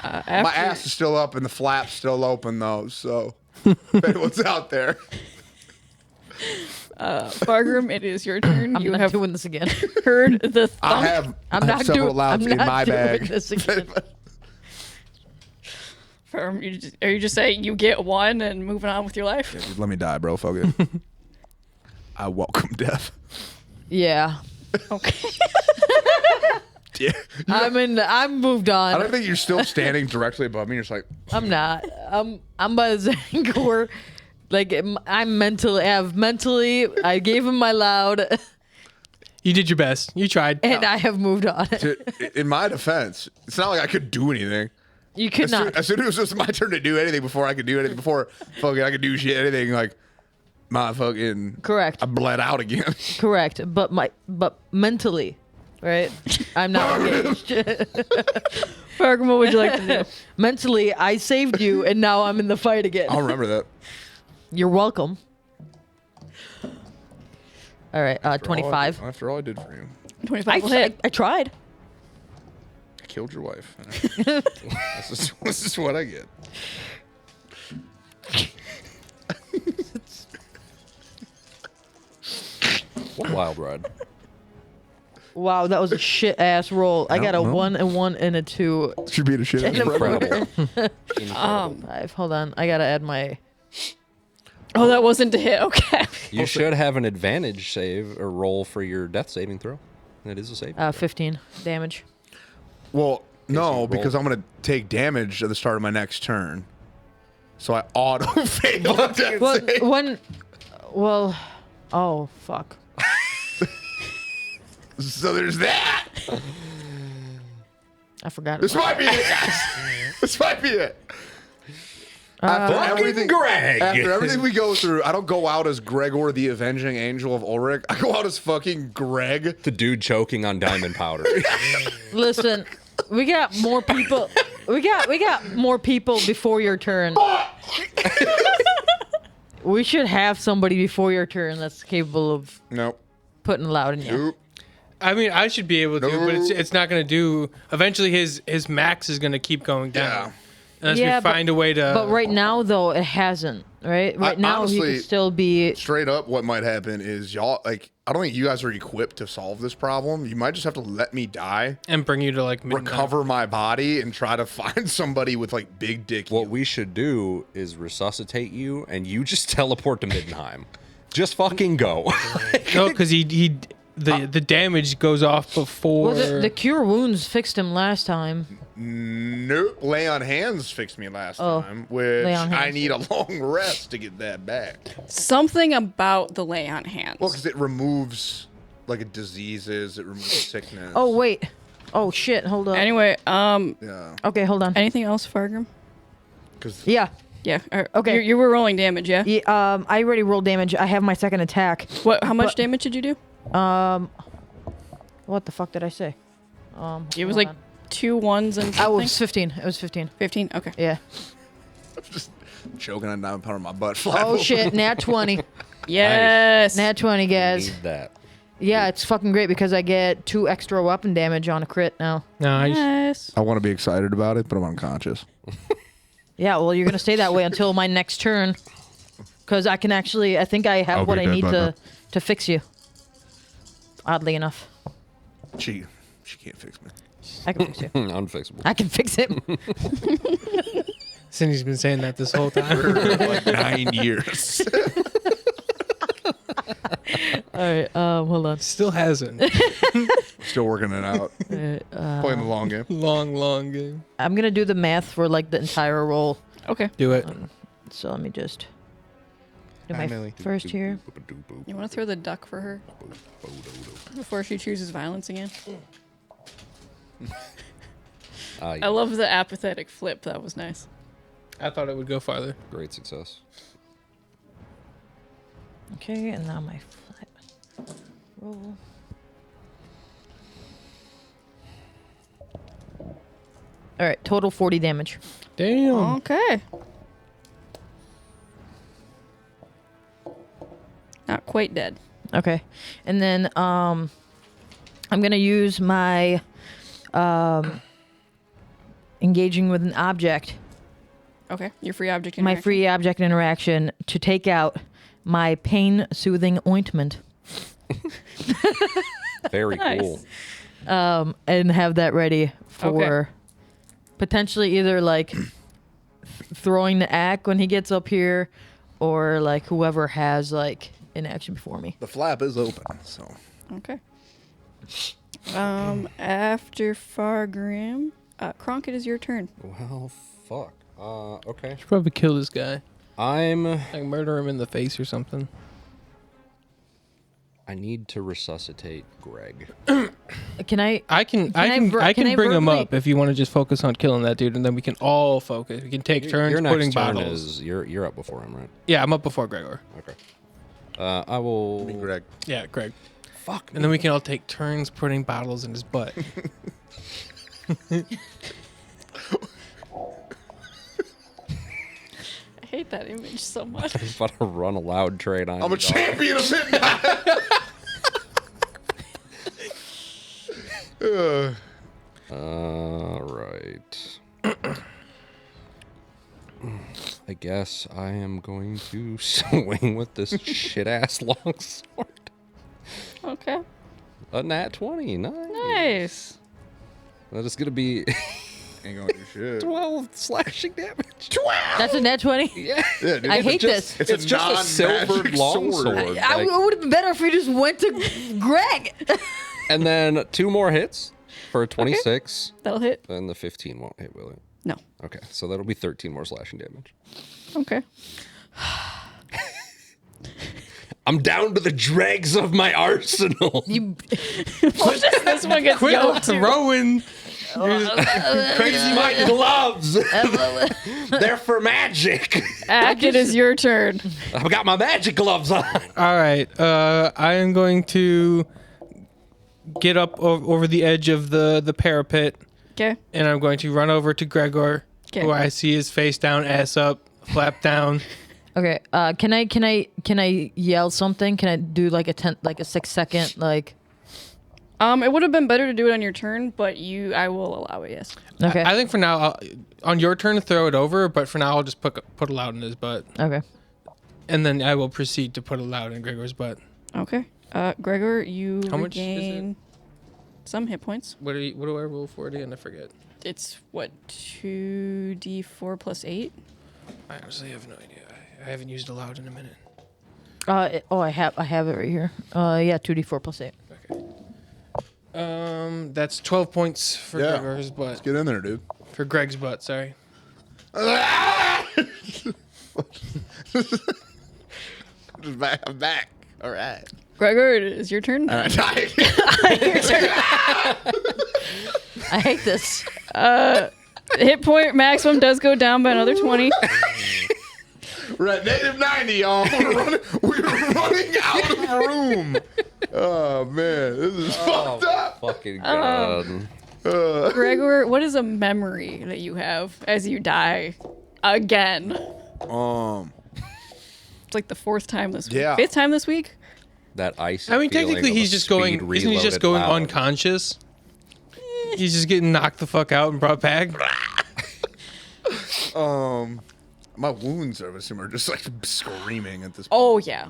My ass is still up and the flap's still open though, so if anyone's out there. Fargrim, it is your turn. I'm You not have doing this again. heard the thump. I have several louds in my bag. This again. Are you just saying you get one and moving on with your life? Just let me die, bro. Fuck it. I welcome death. Yeah. Okay. Yeah. I'm moved on. I don't think you're still standing directly above me. You're just like, I'm not. I'm by the Zangor. Like I'm mentally. I gave him my loud, You did your best. You tried. and I have moved on. in my defense, it's not like I could do anything. You could not. As soon as it was my turn to do anything, before I could do anything, before fucking I could do shit, anything, like my fucking Correct. I bled out again. Correct. But mentally, right? I'm not engaged. Fargrim, what would you like to do? Mentally, I saved you, and now I'm in the fight again. I'll remember that. You're welcome. All right, 25. After all I did for you, 25 will hit. I tried. I killed your wife. This is what I get. What wild ride. Wow, that was a shit ass roll. I got a don't know. 1, a 1, and a 2. Should be a shit. And a Incredible. four. Incredible. 5. Hold on, I gotta add my. Oh, that wasn't to hit. Okay. You should have an advantage save or roll for your death saving throw. That is a save. 15 damage. Well, you no, roll. because I'm gonna take damage at the start of my next turn. So I auto fail. a death Well, save. when. Well. Oh fuck. So there's that. I forgot. This about might be it, guys. This might be it. After Greg. After everything we go through, I don't go out as Gregor the Avenging Angel of Ulrich. I go out as fucking Greg. The dude choking on diamond powder. Listen, we got more people. We got more people before your turn. We should have somebody before your turn that's capable of Nope. putting loud in you. Nope. I mean, I should be able to, but it's not going to do. Eventually, his max is going to keep going down. Yeah. Unless Yeah, we find a way to. But right now, though, it hasn't. Right? Right now, he honestly- could still be. Straight up, what might happen is y'all, like, I don't think you guys are equipped to solve this problem. You might just have to let me die, and bring you to like midnight. recover my body, and try to find somebody with, like, big dick. What we should do is resuscitate you, and you just teleport to Middenheim. Just fucking go. No, because the damage goes off before. Well, the cure wounds fixed him last time. Nope. Lay on hands fixed me last time, which lay on I hands. need a long rest to get that back. Something about the lay on hands. Well, because it removes, like, diseases, it removes sickness. Oh wait. Oh shit. Hold on. Anyway, Yeah. Okay, hold on. anything else, Fargrim? Because Yeah. Yeah. Okay. You were rolling damage, yeah? Yeah. I already rolled damage. I have my second attack. What? How much damage did you do? What the fuck did I say? It was hold like on. 2 1s and I something. was 15. It was 15. 15. Okay. Yeah. just choking on diamond powder, my butt flap. Oh shit. Nat 20. Yes. Nat 20, guys. Need that. Yeah, it's fucking great because I get 2 extra weapon damage on a crit now. Nice. Yes. I want to be excited about it, but I'm unconscious. Yeah, well, you're gonna stay that way until my next turn, because I can actually. I think I have I'll what be I dead need by now. to fix you. Oddly enough, She can't fix me. I can fix you. Unfixable. I can fix him. Cindy's been saying that this whole time. For like 9 years. All right. Hold on. Still hasn't. Still working it out. Playing the long game. Long game. I'm gonna do the math for like the entire roll. Okay. Do it. So let me just do my Millie. first here. You want to throw the duck for her before she chooses violence again? I love the apathetic flip. That was nice. I thought it would go farther. Great success. Okay, and now my flat roll. All right, total 40 damage. Damn. Okay. Not quite dead. Okay, and then I'm gonna use my engaging with an object, Okay, your free object. my interaction. free object interaction, to take out my pain soothing ointment, Very Nice. cool. and have that ready for potentially either like throwing the ack when he gets up here, or like whoever has like an action before me. The flap is open, so. Okay. After Fargrim, Kronk, it is your turn. Well, fuck. Okay. Should probably kill this guy. I Like murder him in the face or something. need to resuscitate Greg. Can I? I can I bring him verbally- up if you want to just focus on killing that dude, and then we can all focus. We can take turns Your putting next turn bottles. is you're up before him, right? Yeah, I'm up before Gregor. Okay. I will. Greg. Yeah, Greg. Fuck. And then we can all take turns putting bottles in his butt. I hate that image so much. I'm about to run a loud trade on. I'm you, a dog. champion of hitting. Right. I guess I am going to swing with this shit ass longsword. Okay. A nat 20. Nice. Nice. That is gonna be Ain't gonna do shit. 12 slashing damage. That's a net 20. Yeah. Yeah, dude. I It's hate just- this. It's just a silvered non-magic longsword. sword. It would have been better if you just went to Greg. And then 2 more hits for a 26. That'll hit. And the 15 won't hit, will it? No. Okay, so that'll be 13 more slashing damage. Okay. I'm down to the dregs of my arsenal. You, This one gets Quit yoked too. throwing. Crazy my gloves. They're for magic. Ack, it is your turn. I've got my magic gloves on. All right. I am going to get up over the edge of the parapet, Okay. and I'm going to run over to Gregor, 'Kay. who I see is face down, ass up, flap down. okay. Can I yell something? Can I do like a 6-second like? It would have been better to do it on your turn, but I will allow it. Yes. Okay. I think for now, on your turn to throw it over, but for now I'll just put a loud in his butt, okay. and then I will proceed to put a loud in Gregor's butt. Okay. Gregor, you How much is it? regain some hit points. What do I roll for again? I forget. It's what, 2d4 plus 8? I honestly have no idea. I haven't used a loud in a minute. I have it right here. Yeah, 2d4 plus 8. Okay. That's 12 points for Yeah. Gregor's butt. Let's get in there, dude. For Greg's butt, sorry. I'm back. All right. Gregor, it is your turn. All right. I hate this. Hit point maximum does go down by another 20. We're at negative 90, y'all. We're running out of room. Oh, man. This is fucked up. Fucking god. Gregor, what is a memory that you have as you die again? It's like the 4th time this week. Yeah. 5th time this week? That ice. I mean, technically, he's just going. Isn't he just going unconscious? He's just getting knocked the fuck out and brought back. My wounds, I would assume, are just like screaming at this point. Oh, yeah.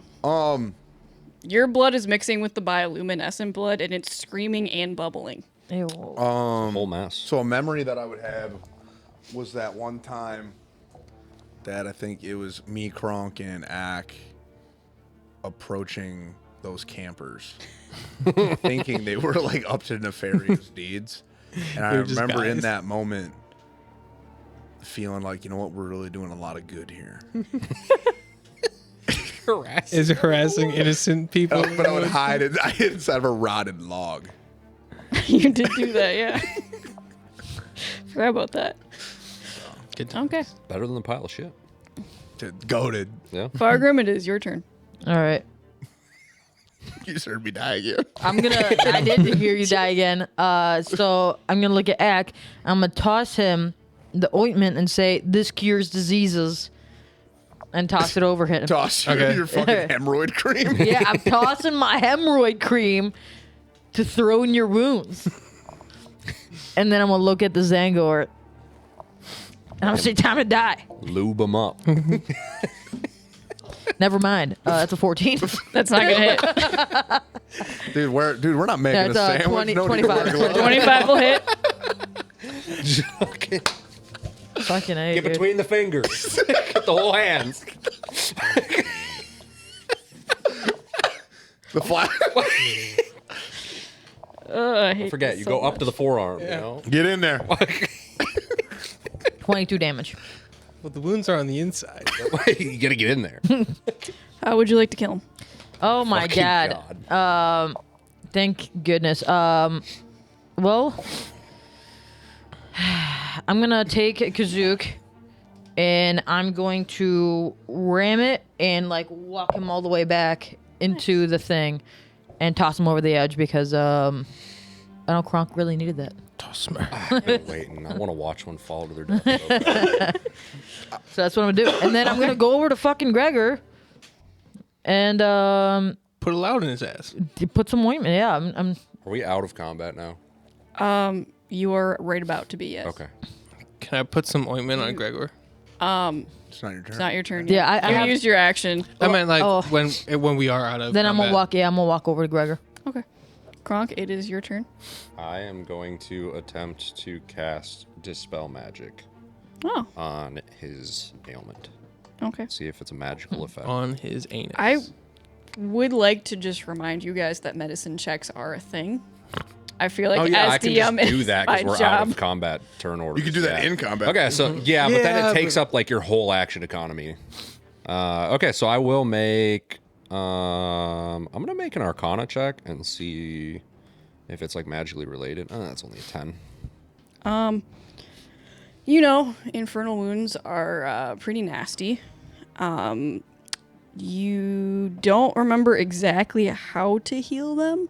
Your blood is mixing with the bioluminescent blood, and it's screaming and bubbling. Ew. Whole mess. So a memory that I would have was that one time that I think it was me, Kronk, and Ack approaching those campers, thinking they were like up to nefarious deeds. And I They were just remember in guys. that moment feeling like, you know what, we're really doing a lot of good here. Is harassing innocent people. But I would hide it inside of a rotted log. You did do that, yeah. Forgot about that. Good time. Okay. Better than a pile of shit. Goated. Yeah. Fargrim, it is your turn. All right. You just heard me die again. I did hear you die again. So I'm gonna look at Ack. I'm gonna toss him the ointment and say, "This cures diseases," and toss it over him. Toss Okay. your fucking hemorrhoid cream. Yeah, I'm tossing my hemorrhoid cream to throw in your wounds. And then I'm gonna look at the Zangor. And I'm gonna say, time to die. Lube them up. Never mind. That's a 14. That's not gonna hit. Dude, we're not making That's, a sandwich. 20 No, 25. dude, we're- 25 will hit. Fucking A, Get dude. between the fingers. Get the whole hands. The flat. I hate Forget, this you so go up much. to the forearm, you know? Get in there. 22 damage. Well, the wounds are on the inside. You gotta get in there. How would you like to kill him? Oh my Fucking god. Thank goodness. Well, I'm gonna take Kazook and I'm going to ram it and like walk him all the way back into the thing and toss him over the edge because I know Kronk really needed that. Toss him. I've been waiting. I want to watch one fall to their death. So that's what I'm gonna do. And then I'm gonna go over to fucking Gregor and Put a loud in his ass. put some ointment. Yeah, I'm Are we out of combat now? You are right about to be, yes. Okay. Can I put some ointment on Gregor? It's not your turn. It's not your turn Yeah, yet. I You have- used your action. I meant like oh. when we are out of. then I'm combat. gonna walk over to Gregor. Okay. Kronk, it is your turn. I am going to attempt to cast Dispel Magic Oh, on his ailment. okay. See if it's a magical effect. on his anus. I would like to just remind you guys that medicine checks are a thing. I feel like Oh yeah, as I can DM just do it's that my because we're out job. of combat turn order. You can do that in combat. Okay, so yeah, but then Yeah, it takes but- up like your whole action economy. Okay, so I will make. I'm gonna make an Arcana check and see if it's like magically related. Oh, that's only a 10. You know, infernal wounds are pretty nasty. You don't remember exactly how to heal them,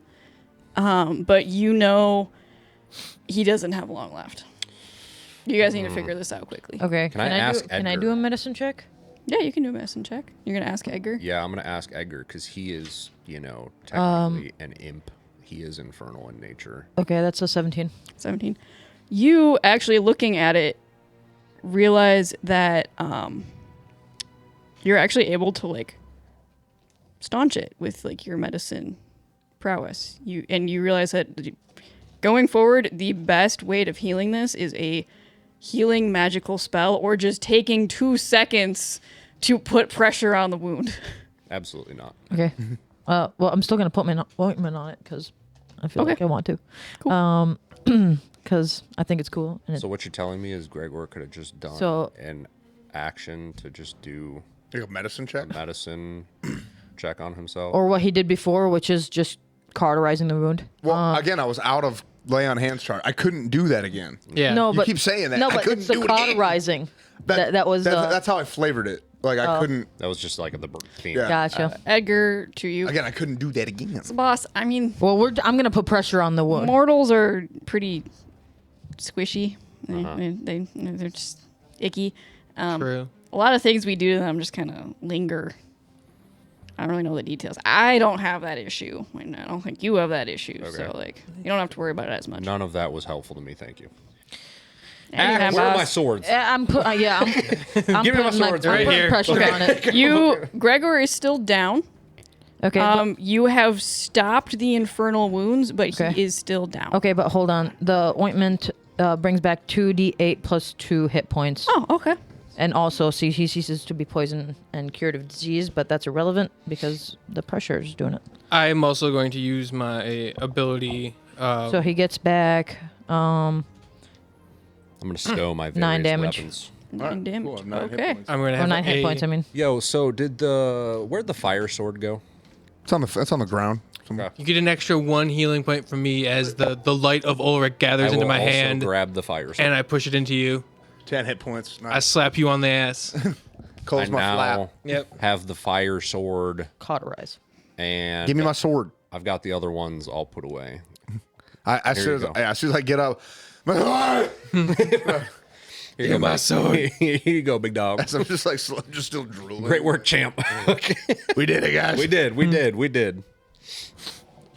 but you know he doesn't have long left. You guys need to figure this out quickly. Okay. Can I ask Can I Edgar? do a medicine check? Yeah, you can do a medicine check. You're gonna ask Edgar. Yeah, I'm gonna ask Edgar because he is, technically an imp. He is infernal in nature. Okay, that's a 17. 17. You actually looking at it realize that you're actually able to like staunch it with like your medicine prowess. You realize that going forward, the best way of healing this is a healing magical spell or just taking 2 seconds to put pressure on the wound. Absolutely not. Okay. Well, I'm still gonna put my ointment on it because I feel Okay. like I want to. Cool. Because I think it's cool. And So what you're telling me is Gregor could have just done So- an action to just do Like a medicine check. a medicine check on himself. or what he did before, which is just cauterizing the wound. Well, again, I was out of lay on hands chart. I couldn't do that again. yeah. No, You but keep saying that. No, I but couldn't it's the do it again. cauterizing. That was that's how I flavored it. Like I couldn't. That was just like the theme. Yeah. gotcha. Edgar, to you. Again, I couldn't do that again. Boss, I mean, Well, I'm gonna put pressure on the wound. mortals are pretty squishy. They're just icky. True. A lot of things we do to them just kind of linger. I don't really know the details. I don't have that issue, and I don't think you have that issue. So like, you don't have to worry about it as much. None of that was helpful to me. Thank you. Anytime, Where are my boss. swords? I'm put. I'm Give me my putting swords I'm right putting here. pressure on it. You, Gregor is still down. Okay. You have stopped the infernal wounds, but Okay. he is still down. Okay, but hold on. The ointment brings back 2d8 plus 2 hit points. Oh, okay. And also, see, he ceases to be poison and cured of disease, but that's irrelevant because the pressure is doing it. I'm also going to use my ability. So he gets back. I'm gonna stow my various 9 damage. weapons. 9 damage. Cool, 9 hit Okay. points. I'm going to Oh, have 9 hit a- points, I mean. Yo, so where'd the fire sword go? It's on the ground. Okay. You get an extra 1 healing point from me as the light of Ulrich gathers I into will my also hand, grab the fire sword. and I push it into you. 10 hit points. I Nice. slap you on the ass. Close I my now flap. Yep. have the fire sword, Cauterize. and Give me my sword. I've got the other ones all put away. As Here soon you as, go. as soon as I get up, my sword! Here you go, my sword. Here you go, big dog. As I'm just like just still drooling. Great work, champ. Okay. We did it, guys. We did.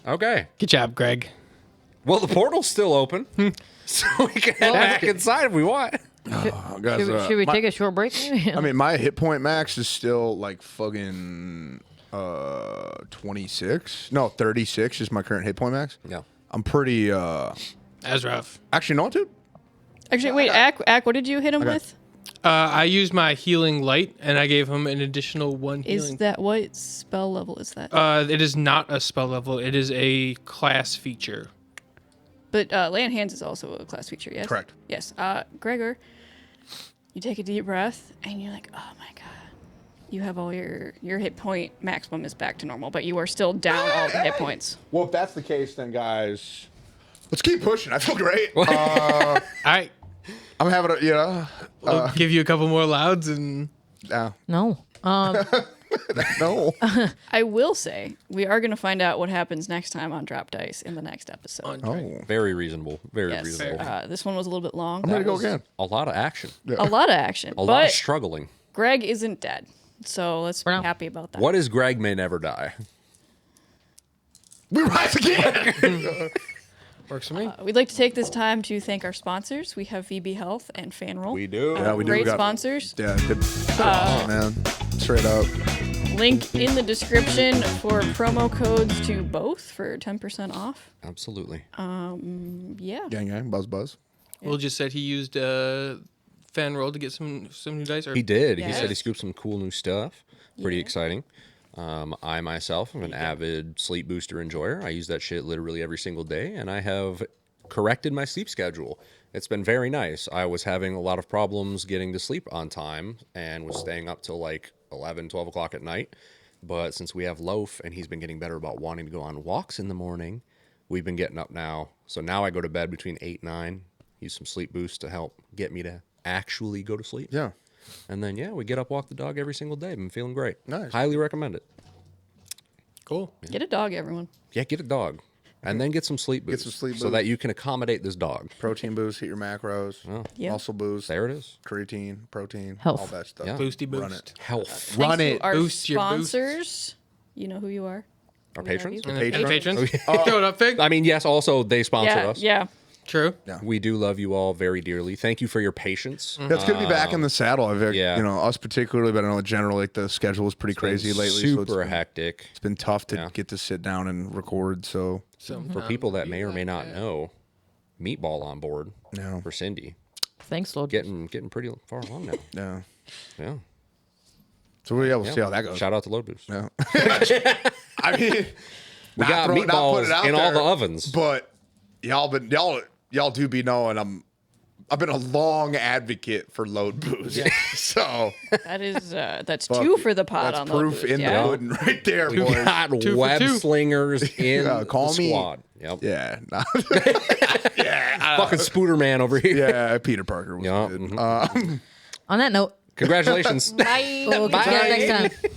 Okay. Good job, Greg. Well, the portal's still open, so we can head back inside if we want. Oh, guys, Should we take a short break? Maybe? I mean, my hit point max is still like fucking 26. No, 36 is my current hit point max. Yeah. I'm pretty. That's rough. Actually, no, dude. Actually, wait, Ack, what did you hit him with? I used my healing light, and I gave him an additional 1 healing. Is that what spell level is that? It is not a spell level. It is a class feature. But lay on hands is also a class feature, yes? Correct. Yes. Gregor, you take a deep breath, and you're like, oh my god. You have all your hit point maximum is back to normal, but you are still down all the hit points. Well, if that's the case, then guys, let's keep pushing. I feel great. All right. I'm having a We'll give you a couple more louds, and No. no. I will say, we are going to find out what happens next time on Drop Dice in the next episode. Oh, Very reasonable. Very Yes. reasonable. This one was a little bit long. I'm ready to go again. A lot of action. A lot of action. A lot of But struggling. Greg isn't dead. So let's be now. happy about that. What is Greg may never die? We rise again. works for me. We'd like to take this time to thank our sponsors. We have VB Health and Fanroll. We do. Yeah, we do. Great We got- sponsors. Yeah, man. Straight up. Link in the description for promo codes to both for 10% off. Absolutely. Yeah. Gang, gang, buzz, buzz. Will just said he used fan roll to get some new dice. Or He did. He Yes. said he scooped some cool new stuff. Pretty Yeah. exciting. I myself am an avid sleep booster enjoyer. I use that shit literally every single day, and I have corrected my sleep schedule. It's been very nice. I was having a lot of problems getting to sleep on time and was staying up till like 11, 12 o'clock at night. But since we have Loaf and he's been getting better about wanting to go on walks in the morning, we've been getting up now. So now I go to bed between 8 and 9, use some sleep boost to help get me to actually go to sleep. Yeah. And then, we get up, walk the dog every single day. I'm feeling great. Nice. Highly recommend it. cool. Get a dog, everyone. Yeah, get a dog. And then get some sleep boost. some sleep so boost. that you can accommodate this dog. Protein boost, hit your macros. Yeah. Muscle boost. There it is. Creatine, protein, Health. all that stuff. Yeah. Boosty boost. Run it. Health. Run Thanks it. to our Boost your boost. sponsors. You know who you are. Our We love patrons? you. And then Patrons? patrons. Throw it up, Fig. I mean, yes, also they sponsor Yeah, us. yeah. True. We do love you all very dearly. Thank you for your patience. That's good to be back in the saddle. I think, yeah. you know, us particularly, but I know in general, like the schedule was pretty crazy lately. Super so it's hectic. been tough to Yeah. get to sit down and record. So, For people that may or may not know, Meatball on board No. for Cindy. Thanks, Lord. Getting pretty far along now. yeah. Yeah. So, yeah, we'll see how that goes. Shout out to Load Boost. Yeah. I mean, We got meatballs in all the ovens. But y'all do be knowing I've been a long advocate for load boost. So That is that's fuck, two for the pot that's on proof Lotus. in Yeah. the pudding right there, We boys. got 2 for web 2. slingers in Yeah, call the me. squad. Yep. Yeah. Nah. Fucking Spooder Man over here. Yeah, Peter Parker was Yeah, good. mhm. On that note, Congratulations. Bye. we'll catch you guys next time.